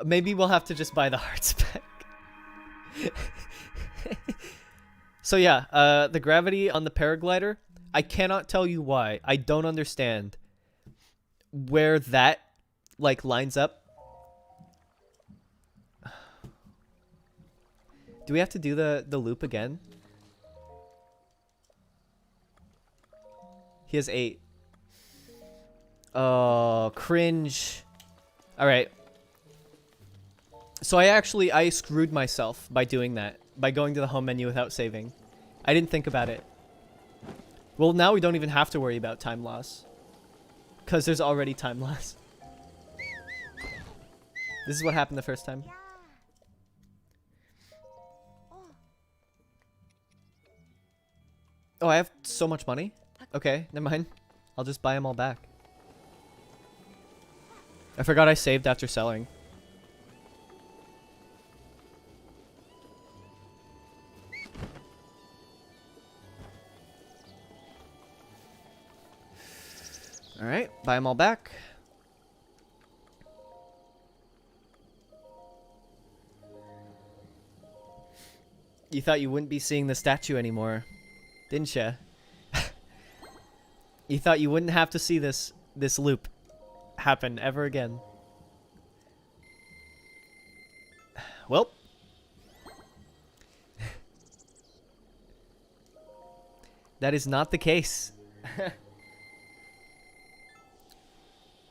Maybe we'll have to just buy the hearts back. So yeah, the gravity on the paraglider, I cannot tell you why. I don't understand where that like lines up. Do we have to do the loop again? He has 8. Oh, cringe. All right. So I screwed myself by doing that. By going to the home menu without saving. I didn't think about it. Well, now we don't even have to worry about time loss. Because there's already time loss. This is what happened the first time. Oh, I have so much money? Okay, never mind. I'll just buy them all back. I forgot I saved after selling. Alright, buy them all back. You thought you wouldn't be seeing the statue anymore, didn't ya? You thought you wouldn't have to see this loop happen ever again. Well. That is not the case.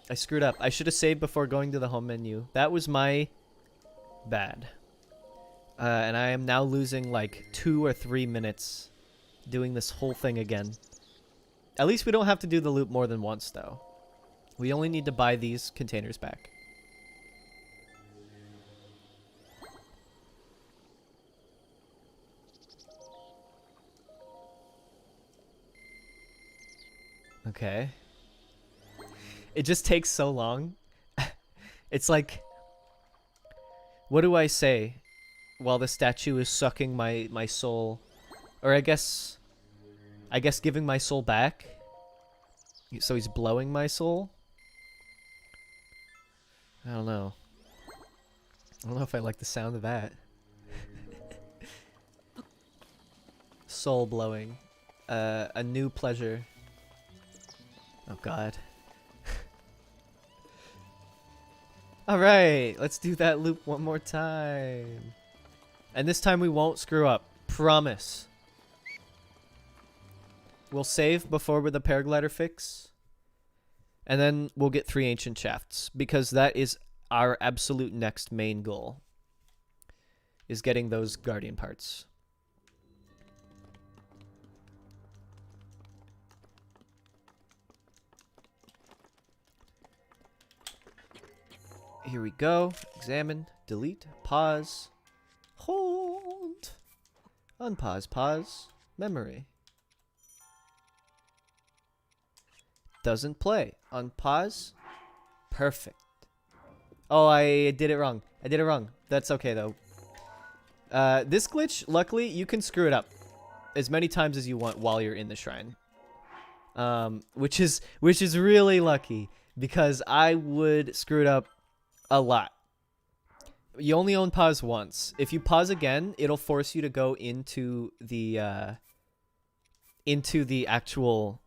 I screwed up. I should have saved before going to the home menu. That was my bad. And I am now losing like 2 or 3 minutes doing this whole thing again. At least we don't have to do the loop more than once, though. We only need to buy these containers back. Okay. It just takes so long. It's like, what do I say while the statue is sucking my soul? Or I guess giving my soul back. So he's blowing my soul? I don't know. I don't know if I like the sound of that. Soul blowing. A new pleasure. Oh god. Alright, let's do that loop one more time. And this time we won't screw up. Promise. We'll save before with the paraglider fix. And then we'll get 3 ancient shafts. Because that is our absolute next main goal. Is getting those guardian parts. Here we go. Examine, delete, pause, hold, unpause, pause, memory. Doesn't play. Unpause. Perfect. Oh, I did it wrong. I did it wrong. That's okay though. This glitch, luckily, you can screw it up as many times as you want while you're in the shrine. Which is really lucky because I would screw it up a lot You only own pause once. If you pause again, it'll force you to go into the actual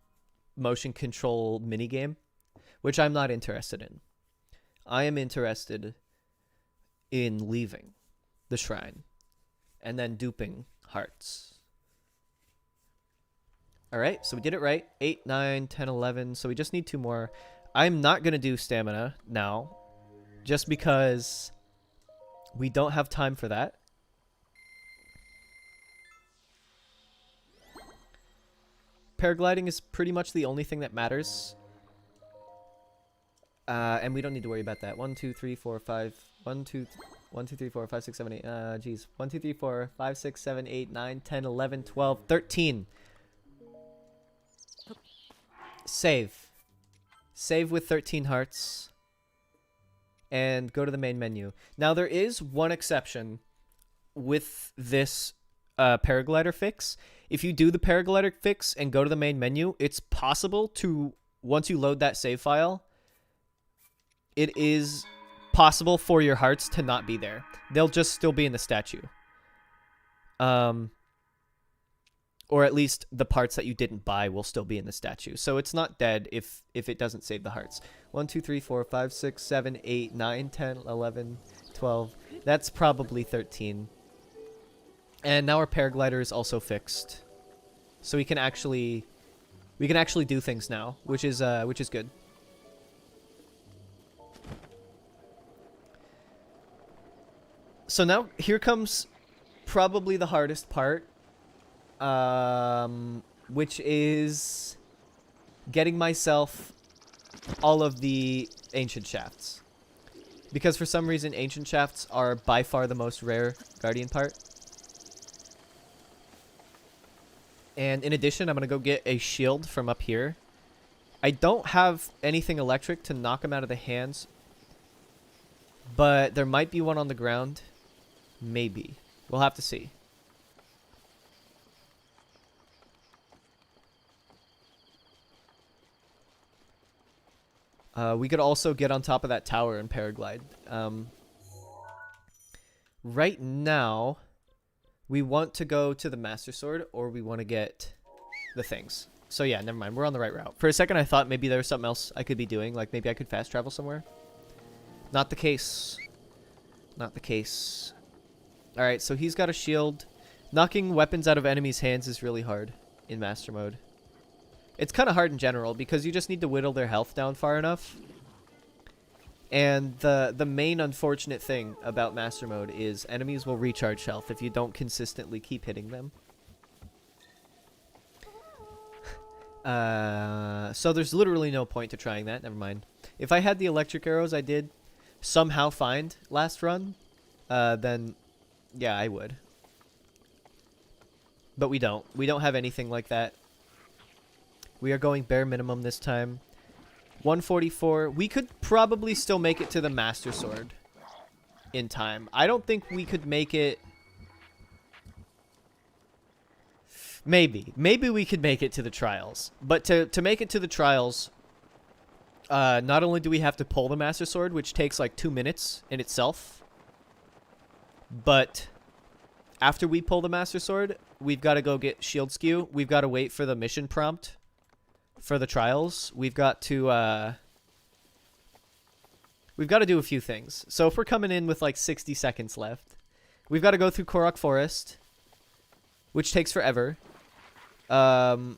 motion control minigame, which I'm not interested in. I am interested in leaving the shrine and then duping hearts. All right, so we did it right. 8, 9, 10, 11. So we just need 2 more. I'm not going to do stamina now just because we don't have time for that. Paragliding is pretty much the only thing that matters. And we don't need to worry about that. 1, 2, 3, 4, 5. 1, 2, 3, 4, 5, 6, 7, 8. Geez. 1, 2, 3, 4, 5, 6, 7, 8, 9, 10, 11, 12, 13. Save. Save with 13 hearts. And go to the main menu. Now, there is one exception with this paraglider fix. If you do the paraglider fix and go to the main menu, it's possible to, once you load that save file, it is possible for your hearts to not be there. They'll just still be in the statue. Or at least the parts that you didn't buy will still be in the statue. So it's not dead if it doesn't save the hearts. 1, 2, 3, 4, 5, 6, 7, 8, 9, 10, 11, 12. That's probably 13. And now our paraglider is also fixed. So we can actually do things now, which is good. So now here comes probably the hardest part. Which is getting myself all of the ancient shafts. Because for some reason, ancient shafts are by far the most rare guardian part. And in addition, I'm going to go get a shield from up here. I don't have anything electric to knock them out of the hands. But there might be one on the ground. Maybe. We'll have to see. We could also get on top of that tower and paraglide. Right now, we want to go to the Master Sword, or we want to get the things. So yeah, never mind. We're on the right route. For a second, I thought maybe there was something else I could be doing. Like maybe I could fast travel somewhere. Not the case. Not the case. Alright, so he's got a shield. Knocking weapons out of enemies' hands is really hard in Master Mode. It's kind of hard in general because you just need to whittle their health down far enough. And the main unfortunate thing about Master Mode is enemies will recharge health if you don't consistently keep hitting them. So there's literally no point to trying that. Never mind. If I had the electric arrows I did somehow find last run, then yeah, I would. But we don't. We don't have anything like that. We are going bare minimum this time. 144. We could probably still make it to the Master Sword in time. I don't think we could make it... Maybe. Maybe we could make it to the trials. But to make it to the trials, not only do we have to pull the Master Sword, which takes like 2 minutes in itself, but after we pull the Master Sword, we've got to go get Shield Skew. We've got to wait for the mission prompt for the trials. We've got to do a few things. So if we're coming in with like 60 seconds left, we've got to go through Korok Forest, which takes forever. We've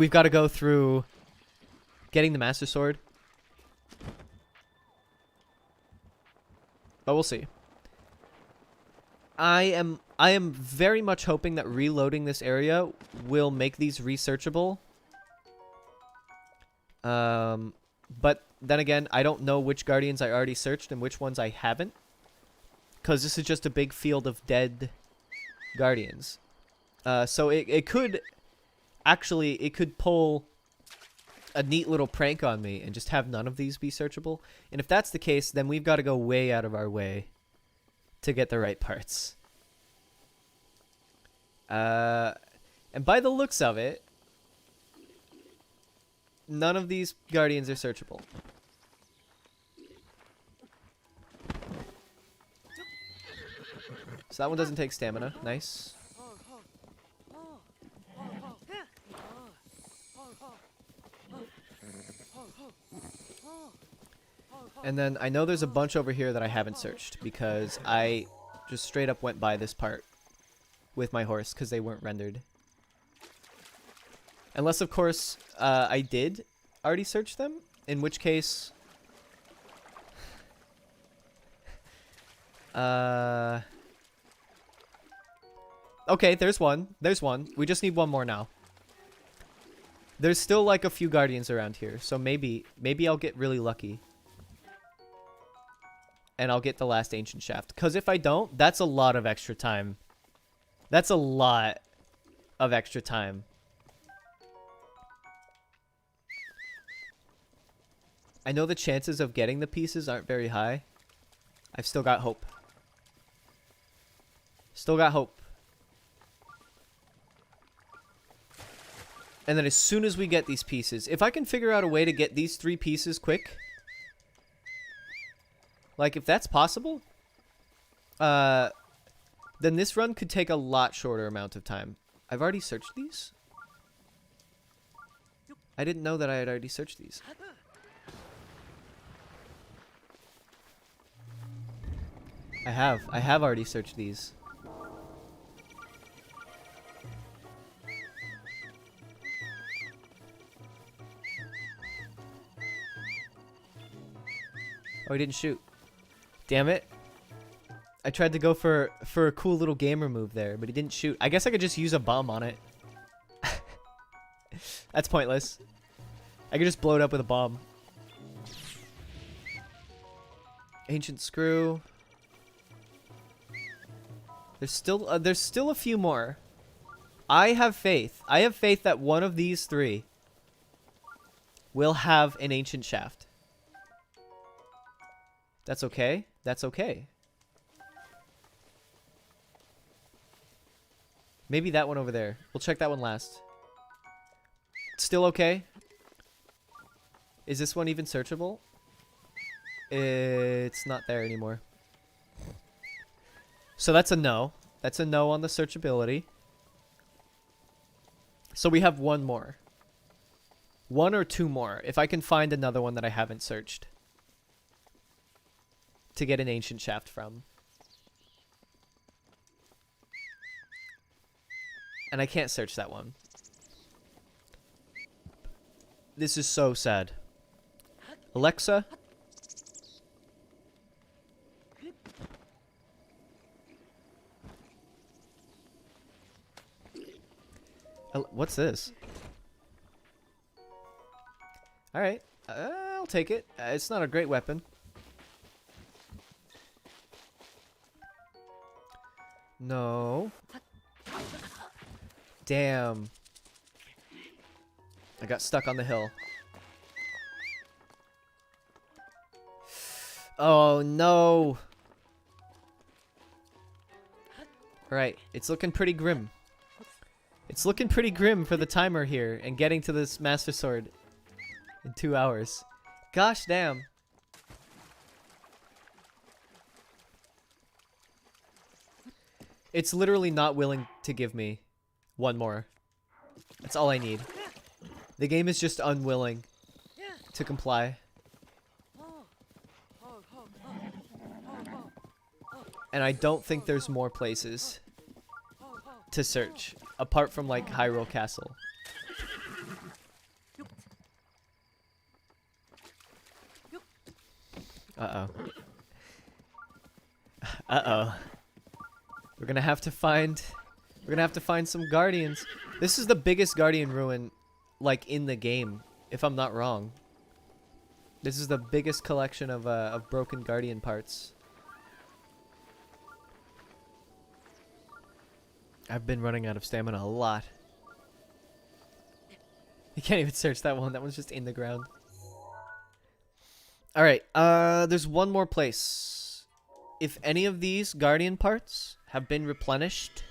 got to go through getting the Master Sword. But we'll see. I am very much hoping that reloading this area will make these researchable. But then again, I don't know which Guardians I already searched and which ones I haven't. Because this is just a big field of dead Guardians. So it could... Actually, it could pull a neat little prank on me and just have none of these be searchable. And if that's the case, then we've got to go way out of our way to get the right parts. And by the looks of it, none of these Guardians are searchable. So that one doesn't take stamina. Nice. And then I know there's a bunch over here that I haven't searched because I just straight up went by this part with my horse because they weren't rendered. Unless, of course, I did already search them, in which case... Okay, there's one. There's one. We just need one more now. There's still like a few guardians around here, so maybe I'll get really lucky. And I'll get the last ancient shaft. Because if I don't, that's a lot of extra time. That's a lot of extra time. I know the chances of getting the pieces aren't very high. I've still got hope. Still got hope. And then as soon as we get these pieces, if I can figure out a way to get these 3 pieces quick, like if that's possible, then this run could take a lot shorter amount of time. I've already searched these? I didn't know that I had already searched these. I have already searched these. Oh, he didn't shoot. Damn it. I tried to go for a cool little gamer move there, but he didn't shoot. I guess I could just use a bomb on it. That's pointless. I could just blow it up with a bomb. Ancient screw. There's still a few more. I have faith. I have faith that one of these 3 will have an ancient shaft. That's okay. That's okay. Maybe that one over there. We'll check that one last. Still okay? Is this one even searchable? It's not there anymore. So that's a no. That's a no on the searchability. So we have one more. 1 or 2 more. If I can find another one that I haven't searched. To get an ancient shaft from. And I can't search that one. This is so sad. Alexa? What's this? Alright. I'll take it. It's not a great weapon. No. Damn. I got stuck on the hill. Oh, no. Right. It's looking pretty grim. It's looking pretty grim for the timer here and getting to this Master Sword in 2 hours. Gosh damn. It's literally not willing to give me one more. That's all I need. The game is just unwilling to comply. And I don't think there's more places to search apart from like Hyrule Castle. Uh-oh. Uh-oh. We're gonna have to find some guardians. This is the biggest guardian ruin like in the game, if I'm not wrong. This is the biggest collection of broken guardian parts. I've been running out of stamina a lot. You can't even search that one. That one's just in the ground. Alright, there's one more place. If any of these guardian parts have been replenished,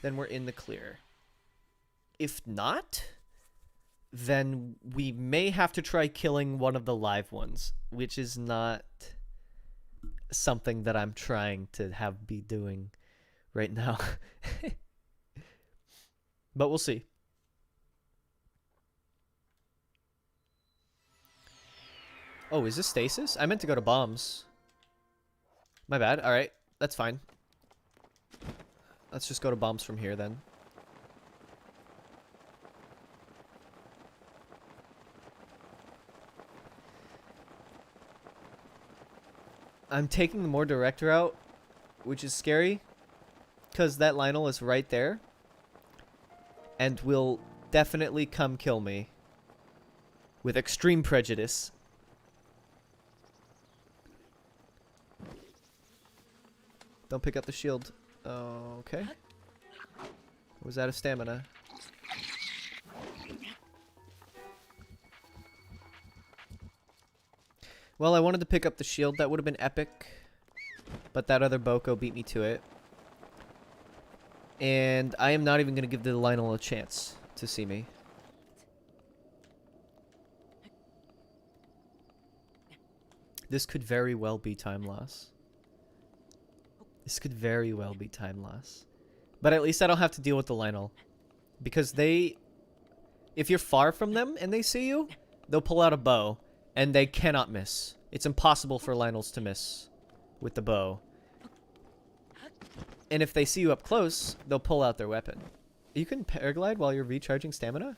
then we're in the clear. If not, then we may have to try killing one of the live ones, which is not something that I'm trying to be doing right now. But we'll see. Oh, is this stasis? I meant to go to bombs. My bad. Alright, that's fine. Let's just go to bombs from here then. I'm taking the more direct route, which is scary, because that Lionel is right there, and will definitely come kill me with extreme prejudice. Don't pick up the shield. Okay. Was out of stamina. Well, I wanted to pick up the shield. That would have been epic. But that other Boko beat me to it. And I am not even going to give the Lionel a chance to see me. This could very well be time loss. This could very well be time loss. But at least I don't have to deal with the Lionel. Because they... If you're far from them and they see you, they'll pull out a bow. And they cannot miss. It's impossible for Lionels to miss with the bow. And if they see you up close, they'll pull out their weapon. You can paraglide while you're recharging stamina?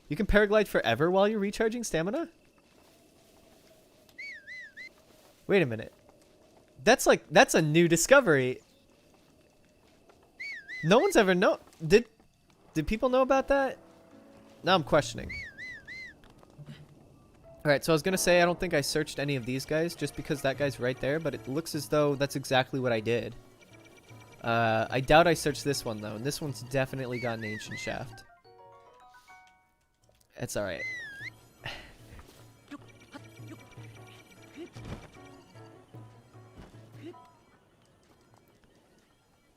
You can paraglide forever while you're recharging stamina? Wait a minute. That's a new discovery. No one's ever know. Did people know about that? Now I'm questioning. Alright, so I was gonna say I don't think I searched any of these guys just because that guy's right there, but it looks as though that's exactly what I did. I doubt I searched this one though, and this one's definitely got an ancient shaft. It's alright.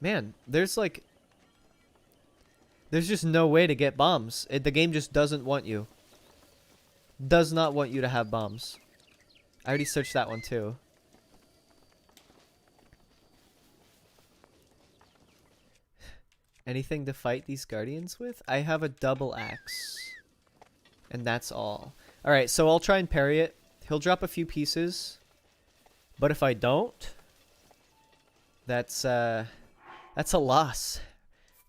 Man, there's just no way to get bombs. The game just doesn't want you. Does not want you to have bombs. I already searched that one too. Anything to fight these guardians with? I have a double axe. And that's all. Alright, so I'll try and parry it. He'll drop a few pieces. But if I don't, that's a loss.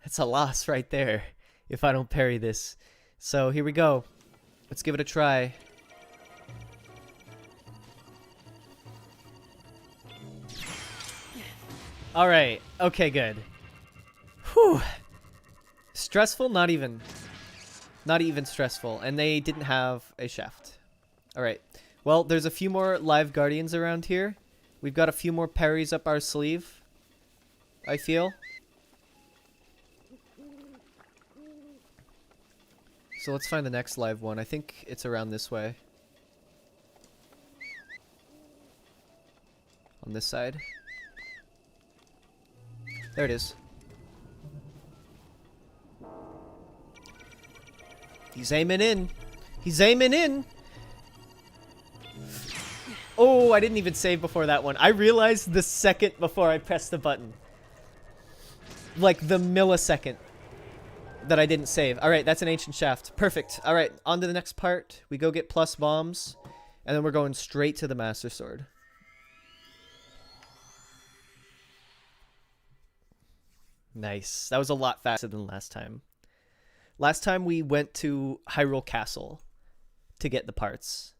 That's a loss right there if I don't parry this. So here we go. Let's give it a try. Alright. Okay, good. Whew. Stressful? Not even. Not even stressful. And they didn't have a shaft. Alright. Well, there's a few more live guardians around here. We've got a few more parries up our sleeve, I feel. So let's find the next live one. I think it's around this way. On this side. There it is. He's aiming in. He's aiming in. Oh, I didn't even save before that one. I realized the second before I pressed the button. Like the millisecond that I didn't save. Alright, that's an ancient shaft. Perfect. Alright, on to the next part. We go get plus bombs. And then we're going straight to the Master Sword. Nice. That was a lot faster than last time. Last time we went to Hyrule Castle to get the parts.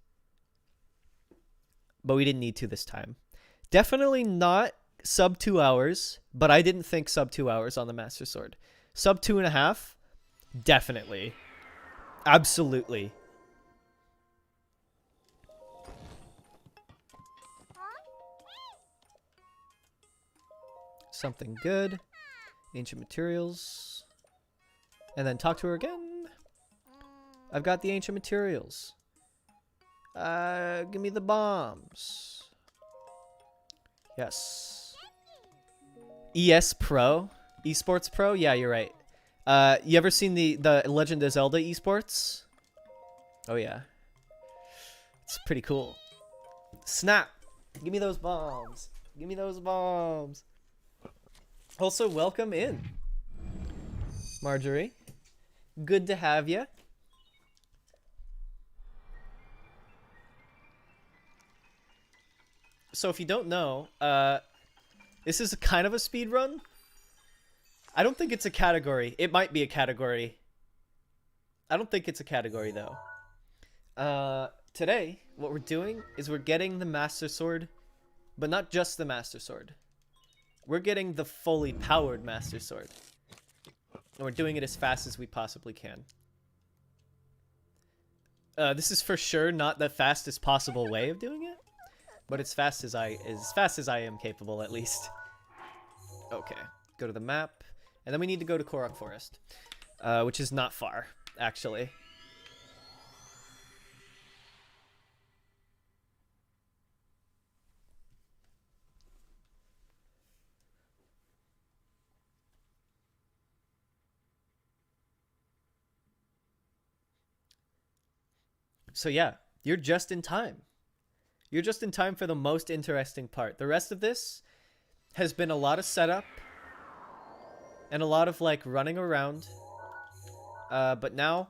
But we didn't need to this time. Definitely not sub 2 hours, but I didn't think sub 2 hours on the Master Sword. Sub 2.5? Definitely. Absolutely. Something good. Ancient materials. And then talk to her again. I've got the ancient materials. Give me the bombs. Yes. ES Pro? Esports Pro? Yeah, you're right. You ever seen the Legend of Zelda esports? Oh yeah. It's pretty cool. Snap! Give me those bombs. Give me those bombs. Also, welcome in, Marjorie. Good to have you. So if you don't know, this is kind of a speed run. I don't think it's a category. It might be a category. I don't think it's a category though. Today, what we're doing is we're getting the Master Sword, but not just the Master Sword. We're getting the fully powered Master Sword. And we're doing it as fast as we possibly can. This is for sure not the fastest possible way of doing it, but as fast as I am capable, at least. Okay, go to the map, and then we need to go to Korok Forest, which is not far, actually. So yeah, you're just in time. You're just in time for the most interesting part. The rest of this has been a lot of setup and a lot of like running around. But now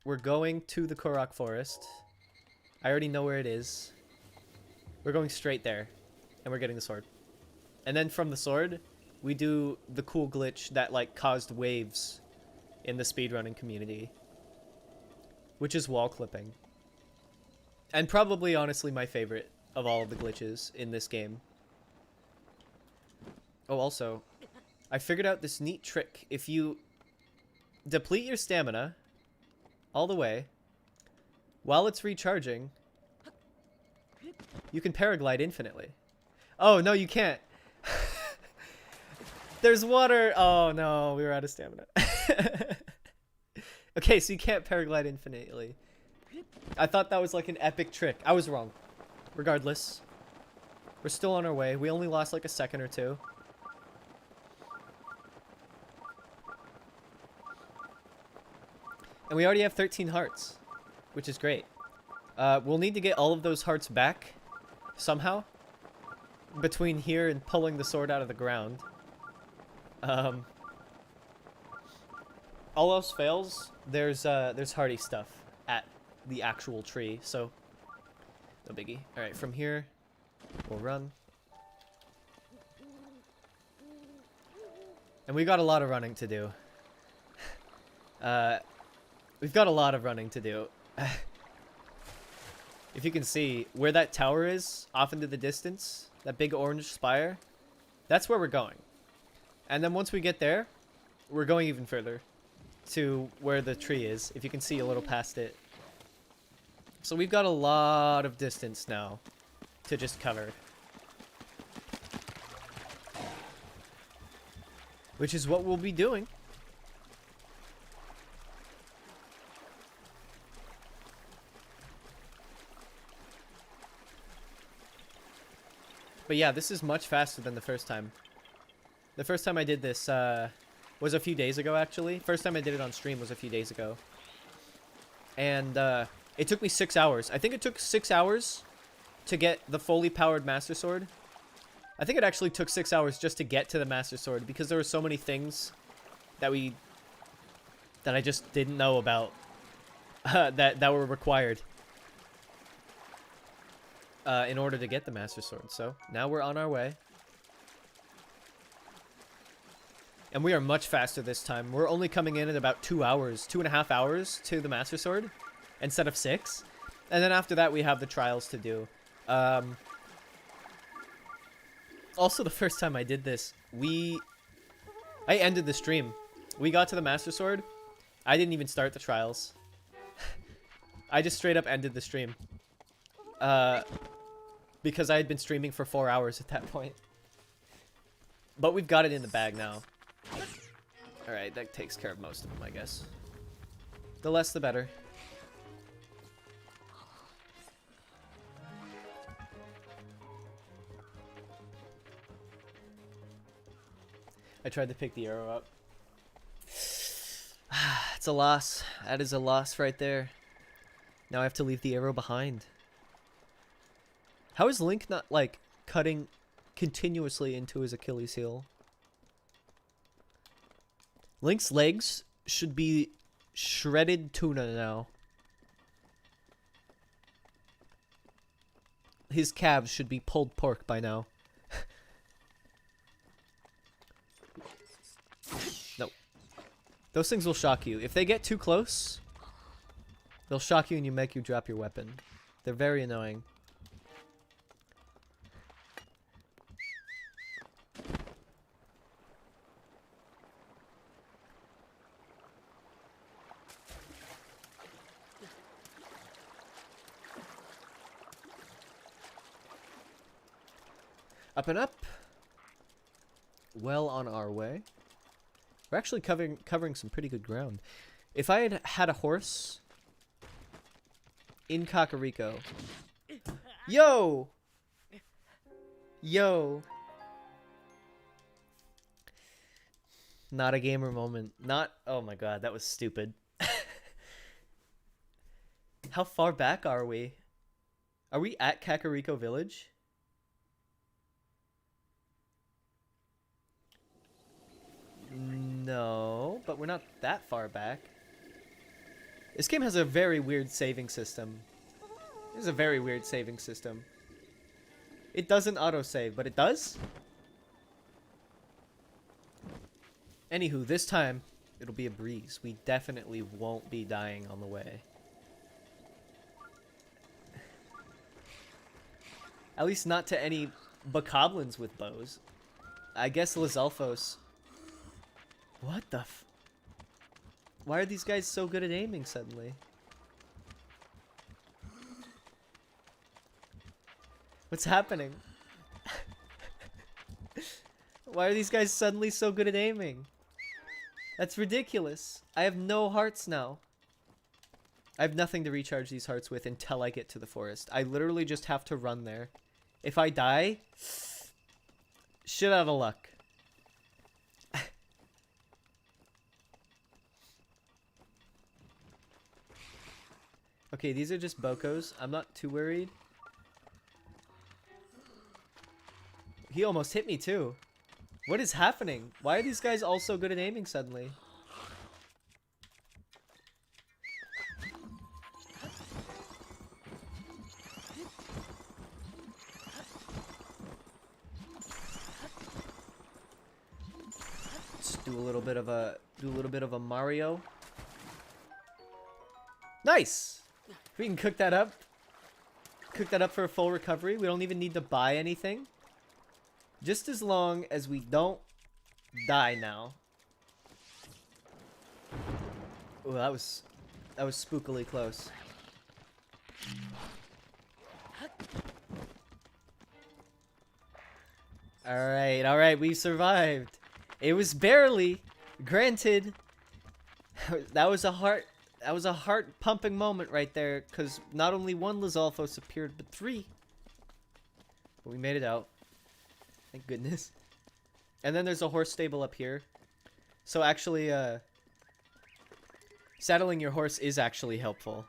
we're going to the Korok Forest. I already know where it is. We're going straight there and we're getting the sword. And then from the sword, we do the cool glitch that like caused waves in the speedrunning community, which is wall clipping. And probably, honestly, my favorite of all of the glitches in this game. Oh, also, I figured out this neat trick. If you deplete your stamina all the way, while it's recharging, you can paraglide infinitely. Oh, no, you can't. There's water. Oh, no, we were out of stamina. Okay, so you can't paraglide infinitely. I thought that was like an epic trick. I was wrong. Regardless, we're still on our way. We only lost like a second or two. And we already have 13 hearts, which is great. We'll need to get all of those hearts back somehow between here and pulling the sword out of the ground. All else fails, there's hardy stuff at the actual tree, so no biggie. All right, from here we'll run, and we got a lot of running to do. We've got a lot of running to do. If you can see where that tower is off into the distance, that big orange spire, that's where we're going. And then once we get there, we're going even further to where the tree is, if you can see a little past it. So we've got a lot of distance now to just cover, which is what we'll be doing. But yeah, this is much faster than the first time. The first time I did this was a few days ago, actually. First time I did it on stream was a few days ago. And it took me 6 hours. I think it took 6 hours to get the fully powered Master Sword. I think it actually took 6 hours just to get to the Master Sword because there were so many things that I just didn't know about that were required in order to get the Master Sword. So now we're on our way. And we are much faster this time. We're only coming in at about 2 hours, 2.5 hours to the Master Sword instead of 6. And then after that, we have the trials to do. Also, the first time I did this, I ended the stream. We got to the Master Sword. I didn't even start the trials. I just straight up ended the stream. Because I had been streaming for 4 hours at that point. But we've got it in the bag now. Alright, that takes care of most of them, I guess. The less the better. I tried to pick the arrow up. It's a loss. That is a loss right there. Now I have to leave the arrow behind. How is Link not, like, cutting continuously into his Achilles heel? Link's legs should be shredded tuna now. His calves should be pulled pork by now. No. Those things will shock you. If they get too close, they'll shock you and make you drop your weapon. They're very annoying. Up and up. Well on our way. We're actually covering some pretty good ground. If I had had a horse in Kakariko. Yo! Yo! Not a gamer moment. Not... Oh my god, that was stupid. How far back are we? Are we at Kakariko Village? No, but we're not that far back. This game has a very weird saving system. This is a very weird saving system. It doesn't autosave, but it does? Anywho, this time, it'll be a breeze. We definitely won't be dying on the way. At least not to any bokoblins with bows. I guess Lizalfos... What the f... Why are these guys so good at aiming suddenly? What's happening? Why are these guys suddenly so good at aiming? That's ridiculous. I have no hearts now. I have nothing to recharge these hearts with until I get to the forest. I literally just have to run there. If I die... Shit out of luck. Okay, these are just Bokos. I'm not too worried. He almost hit me too. What is happening? Why are these guys all so good at aiming suddenly? Let's do a little bit of a Mario. Nice. We can cook that up. Cook that up for a full recovery. We don't even need to buy anything. Just as long as we don't die now. Oh, that was spookily close. All right, we survived. It was barely, granted. That was a heart pumping moment right there, because not only one Lizalfos appeared, but 3. But we made it out. Thank goodness. And then there's a horse stable up here. So actually, saddling your horse is actually helpful.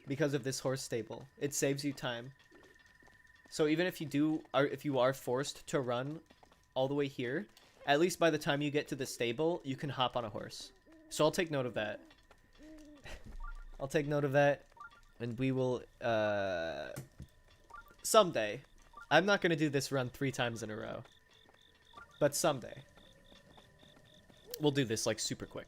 Because of this horse stable. It saves you time. So even if you are forced to run all the way here, at least by the time you get to the stable, you can hop on a horse. So I'll take note of that. I'll take note of that, and we will, someday. I'm not going to do this run 3 times in a row. But someday. We'll do this, like, super quick.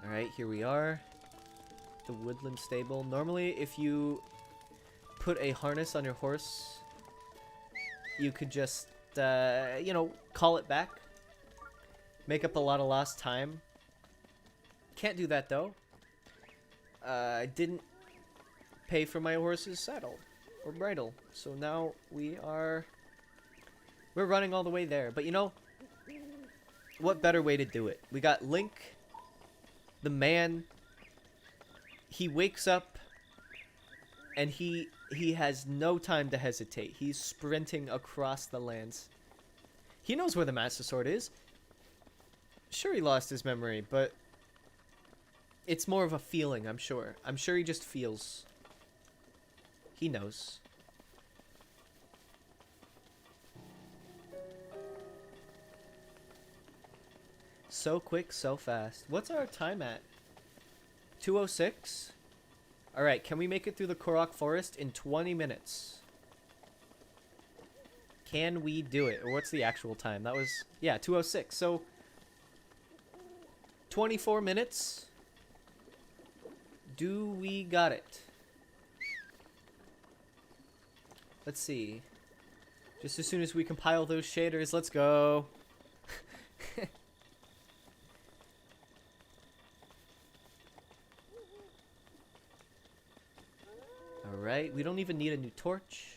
Alright, here we are. The woodland stable. Normally, if you put a harness on your horse, you could just, you know, call it back. Make up a lot of lost time. Can't do that, though. I didn't pay for my horse's saddle or bridle, so now we're running all the way there. But you know, what better way to do it? We got Link, the man. He wakes up and he has no time to hesitate. He's sprinting across the lands. He knows where the Master Sword is. Sure, he lost his memory, but It's more of a feeling, I'm sure. I'm sure he just feels. He knows. So quick, so fast. What's our time at? 2:06? Alright, can we make it through the Korok Forest in 20 minutes? Can we do it? Or what's the actual time? That was, yeah, 2:06. So, 24 minutes. Do we got it? Let's see. Just as soon as we compile those shaders, let's go. Alright, we don't even need a new torch.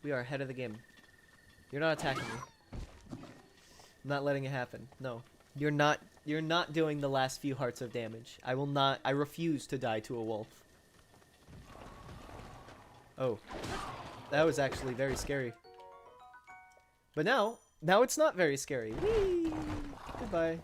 We are ahead of the game. You're not attacking me. I'm not letting it happen. No. You're not doing the last few hearts of damage. I will not. I refuse to die to a wolf. Oh. That was actually very scary. But now it's not very scary. Whee! Goodbye.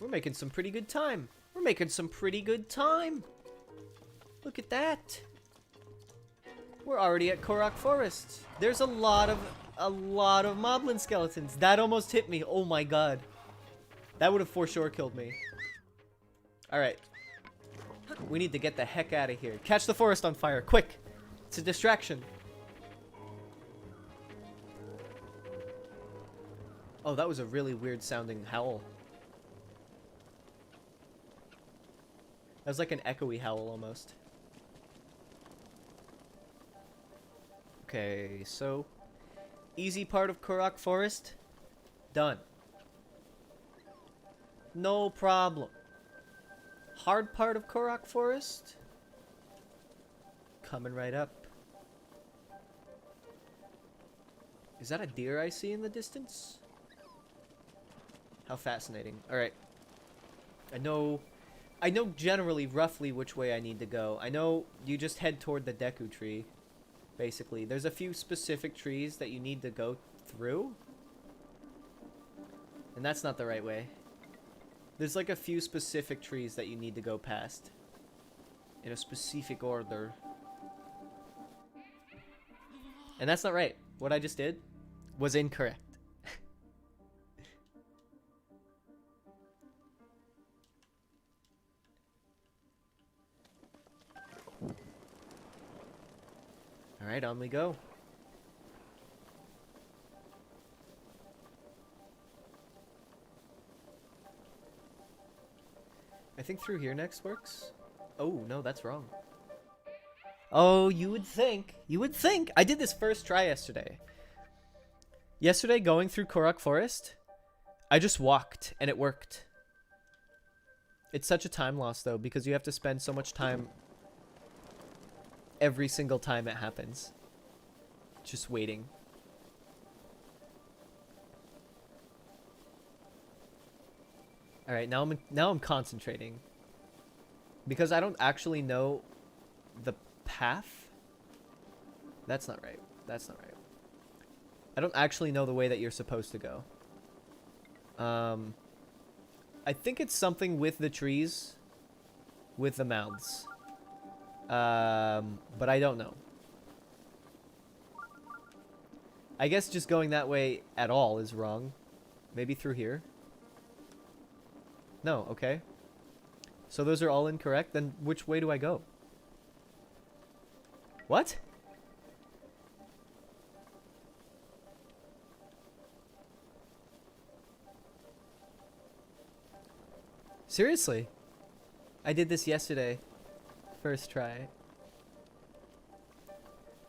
We're making some pretty good time. We're making some pretty good time. Look at that. We're already at Korok Forest. There's a lot of moblin skeletons. That almost hit me. Oh my god. That would have for sure killed me. Alright. We need to get the heck out of here. Catch the forest on fire. Quick. It's a distraction. Oh, that was a really weird sounding howl. That was like an echoey howl almost. Okay, so easy part of Korok Forest done. No problem. Hard part of Korok Forest coming right up. Is that a deer I see in the distance? How fascinating. Alright. I know generally roughly which way I need to go. I know you just head toward the Deku tree. Basically, there's a few specific trees that you need to go through. And that's not the right way. There's like a few specific trees that you need to go past. In a specific order. And that's not right. What I just did was incorrect. Alright, on we go. I think through here next works. Oh, no, that's wrong. Oh, you would think. You would think. I did this first try yesterday. Yesterday, going through Korok Forest, I just walked, and it worked. It's such a time loss, though, because you have to spend so much time every single time it happens. Just waiting. Alright, now I'm concentrating. Because I don't actually know the path. That's not right. That's not right. I don't actually know the way that you're supposed to go. I think it's something with the trees. With the mouths. But I don't know. I guess just going that way at all is wrong. Maybe through here? No, okay. So those are all incorrect? Then which way do I go? What? Seriously? I did this yesterday. First try.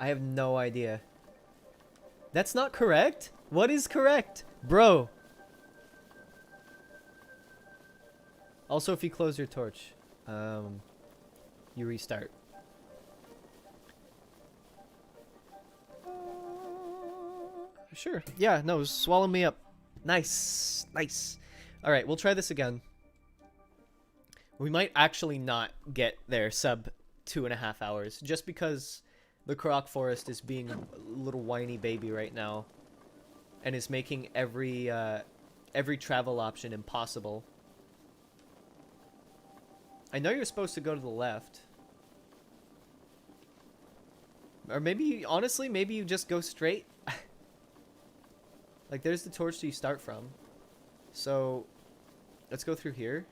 I have no idea. That's not correct? What is correct? Bro. Also, if you close your torch, you restart. Sure. Yeah, no, swallow me up. Nice. Nice. Alright, we'll try this again. We might actually not get there sub 2.5 hours, just because The Korok Forest is being a little whiny baby right now, and is making every travel option impossible. I know you're supposed to go to the left. Or maybe, honestly, maybe you just go straight. Like, there's the torch that you start from. So, let's go through here.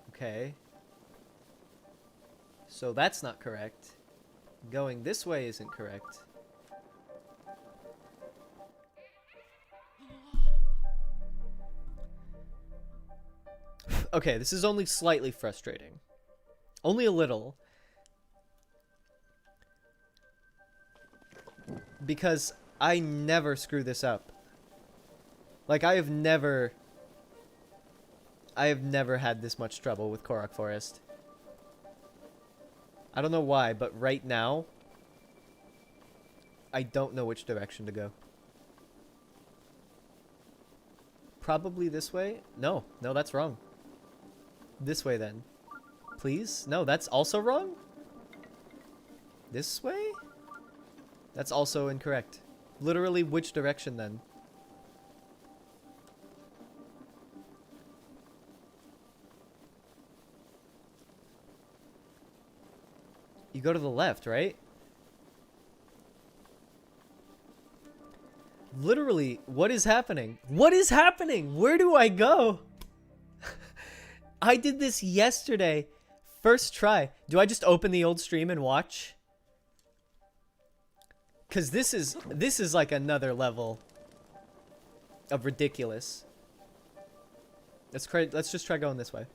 Okay. So that's not correct. Going this way isn't correct. Okay, this is only slightly frustrating. Only a little. Because I never screw this up. Like, I have never had this much trouble with Korok Forest. I don't know why, but right now, I don't know which direction to go. Probably this way? No, that's wrong. This way then. Please? No, that's also wrong? This way? That's also incorrect. Literally, which direction then? You go to the left, right? Literally, what is happening? What is happening? Where do I go? I did this yesterday. First try. Do I just open the old stream and watch? Cause this is like another level of ridiculous. Let's just try going this way.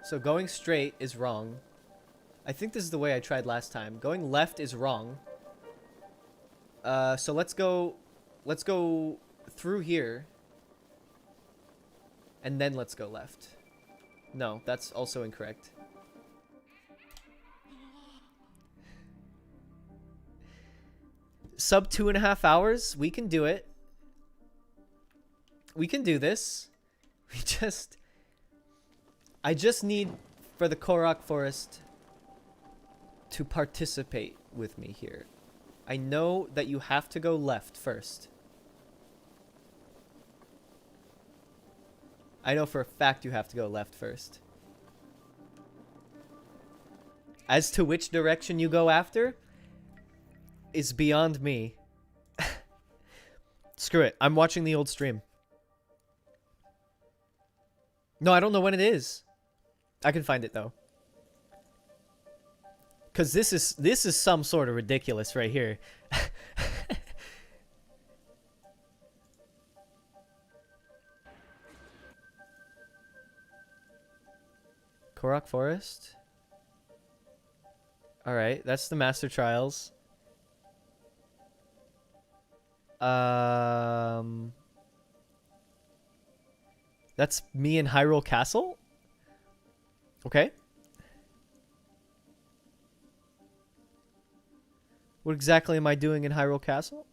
So going straight is wrong. I think this is the way I tried last time. Going left is wrong. So let's go through here. And then let's go left. No, that's also incorrect. Sub 2.5 hours? We can do it. We can do this. I just need for the Korok Forest to participate with me here. I know that you have to go left first. I know for a fact you have to go left first. As to which direction you go after is beyond me. Screw it. I'm watching the old stream. No, I don't know when it is. I can find it though. Cause this is some sort of ridiculous right here. Korok Forest. All right, that's the Master Trials. That's me in Hyrule Castle? Okay. What exactly am I doing in Hyrule Castle?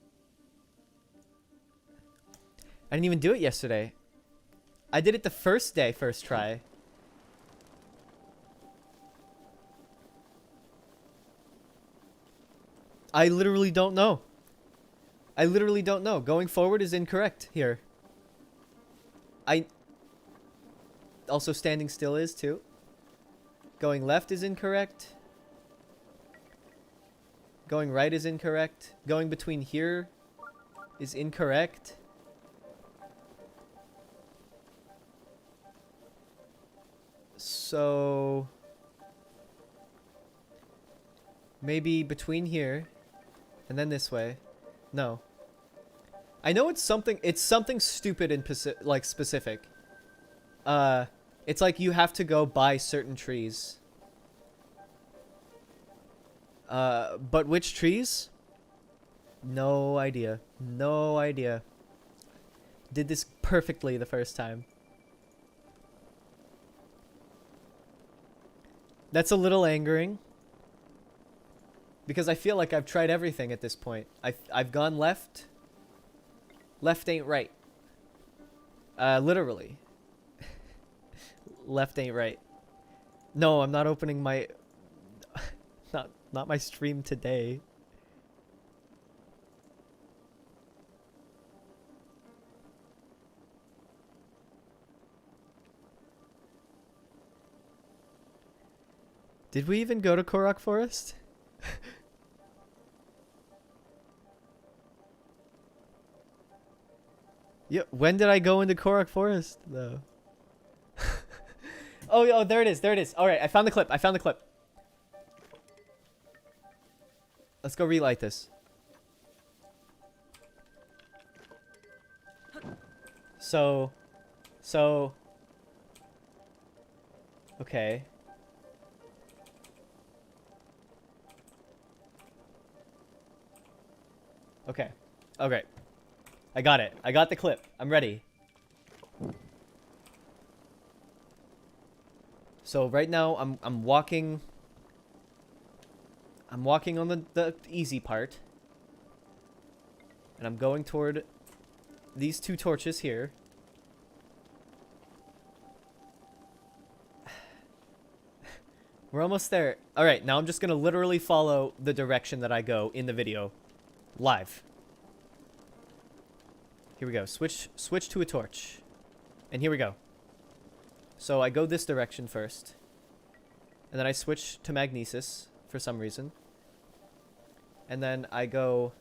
I didn't even do it yesterday. I did it the first day, first try. I literally don't know. I literally don't know. Going forward is incorrect here. Also, standing still is too. Going left is incorrect. Going right is incorrect. Going between here is incorrect. So maybe between here and then this way. No. I know it's something stupid and specific. It's like you have to go by certain trees. But which trees? No idea. No idea. Did this perfectly the first time. That's a little angering. Because I feel like I've tried everything at this point. I've gone left. Left ain't right. Literally. Left ain't right. No, I'm not opening my... not my stream today. Did we even go to Korok Forest? Yeah, when did I go into Korok Forest, though? Oh, there it is, there it is. Alright, I found the clip, I found the clip. Let's go relight this. So... Okay. Okay. Okay. I got it. I got the clip. I'm ready. So right now I'm walking on the easy part. And I'm going toward these two torches here. We're almost there. All right, now I'm just going to literally follow the direction that I go in the video live. Here we go. Switch to a torch. And here we go. So I go this direction first. And then I switch to magnesis for some reason. And then I go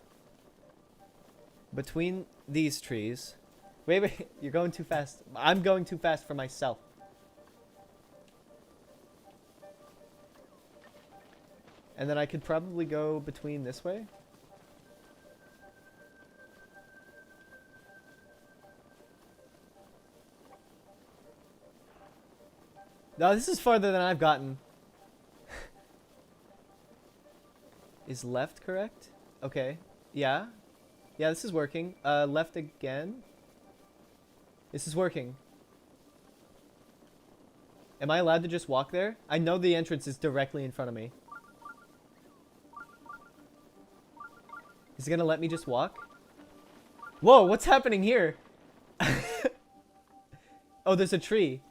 between these trees. Wait, you're going too fast. I'm going too fast for myself. And then I could probably go between this way. No, this is farther than I've gotten. Is left correct? Okay. Yeah. Yeah, this is working. Left again. This is working. Am I allowed to just walk there? I know the entrance is directly in front of me. Is it gonna let me just walk? Whoa, what's happening here? Oh, there's a tree.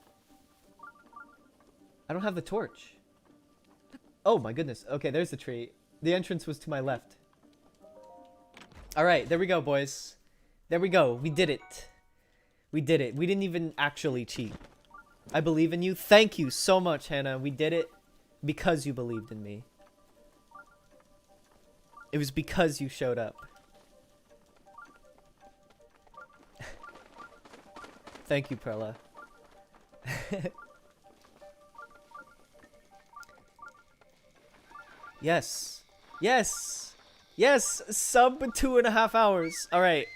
I don't have the torch. Oh my goodness. Okay, there's the tree. The entrance was to my left. Alright, there we go, boys. There we go. We did it. We did it. We didn't even actually cheat. I believe in you. Thank you so much, Hannah. We did it because you believed in me. It was because you showed up. Thank you, Prella. Yes. Yes. Yes. Sub 2.5 hours. All right.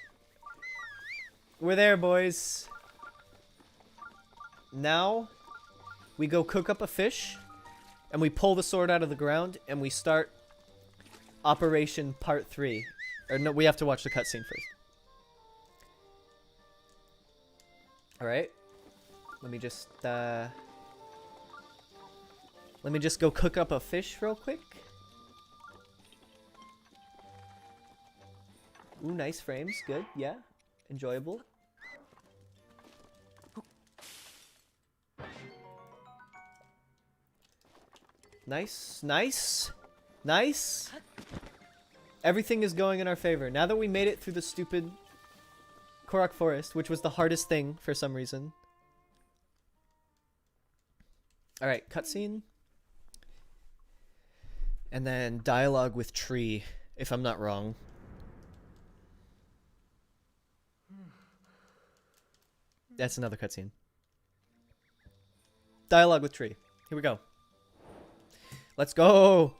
We're there, boys. Now we go cook up a fish and we pull the sword out of the ground and we start Operation Part 3. Or no, we have to watch the cutscene first. All right. Let me just go cook up a fish real quick. Ooh, nice frames. Good. Yeah. Enjoyable. Nice. Nice. Nice. Everything is going in our favor. Now that we made it through the stupid Korok Forest, which was the hardest thing for some reason. Alright, cutscene. And then dialogue with tree, if I'm not wrong. That's another cutscene. Dialogue with tree. Here we go. Let's go!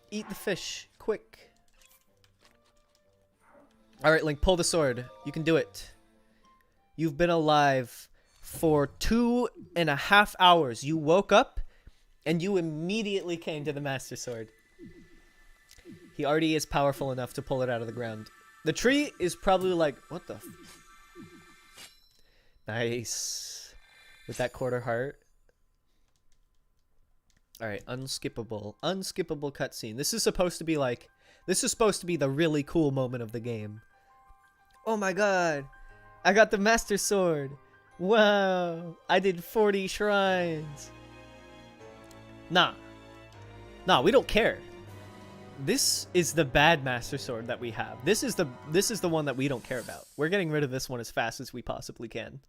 Eat the fish. Quick. Alright, Link, pull the sword. You can do it. You've been alive for 2.5 hours. You woke up, and you immediately came to the Master Sword. He already is powerful enough to pull it out of the ground. The tree is probably like, what the... Nice. With that quarter heart. Alright, unskippable. Unskippable cutscene. This is supposed to be like... This is supposed to be the really cool moment of the game. Oh my god. I got the Master Sword. Wow. I did 40 shrines. Nah. Nah, we don't care. This is the bad Master Sword that we have. This is the one that we don't care about. We're getting rid of this one as fast as we possibly can.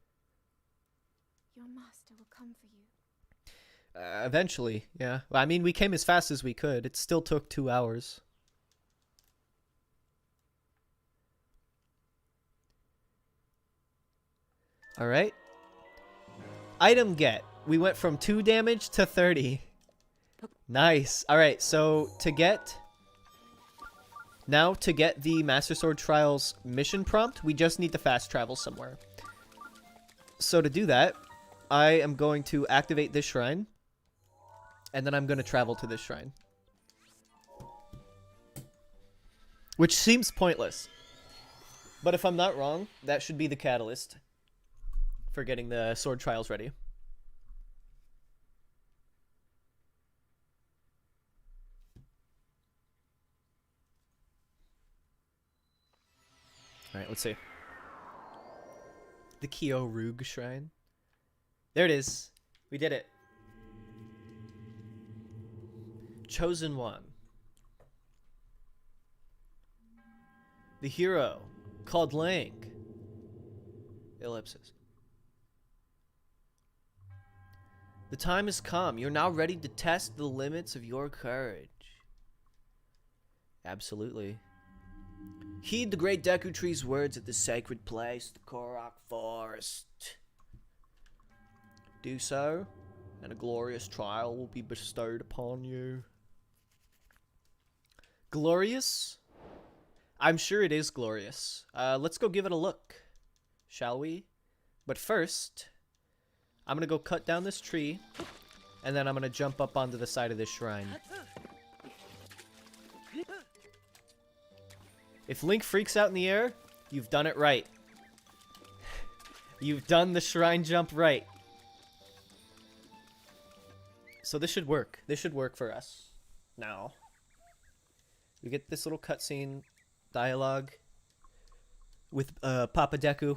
Your master will come for you. Eventually, yeah. I mean, we came as fast as we could. It still took 2 hours. Alright. Item get. We went from 2 damage to 30. Nice. Alright, so to get... Now, to get the Master Sword Trials mission prompt, we just need to fast travel somewhere. So to do that, I am going to activate this shrine. And then I'm going to travel to this shrine. Which seems pointless. But if I'm not wrong, that should be the catalyst for getting the sword trials ready. Alright, let's see. The Kyo-Rug Shrine. There it is. We did it. Chosen one. The hero, called Lang. Ellipsis. The time has come. You're now ready to test the limits of your courage. Absolutely. Heed the great Deku Tree's words at the sacred place, the Korok Forest. Do so, and a glorious trial will be bestowed upon you. Glorious? I'm sure it is glorious. Let's go give it a look, shall we? But first, I'm gonna go cut down this tree, and then I'm gonna jump up onto the side of this shrine. If Link freaks out in the air, you've done it right. You've done the shrine jump right. So this should work. This should work for us. Now, we get this little cutscene dialogue with Papa Deku.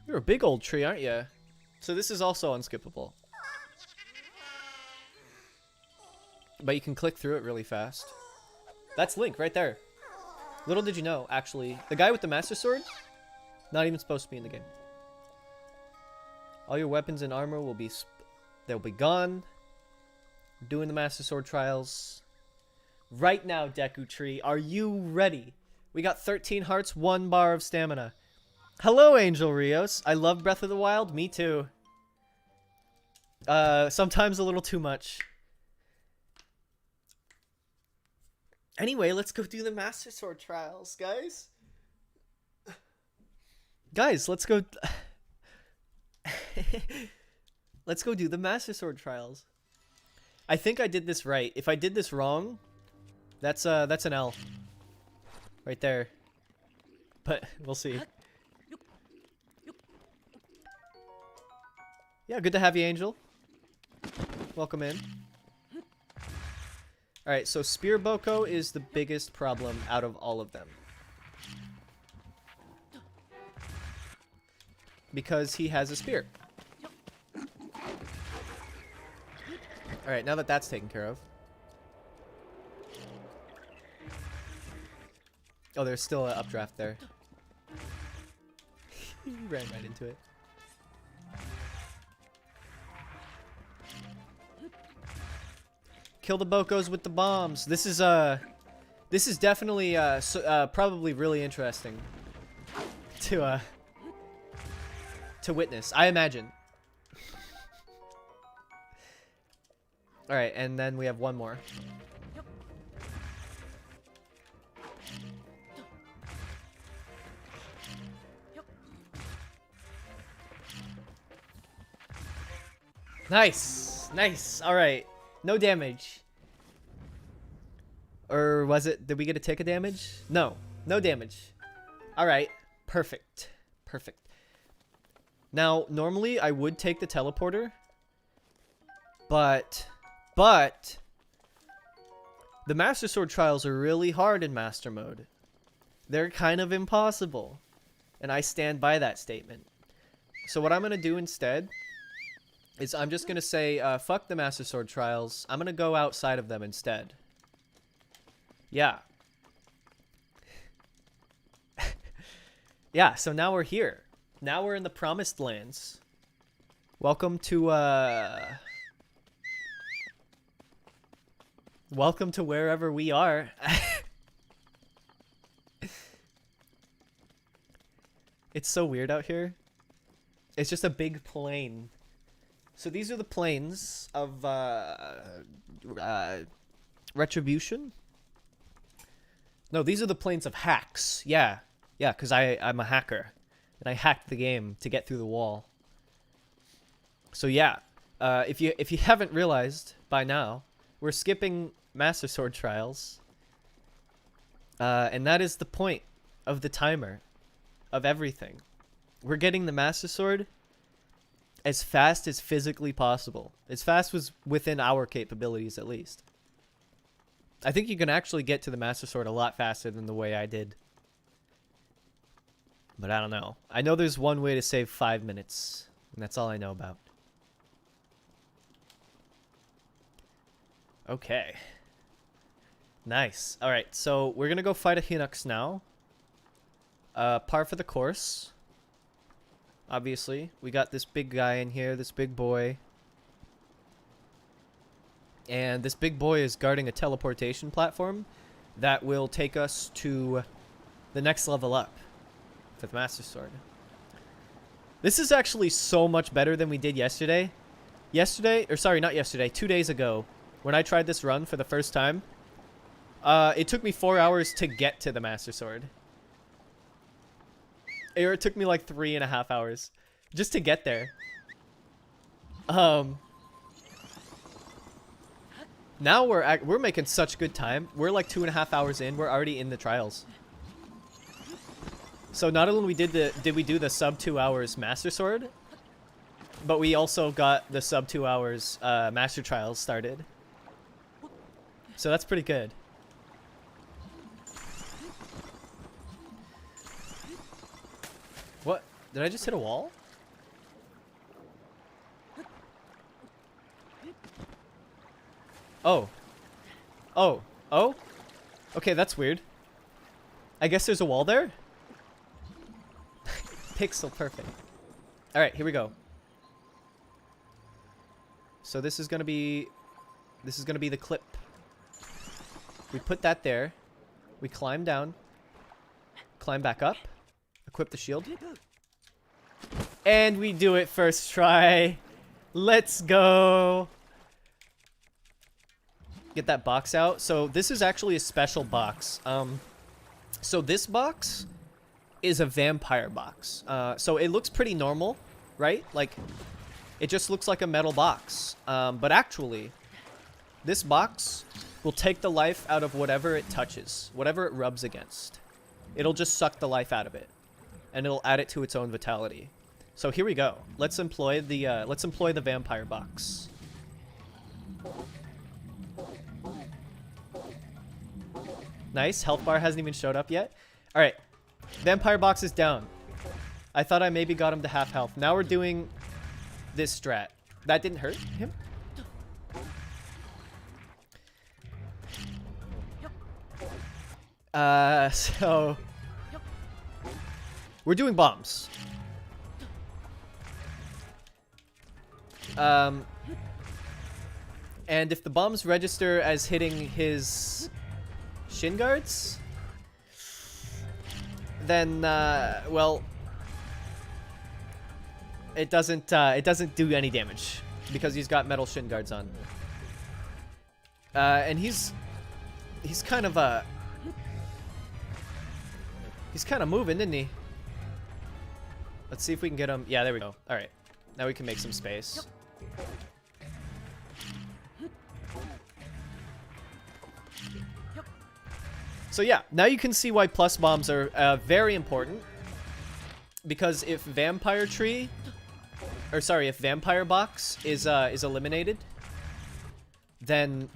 You're a big old tree, aren't you? So this is also unskippable. But you can click through it really fast. That's Link right there. Little did you know, actually, the guy with the Master Sword, not even supposed to be in the game. All your weapons and armor will be they'll be gone. We're doing the Master Sword trials right now. Deku Tree, are you ready? We got 13 hearts, 1 bar of stamina. Hello, Angel Rios. I love Breath of the Wild. Me too. Sometimes a little too much. Anyway, let's go do the Master Sword trials, guys. Guys, let's go. Let's go do the Master Sword trials. I think I did this right. If I did this wrong, that's an L. Right there. But we'll see. Yeah, good to have you, Angel. Welcome in. Alright, so Spear Boko is the biggest problem out of all of them. Because he has a spear. Alright, now that that's taken care of. Oh, there's still an updraft there. He ran right into it. Kill the Bokos with the bombs. This is definitely probably really interesting to witness, I imagine. All right, and then we have one more. Nice, nice. All right. No damage. Or was it? Did we get a tick of damage? No. No damage. Alright. Perfect. Perfect. Now, normally I would take the teleporter. But The Master Sword trials are really hard in Master Mode. They're kind of impossible. And I stand by that statement. So what I'm going to do instead is I'm just going to say, fuck the Master Sword trials. I'm going to go outside of them instead. Yeah. Yeah, so now we're here. Now we're in the Promised Lands. Welcome to, welcome to wherever we are. It's so weird out here. It's just a big plain. So these are the plains of, Retribution? No, these are the plains of hacks. Yeah. Yeah, because I'm a hacker. And I hacked the game to get through the wall. So yeah, if you haven't realized by now, we're skipping Master Sword trials. And that is the point of the timer. Of everything. We're getting the Master Sword as fast as physically possible. As fast as within our capabilities, at least. I think you can actually get to the Master Sword a lot faster than the way I did. But I don't know. I know there's one way to save 5 minutes. And that's all I know about. Okay. Nice. Alright, so we're gonna go fight a Hinox now. Par for the course. Obviously. We got this big guy in here, this big boy. And this big boy is guarding a teleportation platform that will take us to the next level up for the Master Sword. This is actually so much better than we did yesterday. Sorry, not yesterday, 2 days ago, when I tried this run for the first time. It took me 4 hours to get to the Master Sword. It took me like 3.5 hours just to get there. Now we're making such good time. We're like 2.5 hours in. We're already in the trials. So not only did we do the sub 2 hours Master Sword, but we also got the sub 2 hours Master Trials started. So that's pretty good. What? Did I just hit a wall? Oh. Oh. Oh? Okay, that's weird. I guess there's a wall there? Pixel perfect. Alright, here we go. So this is gonna be the clip. We put that there. We climb down. Climb back up. Equip the shield. And we do it first try. Let's go. Get that box out. So this is actually a special box. So this box is a vampire box. So it looks pretty normal, right? Like, it just looks like a metal box. But actually, this box will take the life out of whatever it touches, whatever it rubs against. It'll just suck the life out of it, and it'll add it to its own vitality. So here we go. Let's employ the vampire box. Nice. Health bar hasn't even showed up yet. All right. Vampire box is down. I thought I maybe got him to half health. Now we're doing this strat. That didn't hurt him? So we're doing bombs. And if the bombs register as hitting his shin guards, then well, it doesn't do any damage because he's got metal shin guards on. And he's kind of he's kind of moving, isn't he? Let's see if we can get him. Yeah, there we go. All right, now we can make some space. So yeah, now you can see why plus bombs are very important. Because if vampire box is eliminated, then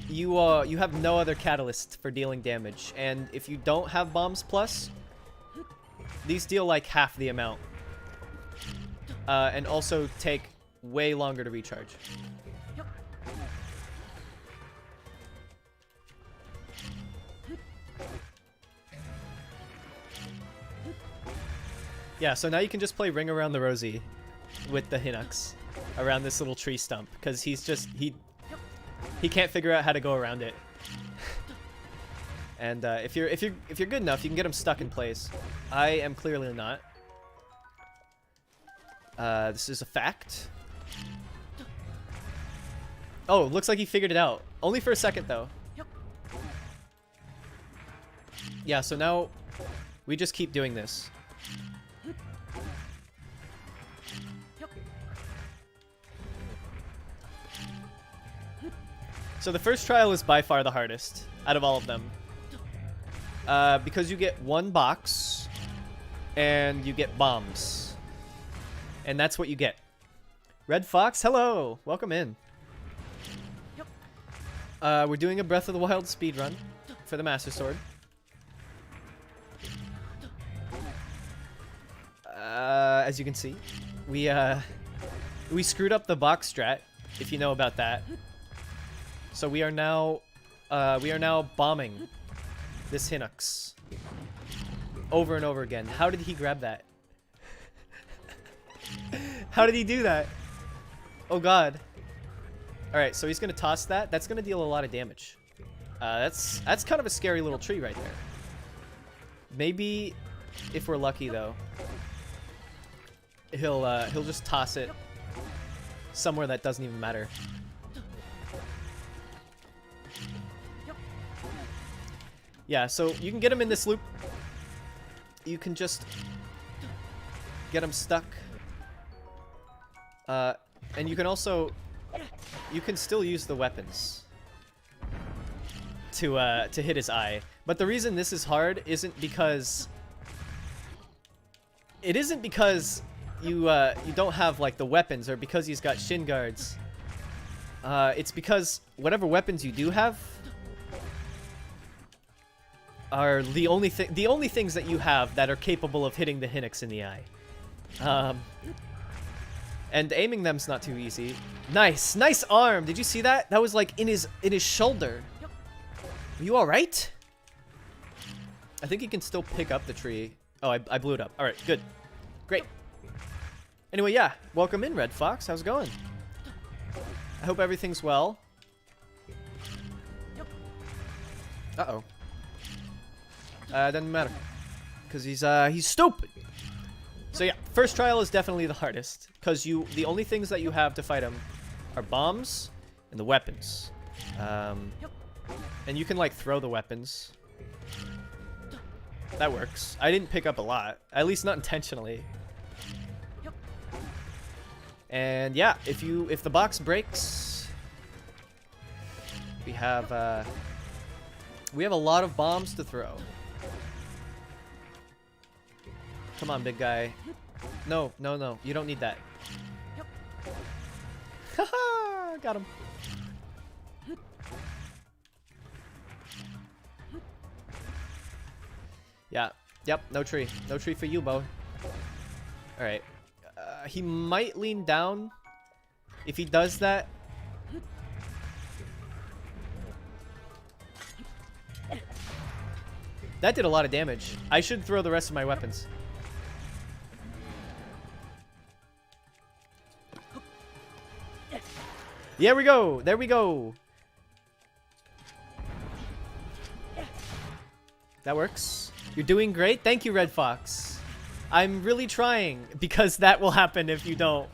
you have no other catalyst for dealing damage, and if you don't have bombs plus, these deal like half the amount, and also take way longer to recharge. Yeah, so now you can just play Ring Around the Rosie with the Hinox around this little tree stump, because he can't figure out how to go around it. And if you're good enough, you can get him stuck in place. I am clearly not. This is a fact. Oh, looks like he figured it out. Only for a second though. Yeah, so now we just keep doing this. So the first trial is by far the hardest out of all of them. Because you get one box and you get bombs. And that's what you get. Red Fox, hello! Welcome in. We're doing a Breath of the Wild speedrun for the Master Sword. As you can see, we screwed up the box strat, if you know about that. So we are now bombing this Hinox over and over again. How did he grab that? How did he do that? Oh god. Alright, so he's gonna toss that. That's gonna deal a lot of damage. That's kind of a scary little tree right there. Maybe if we're lucky though, he'll just toss it somewhere that doesn't even matter. Yeah, so you can get him in this loop. You can just get him stuck. And you can also, you can still use the weapons to hit his eye. But the reason this is hard isn't because you don't have like the weapons, or because he's got shin guards. It's because whatever weapons you do have are the only things that you have that are capable of hitting the Hinox in the eye. And aiming them's not too easy. Nice arm. Did you see that? That was like in his shoulder. Are you all right? I think he can still pick up the tree. Oh, I blew it up. All right, good, great. Anyway, yeah, welcome in, Red Fox. How's it going? I hope everything's well. Uh-oh. Doesn't matter, because he's stupid. So yeah, first trial is definitely the hardest, because the only things that you have to fight him are bombs and the weapons. And you can like throw the weapons. That works. I didn't pick up a lot, at least not intentionally. And yeah, if the box breaks, we have a lot of bombs to throw. Come on, big guy. No, you don't need that. Haha, got him. Yeah, yep, no tree for you, Bo. All right. He might lean down. If he does that, that did a lot of damage. I should throw the rest of my weapons. There we go. There we go. That works. You're doing great. Thank you, Red Fox. I'm really trying, because that will happen if you don't.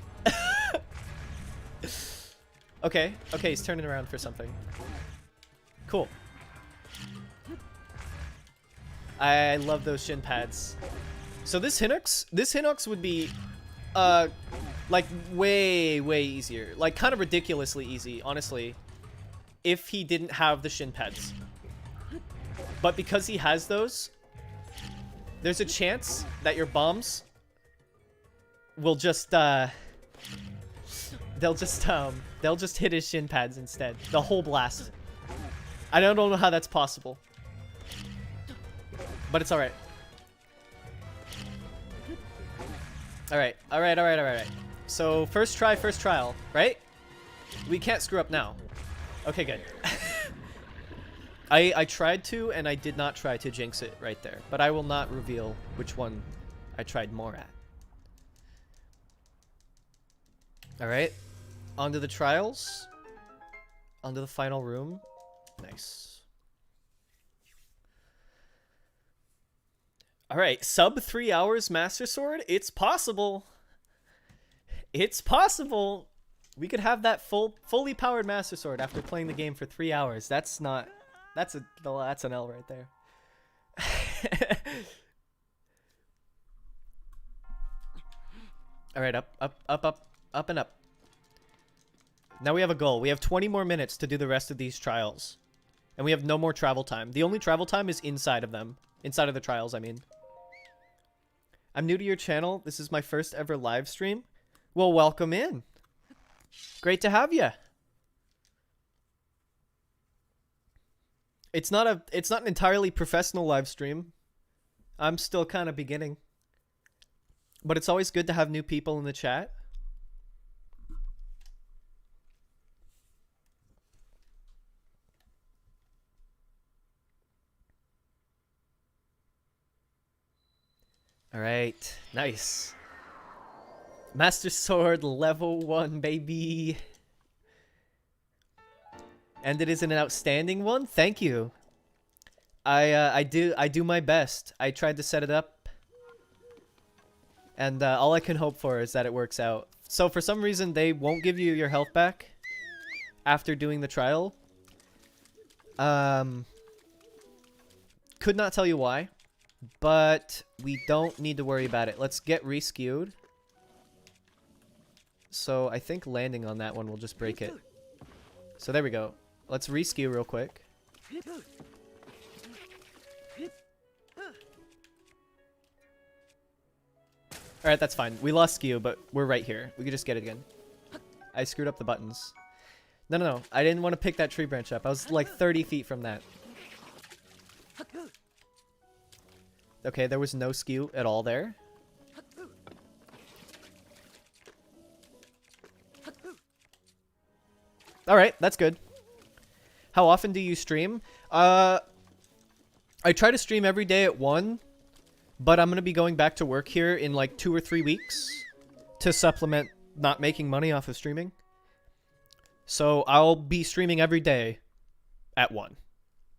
Okay, he's turning around for something. Cool. I love those shin pads. So this Hinox would be like way easier, like kind of ridiculously easy, honestly, if he didn't have the shin pads. But because he has those, there's a chance that your bombs will just they'll just hit his shin pads instead. The whole blast. I don't know how that's possible. But it's alright. Alright. So, first try, first trial, right? We can't screw up now. Okay, good. I tried to, and I did not try to jinx it right there. But I will not reveal which one I tried more at. Alright. On to the trials. On to the final room. Nice. Alright, sub 3 hours Master Sword? It's possible. It's possible. We could have that fully powered Master Sword after playing the game for 3 hours. That's not... That's an L right there. Alright, up and up. Now we have a goal. We have 20 more minutes to do the rest of these trials. And we have no more travel time. The only travel time is inside of them. Inside of the trials, I mean. I'm new to your channel. This is my first ever live stream. Well, welcome in. Great to have you. It's not an entirely professional live stream. I'm still kind of beginning. But it's always good to have new people in the chat. Alright, nice. Master Sword level 1, baby. And it is an outstanding one. Thank you. I do my best. I tried to set it up. And all I can hope for is that it works out. So for some reason they won't give you your health back after doing the trial. Could not tell you why. But we don't need to worry about it. Let's get re-skewed. So I think landing on that one will just break it. So there we go. Let's re-skew real quick. Alright, that's fine. We lost skew, but we're right here. We could just get it again. I screwed up the buttons. No. I didn't want to pick that tree branch up. I was like 30 feet from that. Okay, there was no skew at all there. Alright, that's good. How often do you stream? I try to stream every day at 1, but I'm going to be going back to work here in like 2 or 3 weeks to supplement not making money off of streaming. So I'll be streaming every day at 1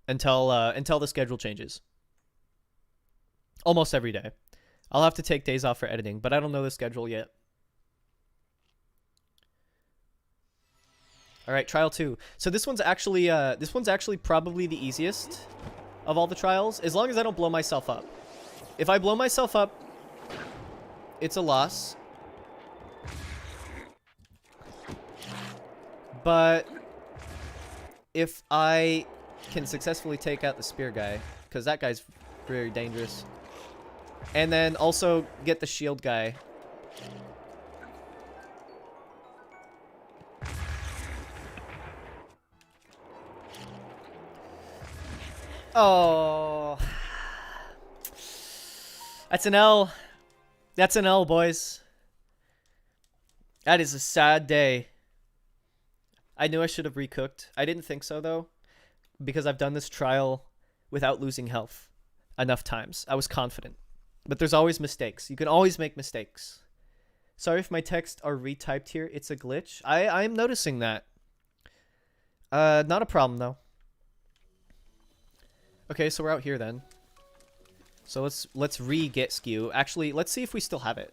until the schedule changes. Almost every day. I'll have to take days off for editing, but I don't know the schedule yet. All right, trial 2. So this one's actually probably the easiest of all the trials, as long as I don't blow myself up. If I blow myself up, it's a loss. But if I can successfully take out the spear guy, because that guy's very dangerous, and then also get the shield guy. Oh. That's an L. That's an L, boys. That is a sad day. I knew I should have recooked. I didn't think so, though, because I've done this trial without losing health enough times. I was confident. But there's always mistakes. You can always make mistakes. Sorry if my texts are retyped here. It's a glitch. I'm noticing that. Not a problem, though. Okay, so we're out here then. So let's re-get skew. Actually, let's see if we still have it.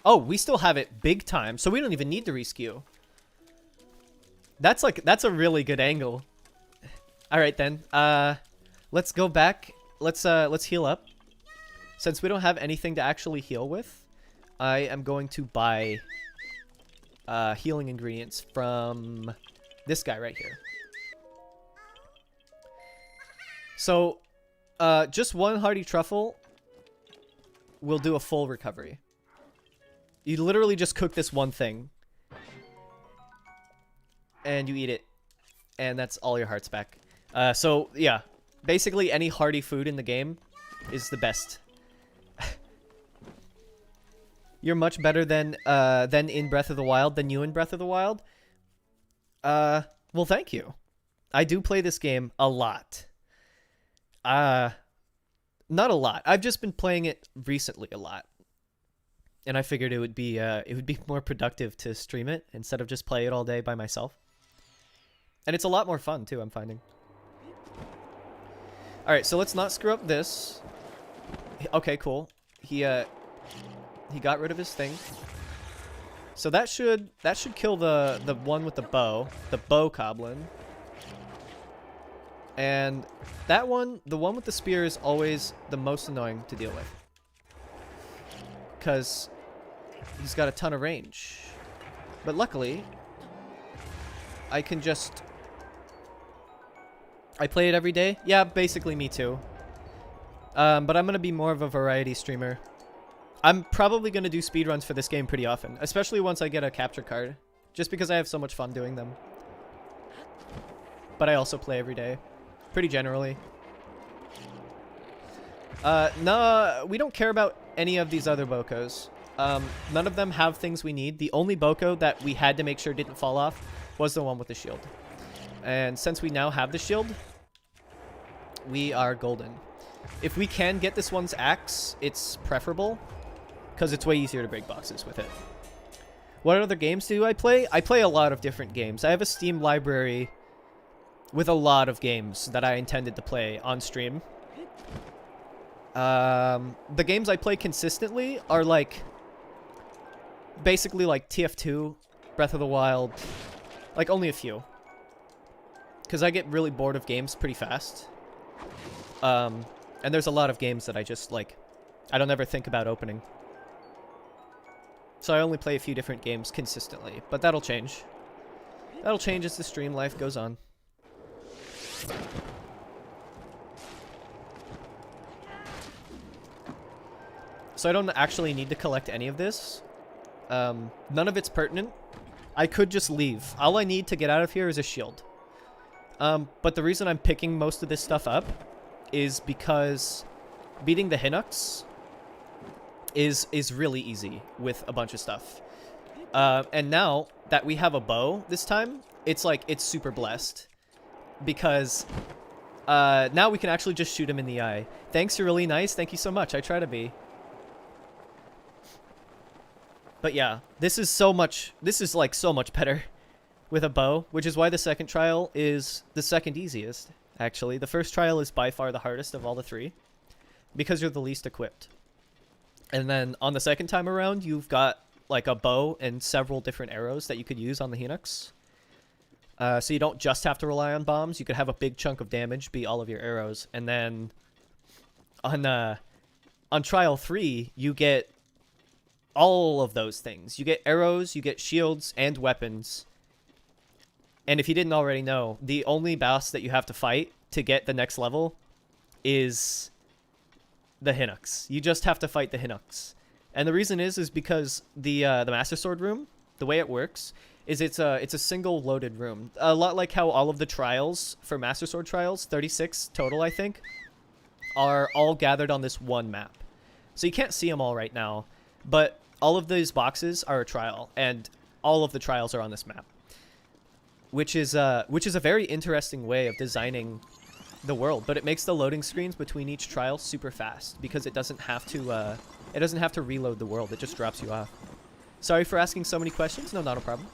Oh, we still have it big time, so we don't even need to re-skew. That's a really good angle. All right then. Let's go back. Let's heal up. Since we don't have anything to actually heal with, I am going to buy healing ingredients from this guy right here. So, just one hearty truffle will do a full recovery. You literally just cook this one thing. And you eat it. and that's all your hearts back. So yeah, basically any hearty food in the game is the best. You're much better than in Breath of the Wild than you in Breath of the Wild. Well, thank you. I do play this game a lot. Not a lot. I've just been playing it recently a lot. And I figured it would be more productive to stream it instead of just play it all day by myself. And it's a lot more fun too, I'm finding. All right, so let's not screw up this. Okay, cool. He got rid of his thing. So that should kill the one with the bow goblin. And that one, the one with the spear, is always the most annoying to deal with. Because he's got a ton of range. But luckily, I can just... I play it every day? Yeah, basically me too. But I'm going to be more of a variety streamer. I'm probably going to do speedruns for this game pretty often. Especially once I get a capture card. Just because I have so much fun doing them. But I also play every day. Pretty generally. No, we don't care about any of these other bokos. None of them have things we need. The only boko that we had to make sure didn't fall off was the one with the shield. And since we now have the shield, we are golden. If we can get this one's axe, it's preferable, because it's way easier to break boxes with it. What other games do I play? I play a lot of different games. I have a Steam library with a lot of games that I intended to play on stream. The games I play consistently are like, basically like TF2, Breath of the Wild, like only a few. Because I get really bored of games pretty fast. And there's a lot of games that I just, like, I don't ever think about opening. So I only play a few different games consistently, but that'll change. That'll change as the stream life goes on. So I don't actually need to collect any of this. None of it's pertinent. I could just leave. All I need to get out of here is a shield. But the reason I'm picking most of this stuff up is because beating the Hinox is really easy with a bunch of stuff. And now that we have a bow this time, it's like, it's super blessed. Because now we can actually just shoot him in the eye. Thanks, you're really nice. Thank you so much. I try to be. But yeah, this is like so much better with a bow, which is why the second trial is the second easiest, actually. The first trial is by far the hardest of all the three, because you're the least equipped. And then on the second time around, you've got like a bow and several different arrows that you could use on the Hinox. So you don't just have to rely on bombs. You could have a big chunk of damage be all of your arrows. And then on trial 3, you get all of those things. You get arrows, you get shields, and weapons. And if you didn't already know, the only boss that you have to fight to get the next level is the Hinox. You just have to fight the Hinox. And the reason is because the Master Sword room, the way it works, is it's a single loaded room. A lot like how all of the trials for Master Sword trials, 36 total I think, are all gathered on this one map. So you can't see them all right now, but all of these boxes are a trial, and all of the trials are on this map. Which is a very interesting way of designing the world, but it makes the loading screens between each trial super fast because it doesn't have to reload the world. It just drops you off. Sorry for asking so many questions. No, not a problem.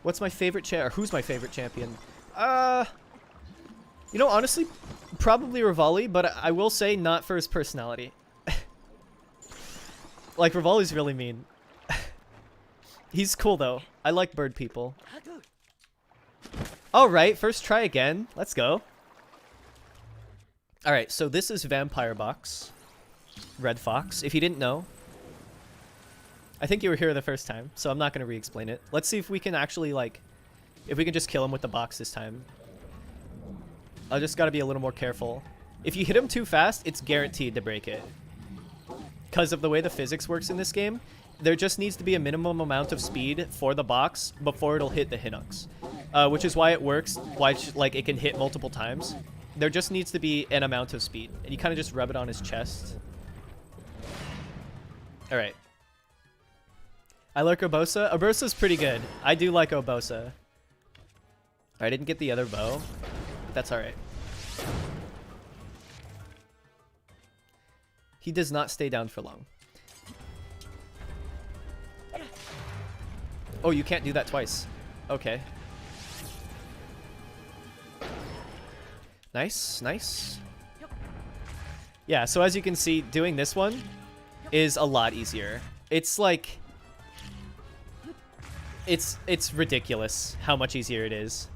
What's my favorite or who's my favorite champion? You know, honestly, probably Rivali, but I will say not for his personality. Like, Rivali's really mean. He's cool though. I like bird people. Alright, first try again. Let's go. Alright, so this is Vampire Box. Red Fox. If you didn't know. I think you were here the first time, so I'm not going to re-explain it. Let's see if we can actually, like... If we can just kill him with the box this time. I just got to be a little more careful. If you hit him too fast, it's guaranteed to break it. Because of the way the physics works in this game, there just needs to be a minimum amount of speed for the box before it'll hit the Hinox. which is why it works. Why like it can hit multiple times. There just needs to be an amount of speed, and you kind of just rub it on his chest. All right. I like Urbosa. Urbosa's pretty good. I do like Urbosa. I didn't get the other bow, but that's all right. He does not stay down for long. Oh, you can't do that twice. Okay. Nice, nice. Yeah, so as you can see, doing this one is a lot easier. It's like... It's ridiculous how much easier it is.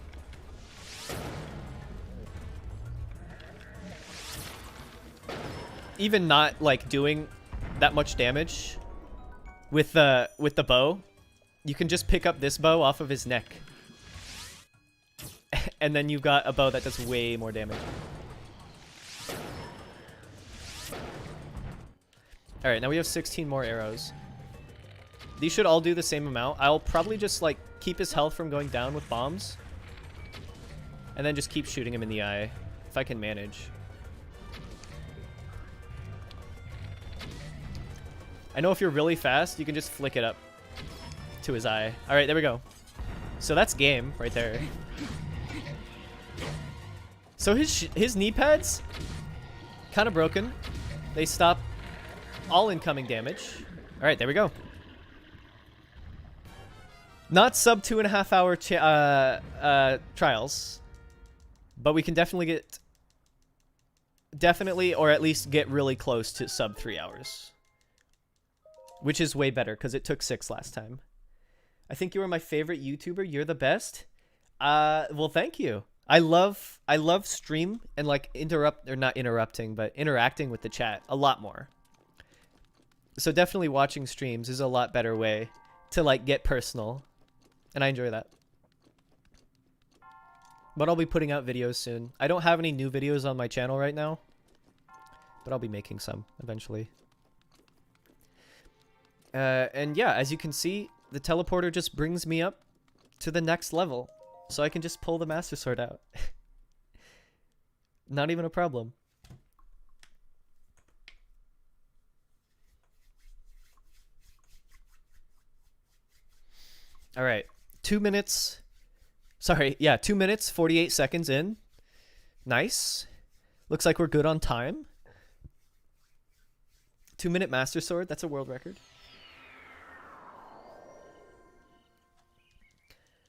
Even not like doing that much damage with the bow, you can just pick up this bow off of his neck. And then you've got a bow that does way more damage. Alright, now we have 16 more arrows. These should all do the same amount. I'll probably just like keep his health from going down with bombs. And then just keep shooting him in the eye, if I can manage. I know if you're really fast, you can just flick it up to his eye. Alright, there we go. So that's game right there. So his knee pads, kind of broken. They stop all incoming damage. Alright, there we go. Not sub 2.5 hour trials, but we can definitely get... Definitely, or at least get really close to sub 3 hours. Which is way better, because it took 6 last time. I think you are my favorite YouTuber. You're the best. Well, thank you. I love stream and like not interrupting, but interacting with the chat a lot more. So definitely watching streams is a lot better way to like get personal. And I enjoy that. But I'll be putting out videos soon. I don't have any new videos on my channel right now, but I'll be making some eventually. And yeah, as you can see, the teleporter just brings me up to the next level. So I can just pull the Master Sword out. Not even a problem. Alright, 2 minutes. Sorry, yeah, 2 minutes, 48 seconds in. Nice. Looks like we're good on time. 2-minute Master Sword, that's a world record.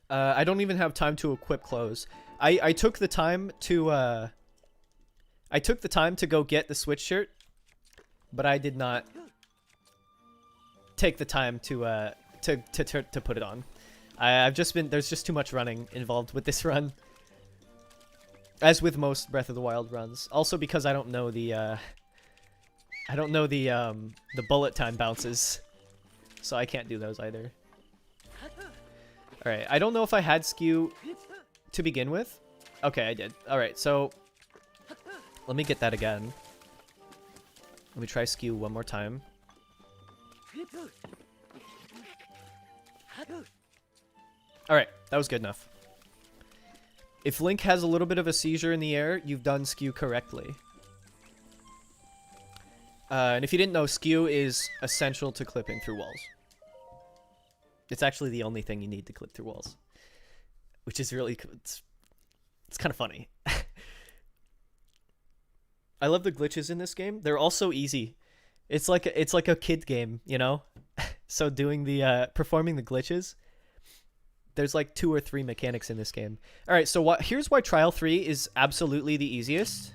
I don't even have time to equip clothes. I took the time to go get the switch shirt, but I did not take the time to put it on. There's just too much running involved with this run, as with most Breath of the Wild runs. Also because I don't know the bullet time bounces, so I can't do those either. Alright, I don't know if I had skew to begin with. Okay, I did. Alright, so let me get that again. Let me try skew one more time. Alright, that was good enough. If Link has a little bit of a seizure in the air, you've done skew correctly. And if you didn't know, skew is essential to clipping through walls. It's actually the only thing you need to clip through walls, which is really it's kind of funny. I love the glitches in this game. They're all so easy. It's like a kid game, you know. So doing the performing the glitches, there's like 2 or 3 mechanics in this game. All right, so here's why Trial 3 is absolutely the easiest.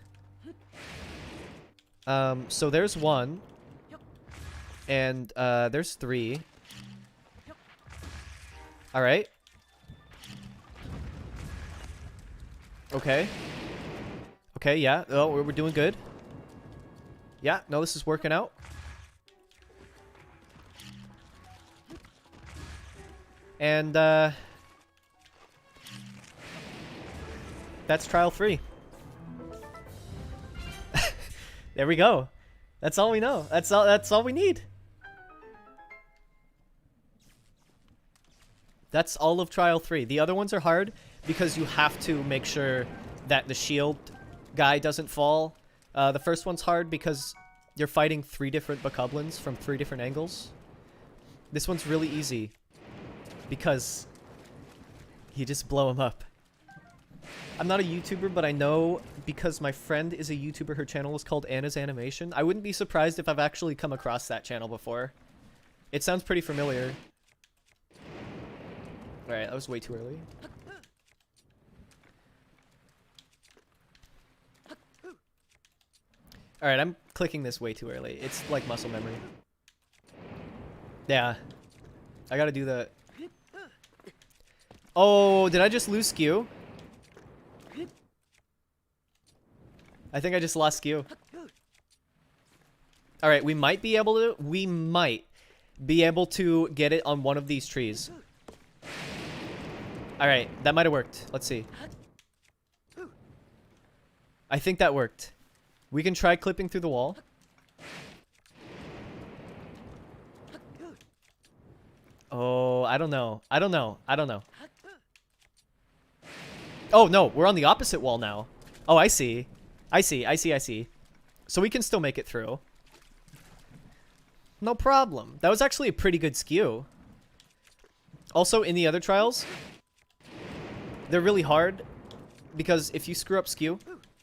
So there's 1, and there's 3. All right. Okay. Okay, yeah. Oh, we're doing good. Yeah, no, this is working out. And, that's Trial 3. There we go. That's all we know. That's all we need. That's all of Trial 3. The other ones are hard, because you have to make sure that the shield guy doesn't fall. The first one's hard because you're fighting 3 different bokoblins from 3 different angles. This one's really easy because you just blow them up. I'm not a YouTuber, but I know because my friend is a YouTuber. Her channel is called Anna's Animation. I wouldn't be surprised if I've actually come across that channel before. It sounds pretty familiar. Alright, that was way too early. Alright, I'm clicking this way too early. It's like muscle memory. Yeah. I gotta do the... Oh, did I just lose skew? I think I just lost skew. Alright, we might be able to... We might be able to get it on one of these trees. Alright, that might have worked. Let's see. I think that worked. We can try clipping through the wall. Oh, I don't know. I don't know. I don't know. Oh, no. We're on the opposite wall now. Oh, I see. I see. I see. I see. So we can still make it through. No problem. That was actually a pretty good skew. Also, in the other trials, they're really hard because if you screw up skew,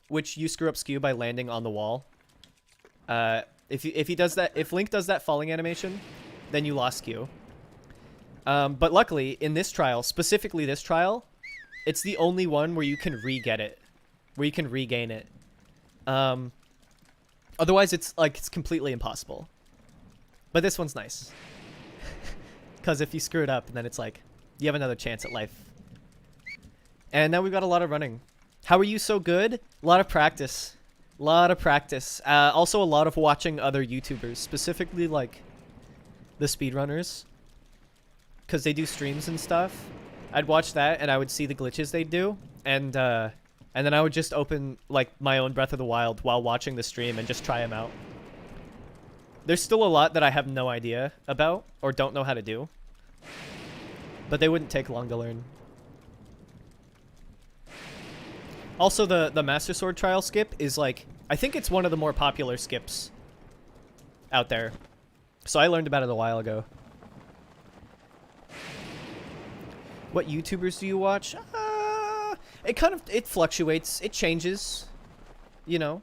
which you screw up skew by landing on the wall, if he does that, if Link does that falling animation, then you lost skew. But luckily, in this trial, specifically this trial, it's the only one where you can re-get it, where you can regain it. Otherwise, it's completely impossible. But this one's nice. Because if you screw it up, then it's like, you have another chance at life. And now we've got a lot of running. How are you so good? A lot of practice. A lot of practice. Also a lot of watching other YouTubers, specifically like the speedrunners. Because they do streams and stuff. I'd watch that and I would see the glitches they do. And then I would just open like my own Breath of the Wild while watching the stream and just try them out. There's still a lot that I have no idea about or don't know how to do. But they wouldn't take long to learn. Also, the Master Sword trial skip is like, I think it's one of the more popular skips out there. So I learned about it a while ago. What YouTubers do you watch? It fluctuates. It changes. You know.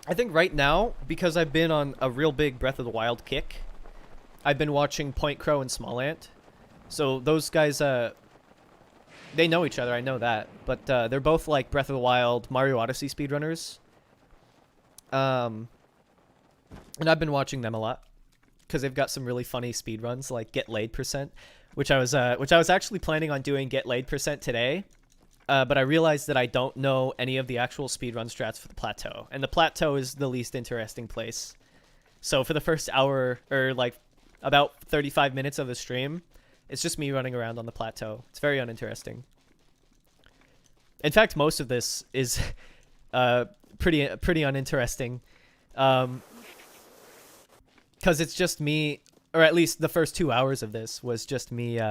I think right now, because I've been on a real big Breath of the Wild kick, I've been watching Point Crow and Small Ant. So those guys, they know each other, I know that. But they're both like Breath of the Wild, Mario Odyssey speedrunners. And I've been watching them a lot. Because they've got some really funny speedruns, like Get Laid %, which I was actually planning on doing Get Laid % today. But I realized that I don't know any of the actual speedrun strats for the plateau. And the plateau is the least interesting place. So for the first hour, or like about 35 minutes of the stream, it's just me running around on the plateau. It's very uninteresting. In fact, most of this is pretty uninteresting. Because it's just me, or at least the first 2 hours of this was just me,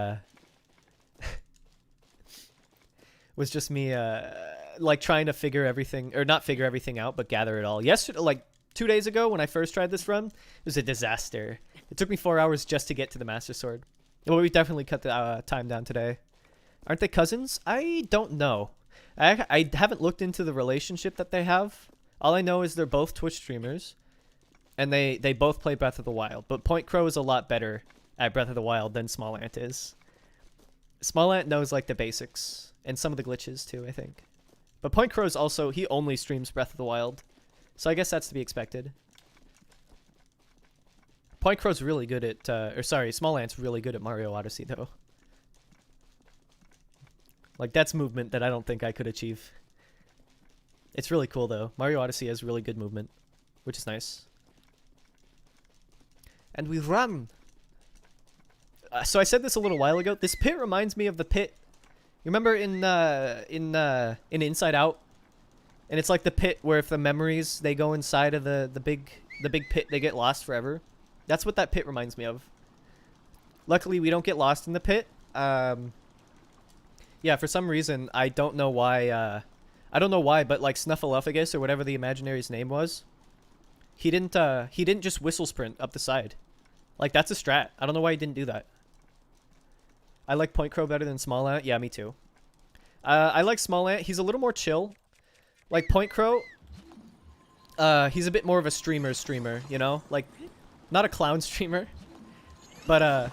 like trying to figure everything, or not figure everything out, but gather it all. Yesterday, like 2 days ago when I first tried this run, it was a disaster. It took me 4 hours just to get to the Master Sword. Well, we definitely cut the time down today. Aren't they cousins? I don't know. I haven't looked into the relationship that they have. All I know is they're both Twitch streamers. And they both play Breath of the Wild. But Point Crow is a lot better at Breath of the Wild than Small Ant is. Small Ant knows like the basics. And some of the glitches too, I think. But Point Crow's also, he only streams Breath of the Wild. So I guess that's to be expected. Point Crow's really good at, Small Ant's really good at Mario Odyssey though. Like that's movement that I don't think I could achieve. It's really cool though. Mario Odyssey has really good movement, which is nice. And we run. So I said this a little while ago. This pit reminds me of the pit. You remember in Inside Out? And it's like the pit where if the memories they go inside of the big pit, they get lost forever. That's what that pit reminds me of. Luckily, we don't get lost in the pit. Yeah, for some reason, I don't know why, I don't know why, but like Snuffleupagus or whatever the Imaginary's name was, he didn't just whistle sprint up the side. Like, that's a strat. I don't know why he didn't do that. I like Point Crow better than Small Ant. Yeah, me too. I like Small Ant. He's a little more chill. Like, Point Crow, he's a bit more of a streamer, you know? Like, not a clown streamer, but, a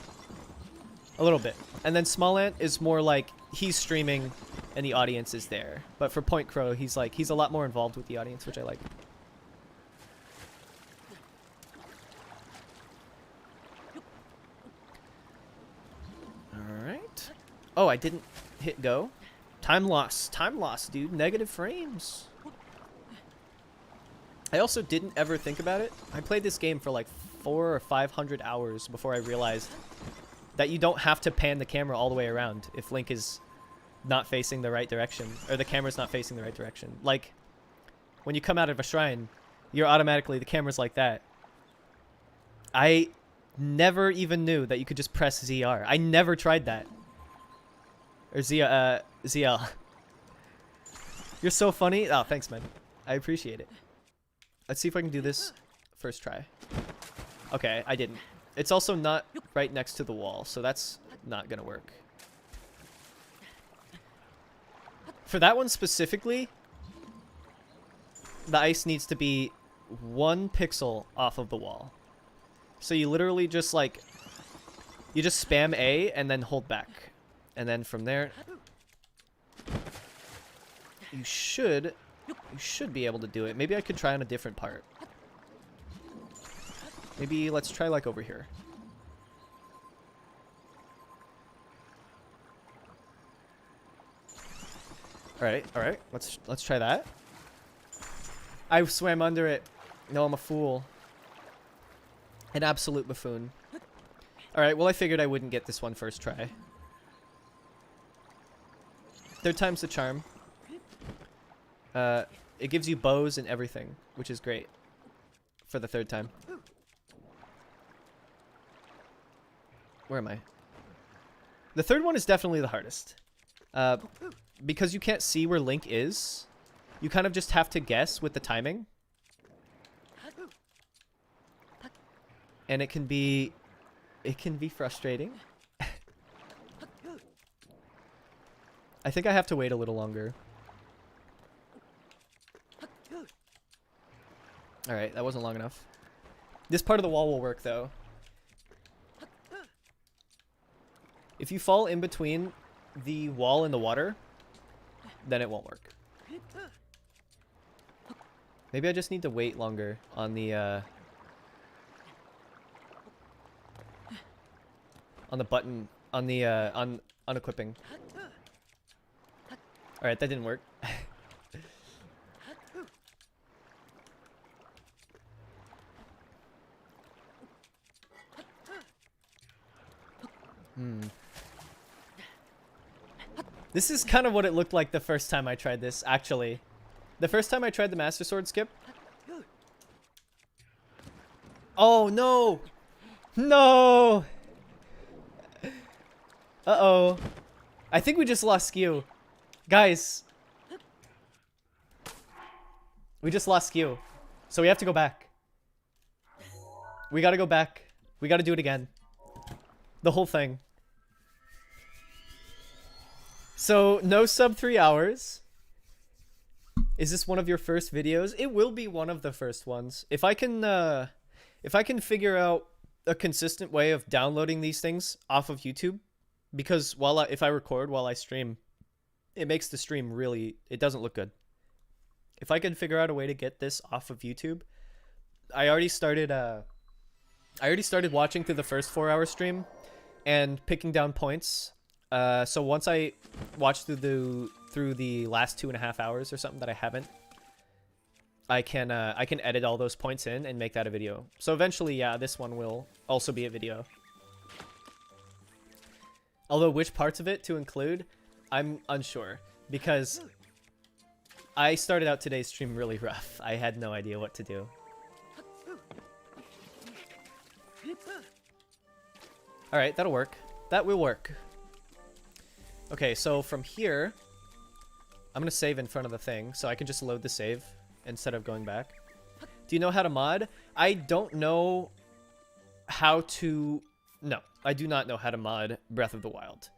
little bit. And then Small Ant is more like, he's streaming and the audience is there. But for Point Crow, he's a lot more involved with the audience, which I like. Alright. Oh, I didn't hit go. Time loss, dude. Negative frames. I also didn't ever think about it. I played this game for like 400 or 500 hours before I realized that you don't have to pan the camera all the way around if Link is not facing the right direction, or the camera's not facing the right direction. Like, when you come out of a shrine, you're automatically, the camera's like that. I never even knew that you could just press ZR. I never tried that. Or ZL. You're so funny. Oh, thanks, man. I appreciate it. Let's see if I can do this first try. Okay, I didn't. It's also not right next to the wall, so that's not gonna work. For that one specifically, the ice needs to be 1 pixel off of the wall. So you literally just like, you just spam A and then hold back. And then from there, you should be able to do it. Maybe I could try on a different part. Maybe let's try like over here. Alright, let's try that. I swam under it. No, I'm a fool. An absolute buffoon. Alright, well I figured I wouldn't get this one first try. Third time's the charm. It gives you bows and everything, which is great for the third time. Where am I? The third one is definitely the hardest. Because you can't see where Link is, you kind of just have to guess with the timing. And it can be frustrating. I think I have to wait a little longer. Alright, that wasn't long enough. This part of the wall will work, though. If you fall in between the wall and the water, then it won't work. Maybe I just need to wait longer on the button, on the on equipping. All right, that didn't work. This is kind of what it looked like the first time I tried this, actually. The first time I tried the Master Sword skip. Oh, no! No! Uh-oh. I think we just lost skew. Guys. We just lost skew. So we have to go back. We gotta go back. We gotta do it again. The whole thing. So, no sub 3 hours. Is this one of your first videos? It will be one of the first ones. If I can figure out a consistent way of downloading these things off of YouTube, because if I record while I stream, it makes the stream really, it doesn't look good. If I can figure out a way to get this off of YouTube, I already started watching through the first 4-hour stream and picking down points. So once I watch through the last 2.5 hours or something that I haven't, I can edit all those points in and make that a video. So eventually, yeah, this one will also be a video. Although which parts of it to include, I'm unsure, because I started out today's stream really rough. I had no idea what to do. Alright, that'll work. That will work. Okay, so from here, I'm gonna save in front of the thing, so I can just load the save instead of going back. Do you know how to mod? I don't know how to... No, I do not know how to mod Breath of the Wild.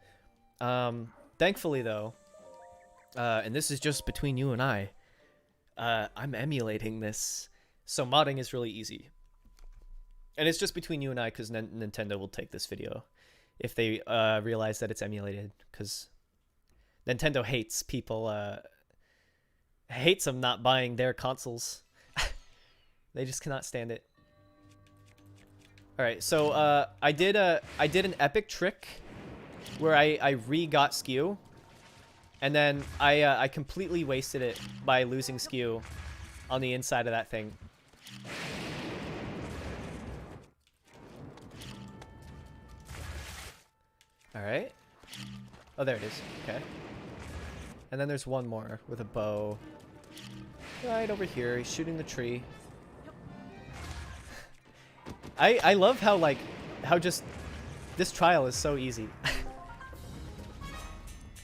Thankfully, though, and this is just between you and I'm emulating this, so modding is really easy. And it's just between you and I, because Nintendo will take this video if they realize that it's emulated, because Nintendo hates people, hates them not buying their consoles. They just cannot stand it. All right, so I did an epic trick where I re-got skew, and then I completely wasted it by losing skew on the inside of that thing. All right. Oh, there it is. Okay. And then there's one more with a bow. Right over here. He's shooting the tree. I love how, like, how just this trial is so easy.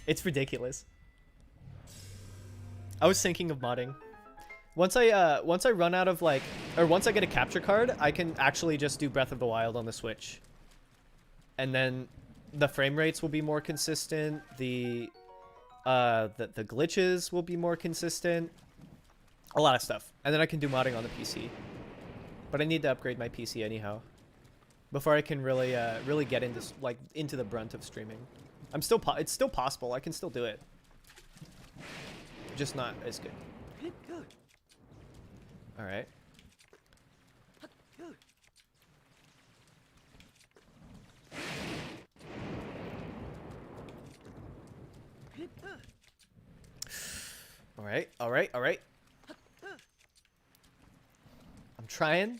It's ridiculous. I was thinking of modding. Once I run out of, like, or once I get a capture card, I can actually just do Breath of the Wild on the Switch. And then the frame rates will be more consistent. The glitches will be more consistent. A lot of stuff. And then I can do modding on the PC. But I need to upgrade my PC anyhow before I can really really get into the brunt of streaming. It's still possible. I can still do it. Just not as good. All right. All right. All right. All right. I'm trying.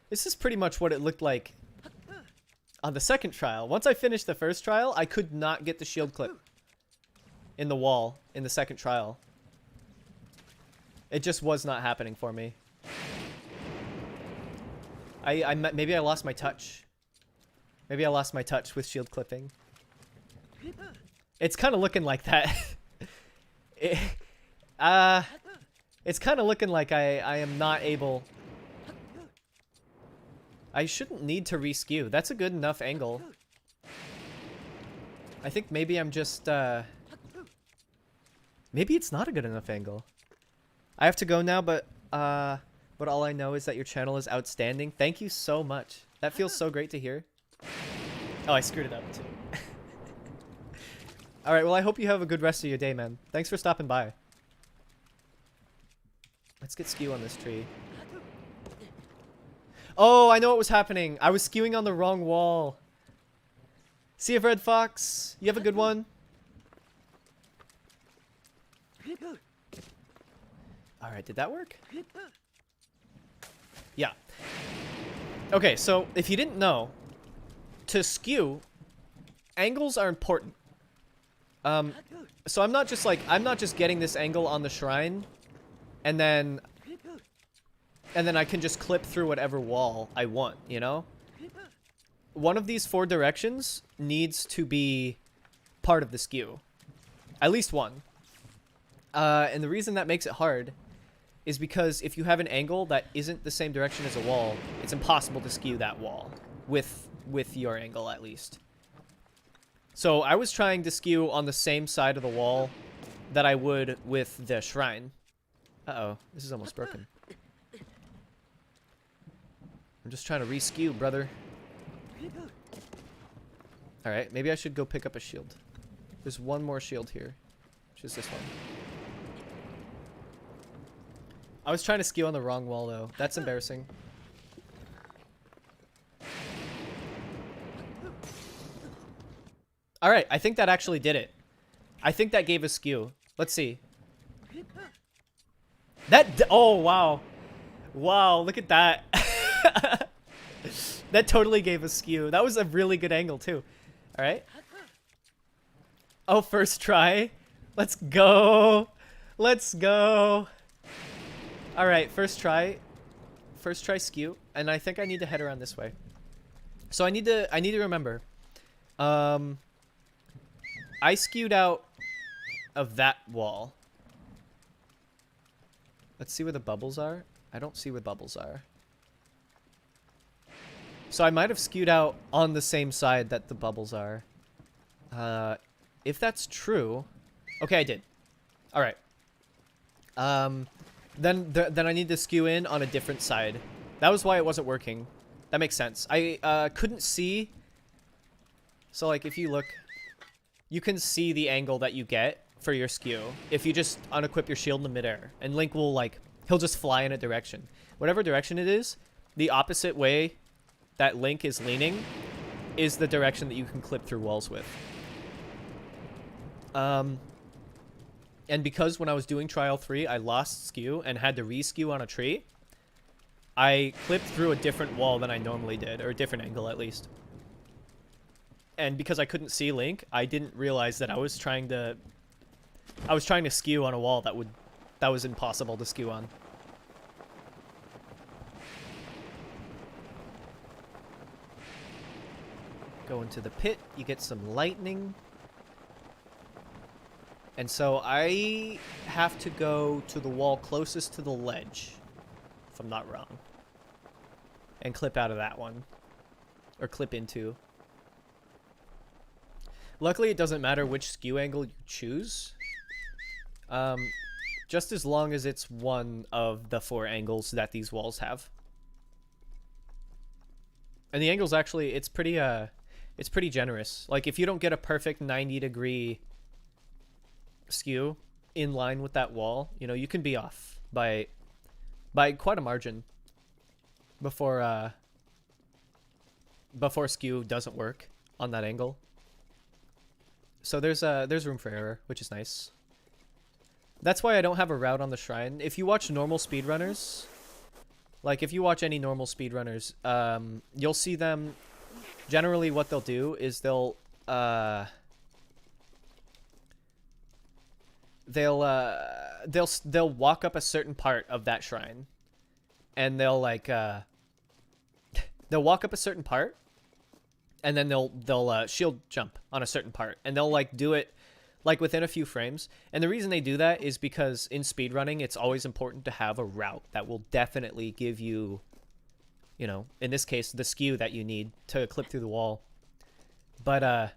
This is pretty much what it looked like on the second trial. Once I finished the first trial, I could not get the shield clip in the wall in the second trial. It just was not happening for me. Maybe I lost my touch. Maybe I lost my touch with shield clipping. It's kind of looking like that. It's kind of looking like I am not able... I shouldn't need to reskew. That's a good enough angle. I think maybe I'm just... Maybe it's not a good enough angle. I have to go now, but all I know is that your channel is outstanding. Thank you so much. That feels so great to hear. Oh, I screwed it up too. Alright, well I hope you have a good rest of your day, man. Thanks for stopping by. Let's get skew on this tree. Oh, I know what was happening. I was skewing on the wrong wall. See you, Red Fox. You have a good one. Alright, did that work? Yeah. Okay, so if you didn't know, to skew, angles are important. So I'm not just getting this angle on the shrine, and then I can just clip through whatever wall I want, you know? One of these 4 directions needs to be part of the skew. At least one. And the reason that makes it hard is because if you have an angle that isn't the same direction as a wall, it's impossible to skew that wall with your angle, at least. So I was trying to skew on the same side of the wall that I would with the shrine. Uh-oh, this is almost broken. I'm just trying to re-skew, brother. Alright, maybe I should go pick up a shield. There's one more shield here, which is this one. I was trying to skew on the wrong wall, though. That's embarrassing. Alright, I think that actually did it. I think that gave a skew. Let's see. Oh, wow. Wow, look at that. That totally gave a skew. That was a really good angle, too. Alright. Oh, first try. Let's go. Let's go. Alright, first try. First try skew. And I think I need to head around this way. So I need to remember. I skewed out of that wall. Let's see where the bubbles are. I don't see where bubbles are. So I might have skewed out on the same side that the bubbles are. If that's true... Okay, I did. Alright. Then I need to skew in on a different side. That was why it wasn't working. That makes sense. I couldn't see... So, like, if you look... You can see the angle that you get for your skew if you just unequip your shield in the midair. And Link will, like... He'll just fly in a direction. Whatever direction it is, the opposite way that Link is leaning is the direction that you can clip through walls with. And because when I was doing Trial 3, I lost skew and had to re-skew on a tree, I clipped through a different wall than I normally did, or a different angle at least. And because I couldn't see Link, I didn't realize that I was trying to skew on a wall that was impossible to skew on. Go into the pit, you get some lightning. And so I have to go to the wall closest to the ledge, if I'm not wrong. And clip out of that one. Or clip into. Luckily, it doesn't matter which skew angle you choose. Just as long as it's one of the 4 angles that these walls have. And the angles actually, it's pretty generous. Like, if you don't get a perfect 90-degree skew in line with that wall, you know, you can be off by quite a margin before skew doesn't work on that angle. So there's room for error, which is nice. That's why I don't have a route on the shrine. If you watch normal speedrunners, like if you watch any normal speedrunners, you'll see them, generally what they'll do is they'll walk up a certain part of that shrine, and they'll like they'll walk up a certain part, and then they'll shield jump on a certain part, and they'll like do it like within a few frames. And the reason they do that is because in speedrunning, it's always important to have a route that will definitely give you, you know, in this case, the skew that you need to clip through the wall. But a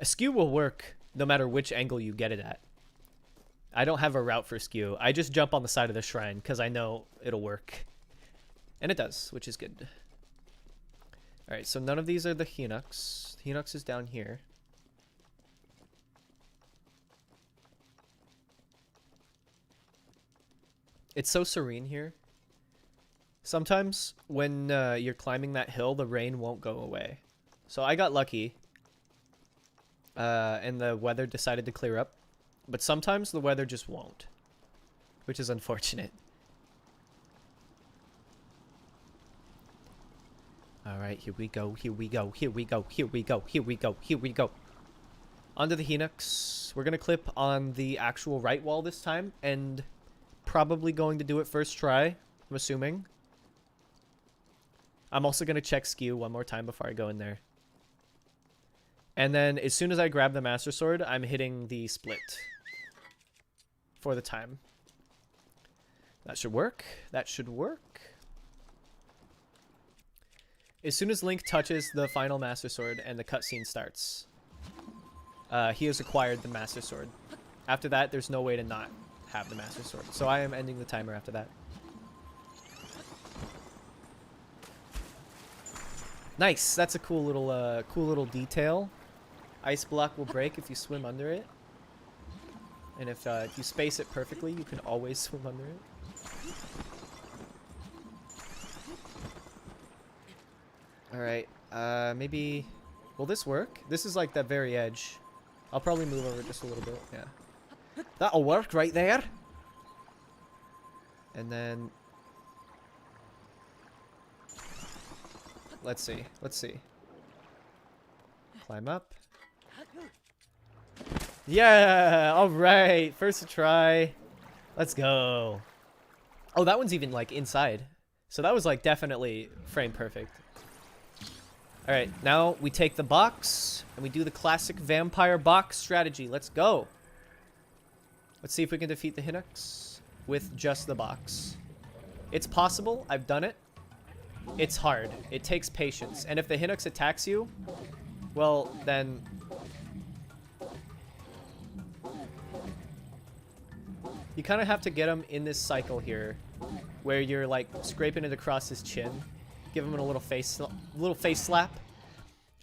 skew will work no matter which angle you get it at. I don't have a route for skew. I just jump on the side of the shrine because I know it'll work. And it does, which is good. Alright, so none of these are the Hinox. Hinox is down here. It's so serene here. Sometimes when you're climbing that hill, the rain won't go away. So I got lucky. And the weather decided to clear up. But sometimes the weather just won't. Which is unfortunate. Alright, here we go, here we go, here we go, here we go, here we go, here we go. Onto the Hinox. We're going to clip on the actual right wall this time. And probably going to do it first try, I'm assuming. I'm also going to check skew one more time before I go in there. And then as soon as I grab the Master Sword, I'm hitting the split for the time. That should work. That should work. As soon as Link touches the final Master Sword and the cutscene starts, he has acquired the Master Sword. After that, there's no way to not have the Master Sword. So I am ending the timer after that. Nice. That's a cool little detail. Ice block will break if you swim under it. And if you space it perfectly, you can always swim under it. Alright, maybe... Will this work? This is like the very edge. I'll probably move over just a little bit, yeah. That'll work right there! And then... Let's see, let's see. Climb up. Yeah! Alright! First try. Let's go. Oh, that one's even like inside. So that was like definitely frame perfect. Alright, now we take the box, and we do the classic vampire box strategy. Let's go. Let's see if we can defeat the Hinox with just the box. It's possible. I've done it. It's hard. It takes patience. And if the Hinox attacks you, well, then... you kind of have to get him in this cycle here, where you're, like, scraping it across his chin. Give him a little face slap.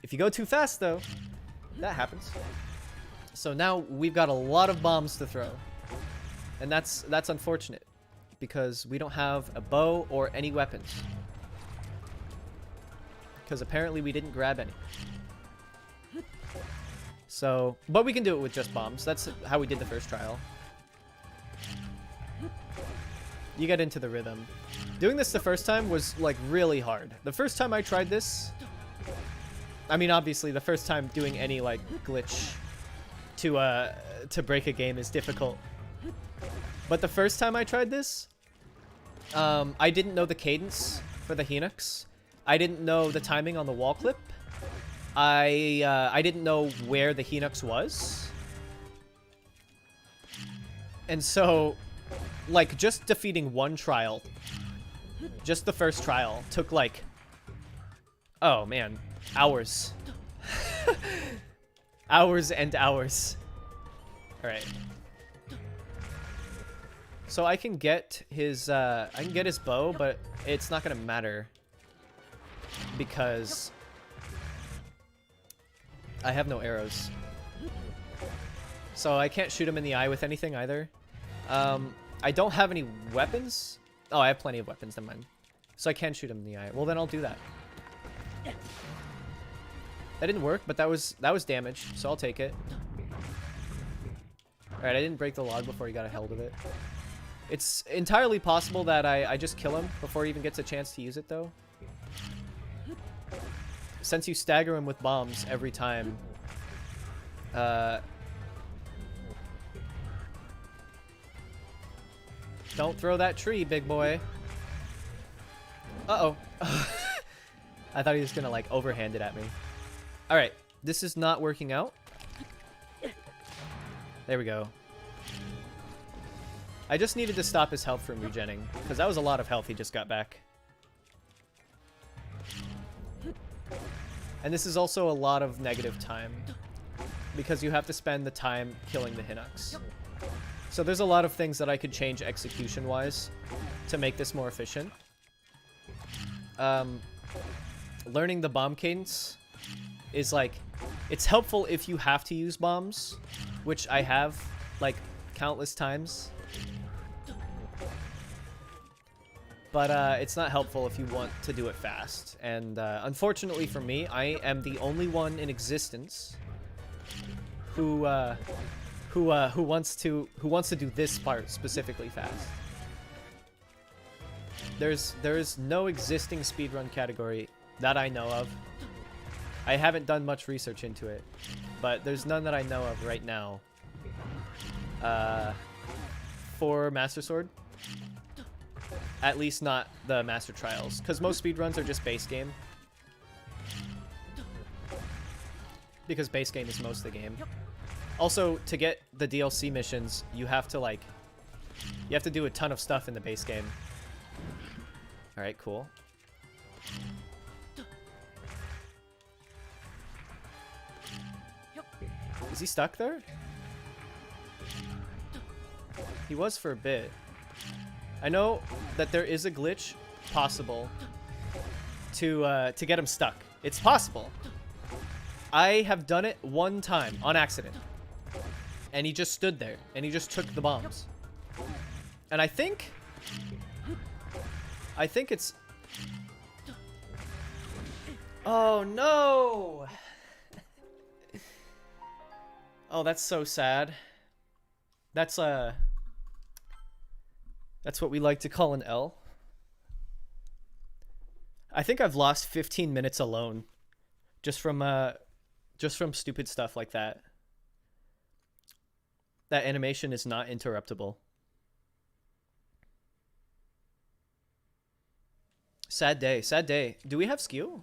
If you go too fast, though, that happens. So now we've got a lot of bombs to throw. And that's unfortunate, because we don't have a bow or any weapons. Because apparently we didn't grab any. So, but we can do it with just bombs. That's how we did the first trial. You get into the rhythm. Doing this the first time was, like, really hard. The first time I tried this... I mean, obviously, the first time doing any, like, glitch to break a game is difficult. But the first time I tried this, I didn't know the cadence for the Hinox. I didn't know the timing on the wall clip. I didn't know where the Hinox was. And so, like, just defeating one trial, just the first trial, took, like, oh, man, hours. Hours and hours. Alright. So I can get his bow, but it's not gonna matter because I have no arrows. So I can't shoot him in the eye with anything either. I don't have any weapons. Oh, I have plenty of weapons, never mind. So I can shoot him in the eye. Well, then I'll do that. That didn't work, but that was damage, so I'll take it. Alright, I didn't break the log before he got a hold of it. It's entirely possible that I just kill him before he even gets a chance to use it, though. Since you stagger him with bombs every time, don't throw that tree, big boy. Uh-oh. I thought he was gonna, like, overhand it at me. Alright, this is not working out. There we go. I just needed to stop his health from regenning, because that was a lot of health he just got back. And this is also a lot of negative time, because you have to spend the time killing the Hinox. So there's a lot of things that I could change execution-wise to make this more efficient. Learning the bomb cadence is, like, it's helpful if you have to use bombs, which I have, like, countless times. But it's not helpful if you want to do it fast. And unfortunately for me, I am the only one in existence who wants to do this part specifically fast. There's no existing speedrun category that I know of. I haven't done much research into it, but there's none that I know of right now. For Master Sword. At least not the Master Trials, because most speedruns are just base game. Because base game is most of the game. Also, to get the DLC missions, you have to do a ton of stuff in the base game. Alright, cool. Is he stuck there? He was for a bit. I know that there is a glitch possible to get him stuck. It's possible. I have done it one time on accident. And he just stood there. And he just took the bombs. And I think it's... Oh, no! Oh, that's so sad. That's what we like to call an L. I think I've lost 15 minutes alone. Just from stupid stuff like that. That animation is not interruptible. Sad day, sad day. Do we have skew?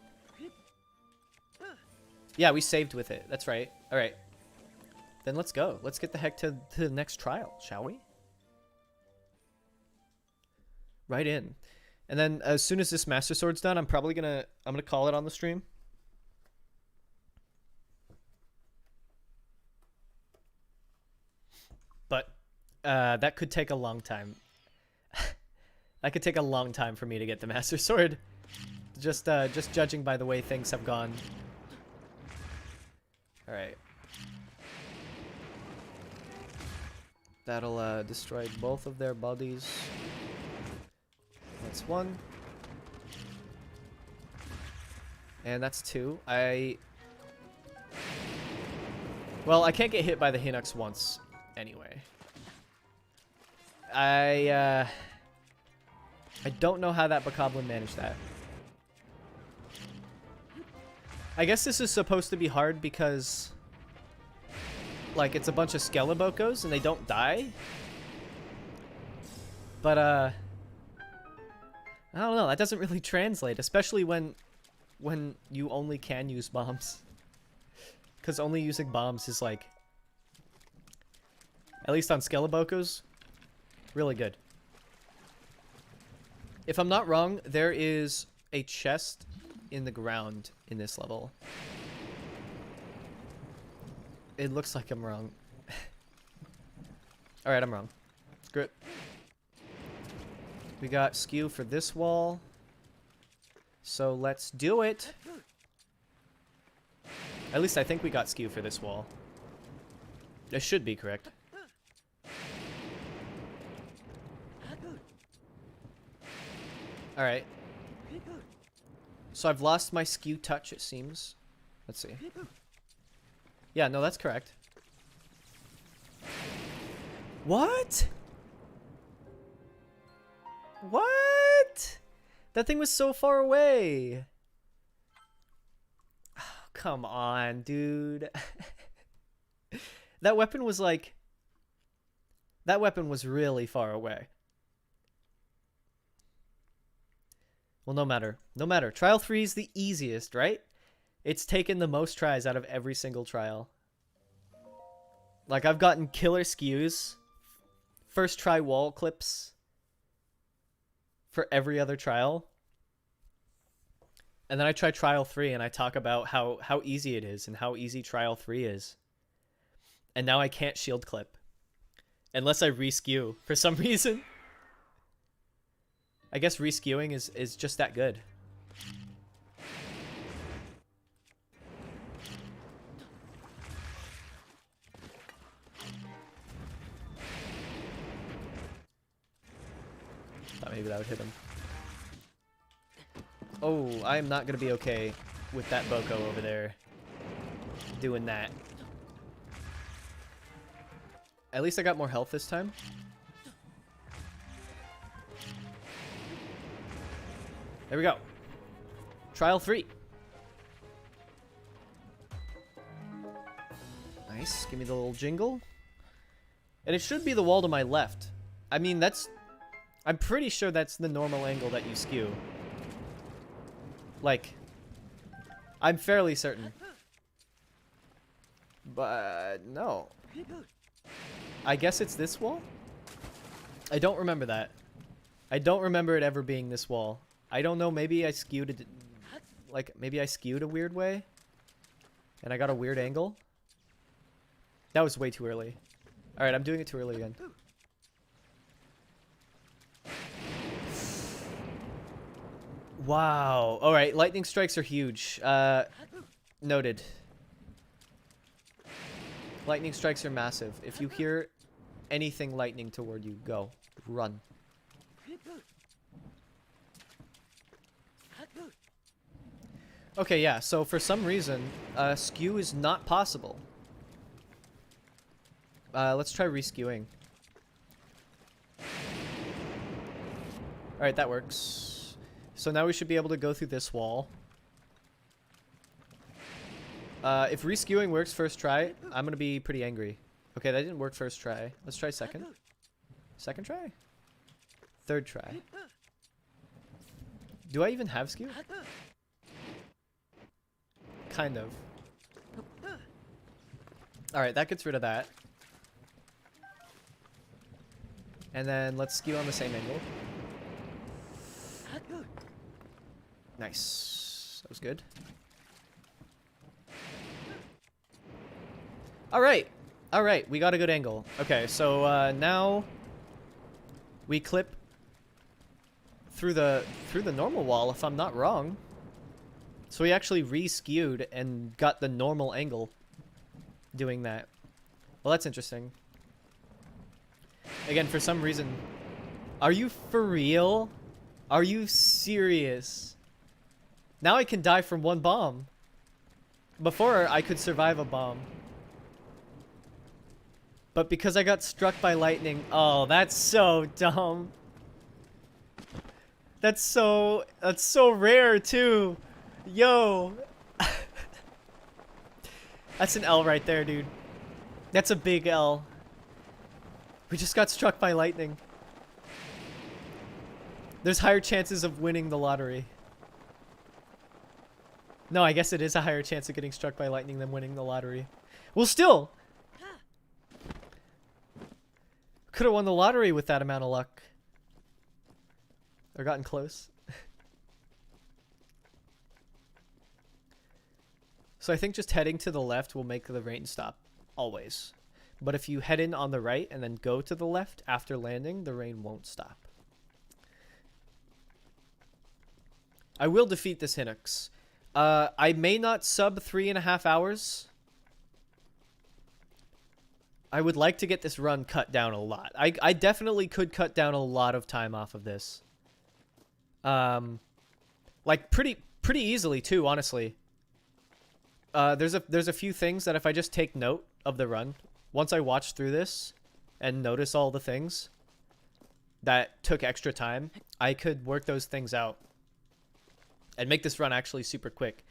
Yeah, we saved with it. That's right. All right. Then let's go. Let's get the heck to the next trial, shall we? Right in. And then as soon as this Master Sword's done, I'm gonna call it on the stream. But that could take a long time. That could take a long time for me to get the Master Sword. Just judging by the way things have gone. All right. That'll destroy both of their bodies. That's one. And that's two. Well, I can't get hit by the Hinux once anyway. I don't know how that Bokoblin managed that. I guess this is supposed to be hard because, like, it's a bunch of Skelebokos and they don't die. But, I don't know. That doesn't really translate, especially when you only can use bombs. Because only using bombs is, like, at least on Skelebokos, really good. If I'm not wrong, there is a chest in the ground in this level. It looks like I'm wrong. Alright, I'm wrong. Screw it. We got skew for this wall. So let's do it. At least I think we got skew for this wall. It should be correct. Alright. So I've lost my skew touch, it seems. Let's see. Yeah, no, that's correct. What? What? That thing was so far away. Oh, come on, dude. That weapon was like... That weapon was really far away. Well, no matter. No matter. Trial 3 is the easiest, right? It's taken the most tries out of every single trial. Like, I've gotten killer skews. First try wall clips. For every other trial. And then I try trial 3 and I talk about how easy it is and how easy trial 3 is. And now I can't shield clip. Unless I re-skew for some reason. I guess re-skewing is just that good. Thought maybe that would hit him. Oh, I am not going to be okay with that Boko over there doing that. At least I got more health this time. There we go. Trial 3. Nice. Give me the little jingle. And it should be the wall to my left. I mean, I'm pretty sure that's the normal angle that you skew. Like, I'm fairly certain. But, no. I guess it's this wall? I don't remember that. I don't remember it ever being this wall. I don't know, maybe I skewed it, like, maybe I skewed a weird way, and I got a weird angle. That was way too early. Alright, I'm doing it too early again. Wow. Alright, lightning strikes are huge. Noted. Lightning strikes are massive. If you hear anything lightning toward you, go. Run. Okay, yeah, so for some reason, skew is not possible. Let's try re-skewing. Alright, that works. So now we should be able to go through this wall. If re-skewing works first try, I'm gonna be pretty angry. Okay, that didn't work first try. Let's try second. Second try? Third try. Do I even have skew? Kind of. Alright, that gets rid of that. And then let's skew on the same angle. Nice. That was good. Alright. Alright, we got a good angle. Okay, so now we clip through the normal wall, if I'm not wrong. So we actually re-skewed and got the normal angle doing that. Well, that's interesting. Again, for some reason... Are you for real? Are you serious? Now I can die from one bomb. Before, I could survive a bomb. But because I got struck by lightning... Oh, that's so dumb. That's so rare, too. Yo. That's an L right there, dude. That's a big L. We just got struck by lightning. There's higher chances of winning the lottery. No, I guess it is a higher chance of getting struck by lightning than winning the lottery. Well, still. Could have won the lottery with that amount of luck. Or gotten close. So I think just heading to the left will make the rain stop. Always. But if you head in on the right and then go to the left after landing, the rain won't stop. I will defeat this Hinox. I may not sub 3.5 hours. I would like to get this run cut down a lot. I definitely could cut down a lot of time off of this. Like pretty easily too, honestly. There's a few things that if I just take note of the run, once I watch through this and notice all the things that took extra time, I could work those things out and make this run actually super quick.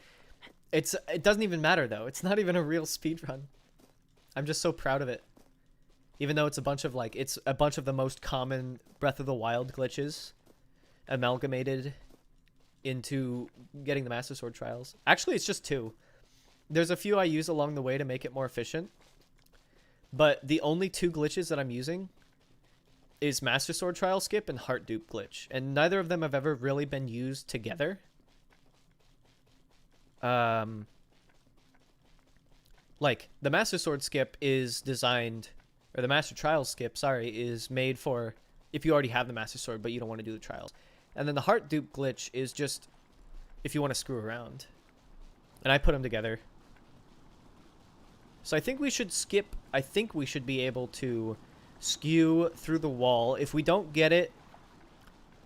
It doesn't even matter though. It's not even a real speed run. I'm just so proud of it. Even though it's a bunch of the most common Breath of the Wild glitches amalgamated into getting the Master Sword trials. Actually, it's just 2. There's a few I use along the way to make it more efficient. But the only 2 glitches that I'm using is Master Sword trial skip and heart dupe glitch. And neither of them have ever really been used together. Like, the Master Sword skip is designed... Or the Master Trial skip, sorry, is made for if you already have the Master Sword, but you don't want to do the trials. And then the heart dupe glitch is just if you want to screw around. And I put them together. So I think we should skip... I think we should be able to skew through the wall. If we don't get it,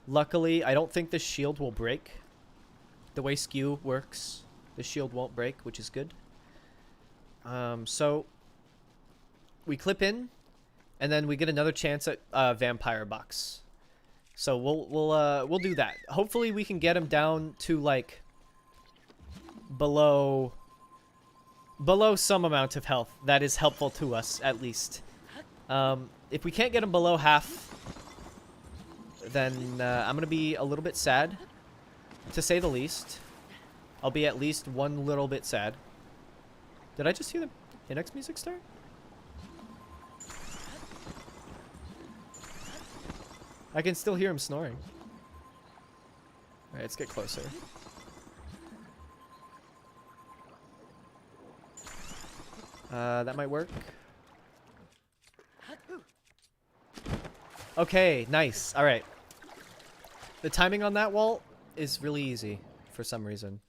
luckily, I don't think the shield will break. The way skew works, the shield won't break, which is good. So we clip in, and then we get another chance at vampire box. So we'll do that. Hopefully we can get him down to like below some amount of health that is helpful to us at least. If we can't get him below half, then I'm gonna be a little bit sad, to say the least. I'll be at least one little bit sad. Did I just hear the Hinox music start? I can still hear him snoring. Alright, let's get closer. That might work. Okay, nice. Alright. The timing on that wall is really easy for some reason.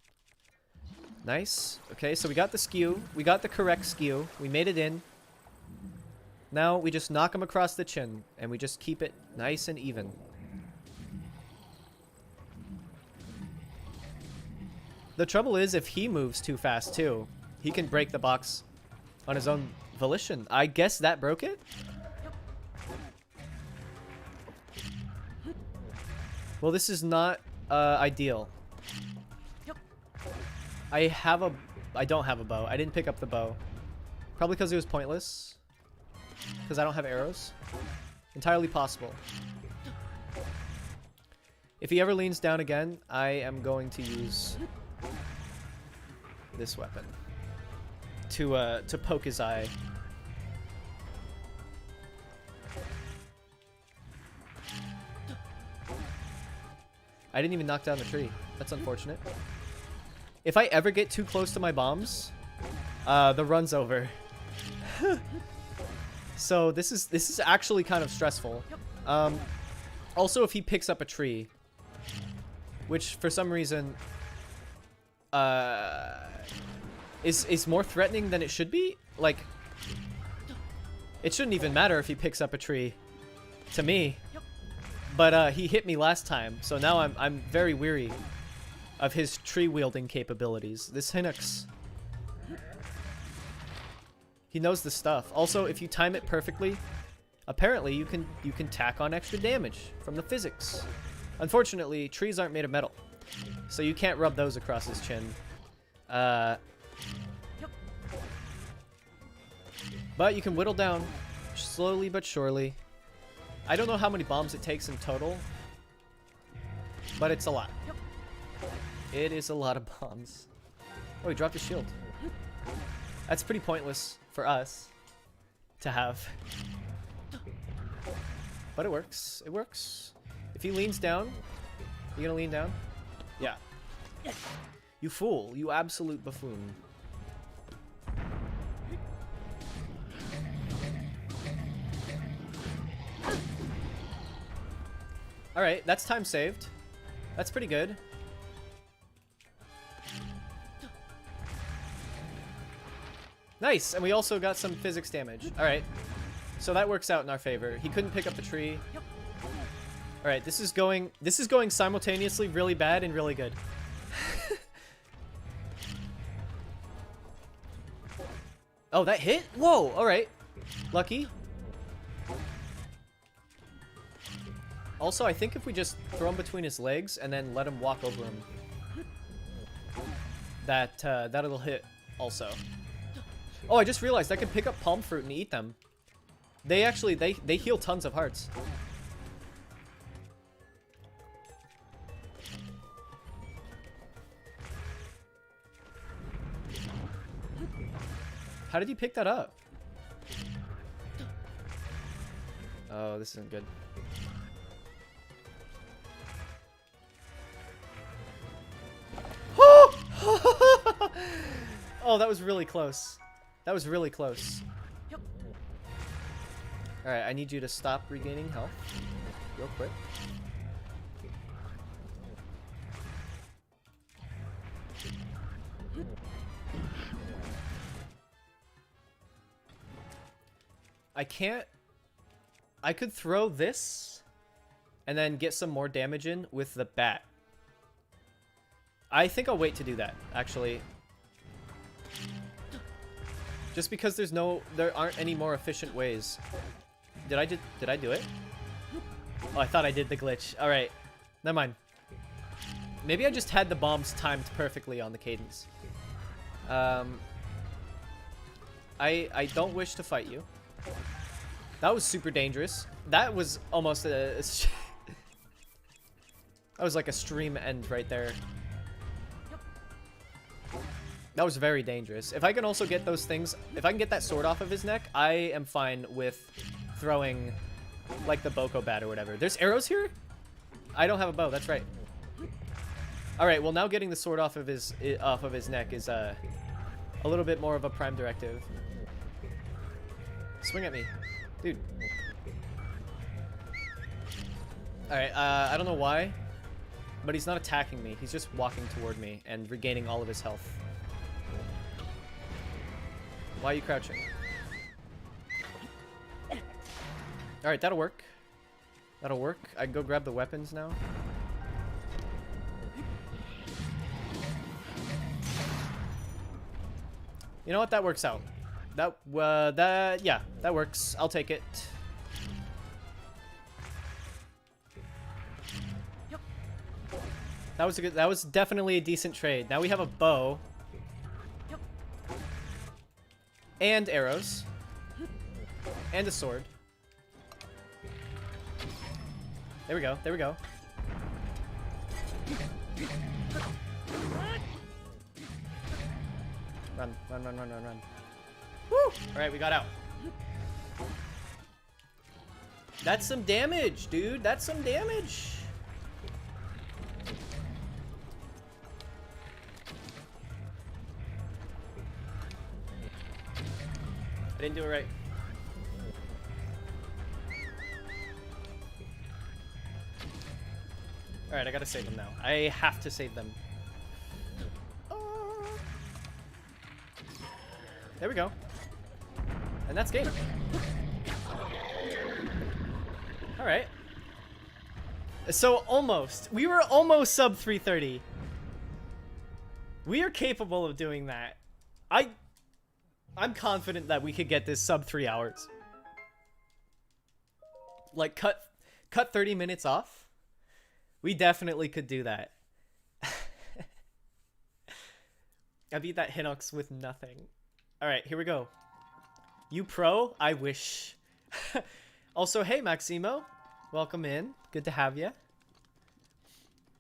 Nice. Okay, so we got the skew. We got the correct skew. We made it in. Now we just knock him across the chin, and we just keep it nice and even. The trouble is, if he moves too fast too, he can break the box on his own volition. I guess that broke it? Well, this is not ideal. I don't have a bow. I didn't pick up the bow. Probably because it was pointless. Because I don't have arrows. Entirely possible. If he ever leans down again, I am going to use this weapon to poke his eye. I didn't even knock down the tree. That's unfortunate. If I ever get too close to my bombs, the run's over. So this is actually kind of stressful. Also, if he picks up a tree, which for some reason is more threatening than it should be. Like, it shouldn't even matter if he picks up a tree to me. But he hit me last time, so now I'm very weary of his tree wielding capabilities. This Hinux, he knows the stuff. Also, if you time it perfectly, apparently you can tack on extra damage from the physics. Unfortunately, trees aren't made of metal, so you can't rub those across his chin. But you can whittle down slowly but surely. I don't know how many bombs it takes in total, but it's a lot. It is a lot of bombs. Oh, he dropped his shield. That's pretty pointless for us to have. But it works. It works. If he leans down, you gonna lean down? Yeah. You fool. You absolute buffoon. Alright, that's time saved. That's pretty good. Nice, and we also got some physics damage. Alright, so that works out in our favor. He couldn't pick up the tree. Alright, this is going simultaneously really bad and really good. Oh, that hit? Whoa, alright. Lucky. Also, I think if we just throw him between his legs and then let him walk over him, that'll hit also. Oh, I just realized I could pick up palm fruit and eat them. They actually, they heal tons of hearts. How did he pick that up? Oh, this isn't good. Oh, that was really close. That was really close. Alright, I need you to stop regaining health real quick. I could throw this and then get some more damage in with the bat. I think I'll wait to do that, actually. Just because there aren't any more efficient ways. Did I do it? Oh, I thought I did the glitch. All right, never mind. Maybe I just had the bombs timed perfectly on the cadence. I don't wish to fight you. That was super dangerous. That was almost a that was like a stream end right there. That was very dangerous. If I can also get those things, if I can get that sword off of his neck, I am fine with throwing like the Boko bat or whatever. There's arrows here? I don't have a bow, that's right. Alright, well now getting the sword off of his neck is a little bit more of a prime directive. Swing at me. Dude. Alright, I don't know why, but he's not attacking me. He's just walking toward me and regaining all of his health. Why are you crouching? Alright, that'll work. That'll work. I can go grab the weapons now. You know what? That works out. Yeah, that works. I'll take it. That was definitely a decent trade. Now we have a bow. And arrows. And a sword. There we go. There we go. Run, run, run, run, run, run. Woo! Alright, we got out. That's some damage, dude. That's some damage. didn't do it right. Alright, I gotta save them now. I have to save them. There we go. And that's game. Alright. So almost. We were almost sub 330. We are capable of doing that. I'm confident that we could get this sub 3 hours. Like cut 30 minutes off. We definitely could do that. I beat that Hinox with nothing. Alright, here we go. You pro? I wish. Also, hey Maximo. Welcome in. Good to have you.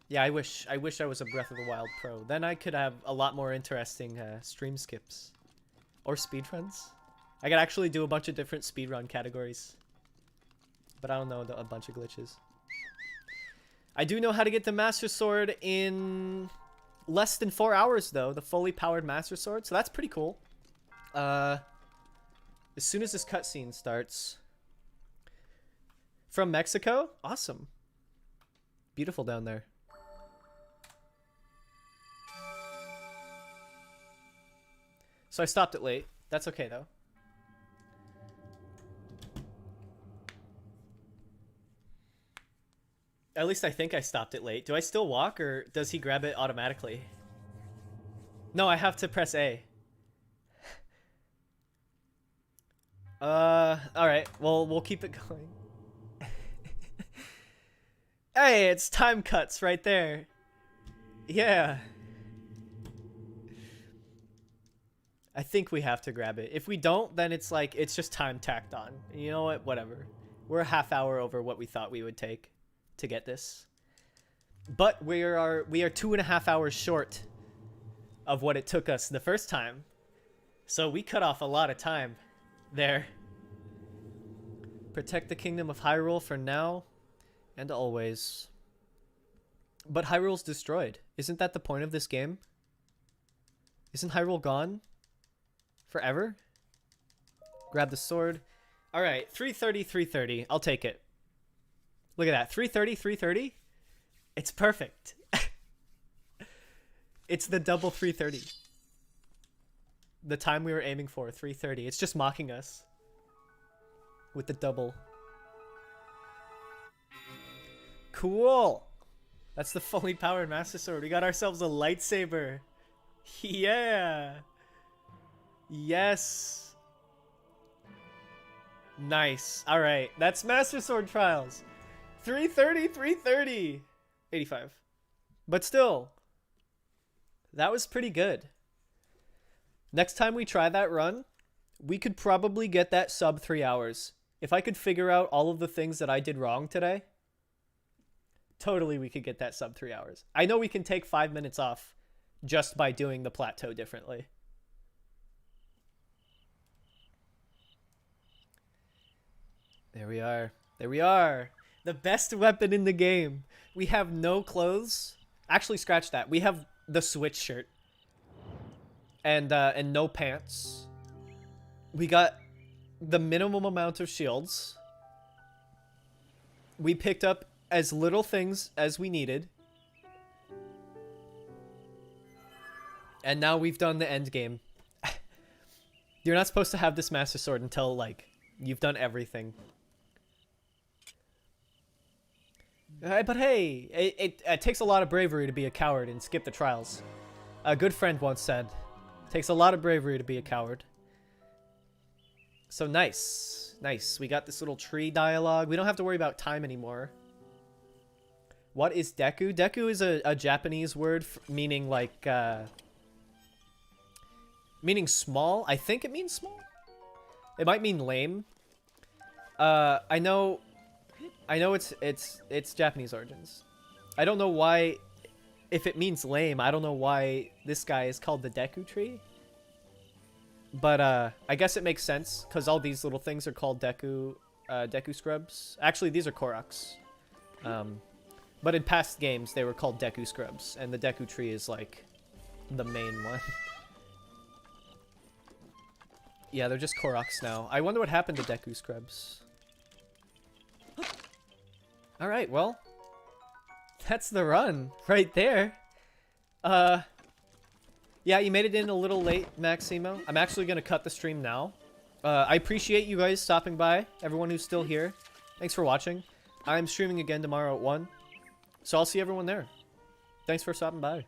Yeah, I wish I was a Breath of the Wild pro. Then I could have a lot more interesting stream skips. Or speedruns. I could actually do a bunch of different speedrun categories. But I don't know a bunch of glitches. I do know how to get the Master Sword in less than 4 hours, though. The fully powered Master Sword. So that's pretty cool. As soon as this cutscene starts. From Mexico? Awesome. Beautiful down there. So I stopped it late. That's okay, though. At least I think I stopped it late. Do I still walk, or does he grab it automatically? No, I have to press A. Alright. Well, we'll keep it going. Hey, it's time cuts right there. Yeah. I think we have to grab it. If we don't, then it's like, it's just time tacked on. You know what? Whatever. We're a half hour over what we thought we would take to get this. But we are 2.5 hours short of what it took us the first time. So we cut off a lot of time there. Protect the Kingdom of Hyrule for now and always. But Hyrule's destroyed. Isn't that the point of this game? Isn't Hyrule gone? Forever? Grab the sword. Alright, 330, 330. I'll take it. Look at that. 330, 330. It's perfect. It's the double 330. The time we were aiming for, 330. It's just mocking us. With the double. Cool. That's the fully powered Master Sword. We got ourselves a lightsaber. Yeah. Yes. Nice. Alright. That's Master Sword Trials. 330, 330. 85. But still. That was pretty good. Next time we try that run, we could probably get that sub 3 hours. If I could figure out all of the things that I did wrong today, totally we could get that sub 3 hours. I know we can take 5 minutes off just by doing the plateau differently. There we are. There we are. The best weapon in the game. We have no clothes. Actually, scratch that. We have the Switch shirt. And no pants. We got the minimum amount of shields. We picked up as little things as we needed. And now we've done the end game. You're not supposed to have this Master Sword until, like, you've done everything. But hey, it takes a lot of bravery to be a coward and skip the trials. A good friend once said, takes a lot of bravery to be a coward. So nice. Nice. We got this little tree dialogue. We don't have to worry about time anymore. What is deku? Deku is a Japanese word meaning like, meaning small. I think it means small. It might mean lame. I know it's Japanese origins. I don't know why, if it means lame, I don't know why this guy is called the Deku tree. But I guess it makes sense because all these little things are called Deku scrubs. Actually, these are Koroks. But in past games, they were called Deku scrubs, and the Deku tree is like the main one. Yeah, they're just Koroks now. I wonder what happened to Deku Scrubs. Alright, well. That's the run right there. Yeah, you made it in a little late, Maximo. I'm actually going to cut the stream now. I appreciate you guys stopping by, everyone who's still here. Thanks for watching. I'm streaming again tomorrow at 1. So I'll see everyone there. Thanks for stopping by.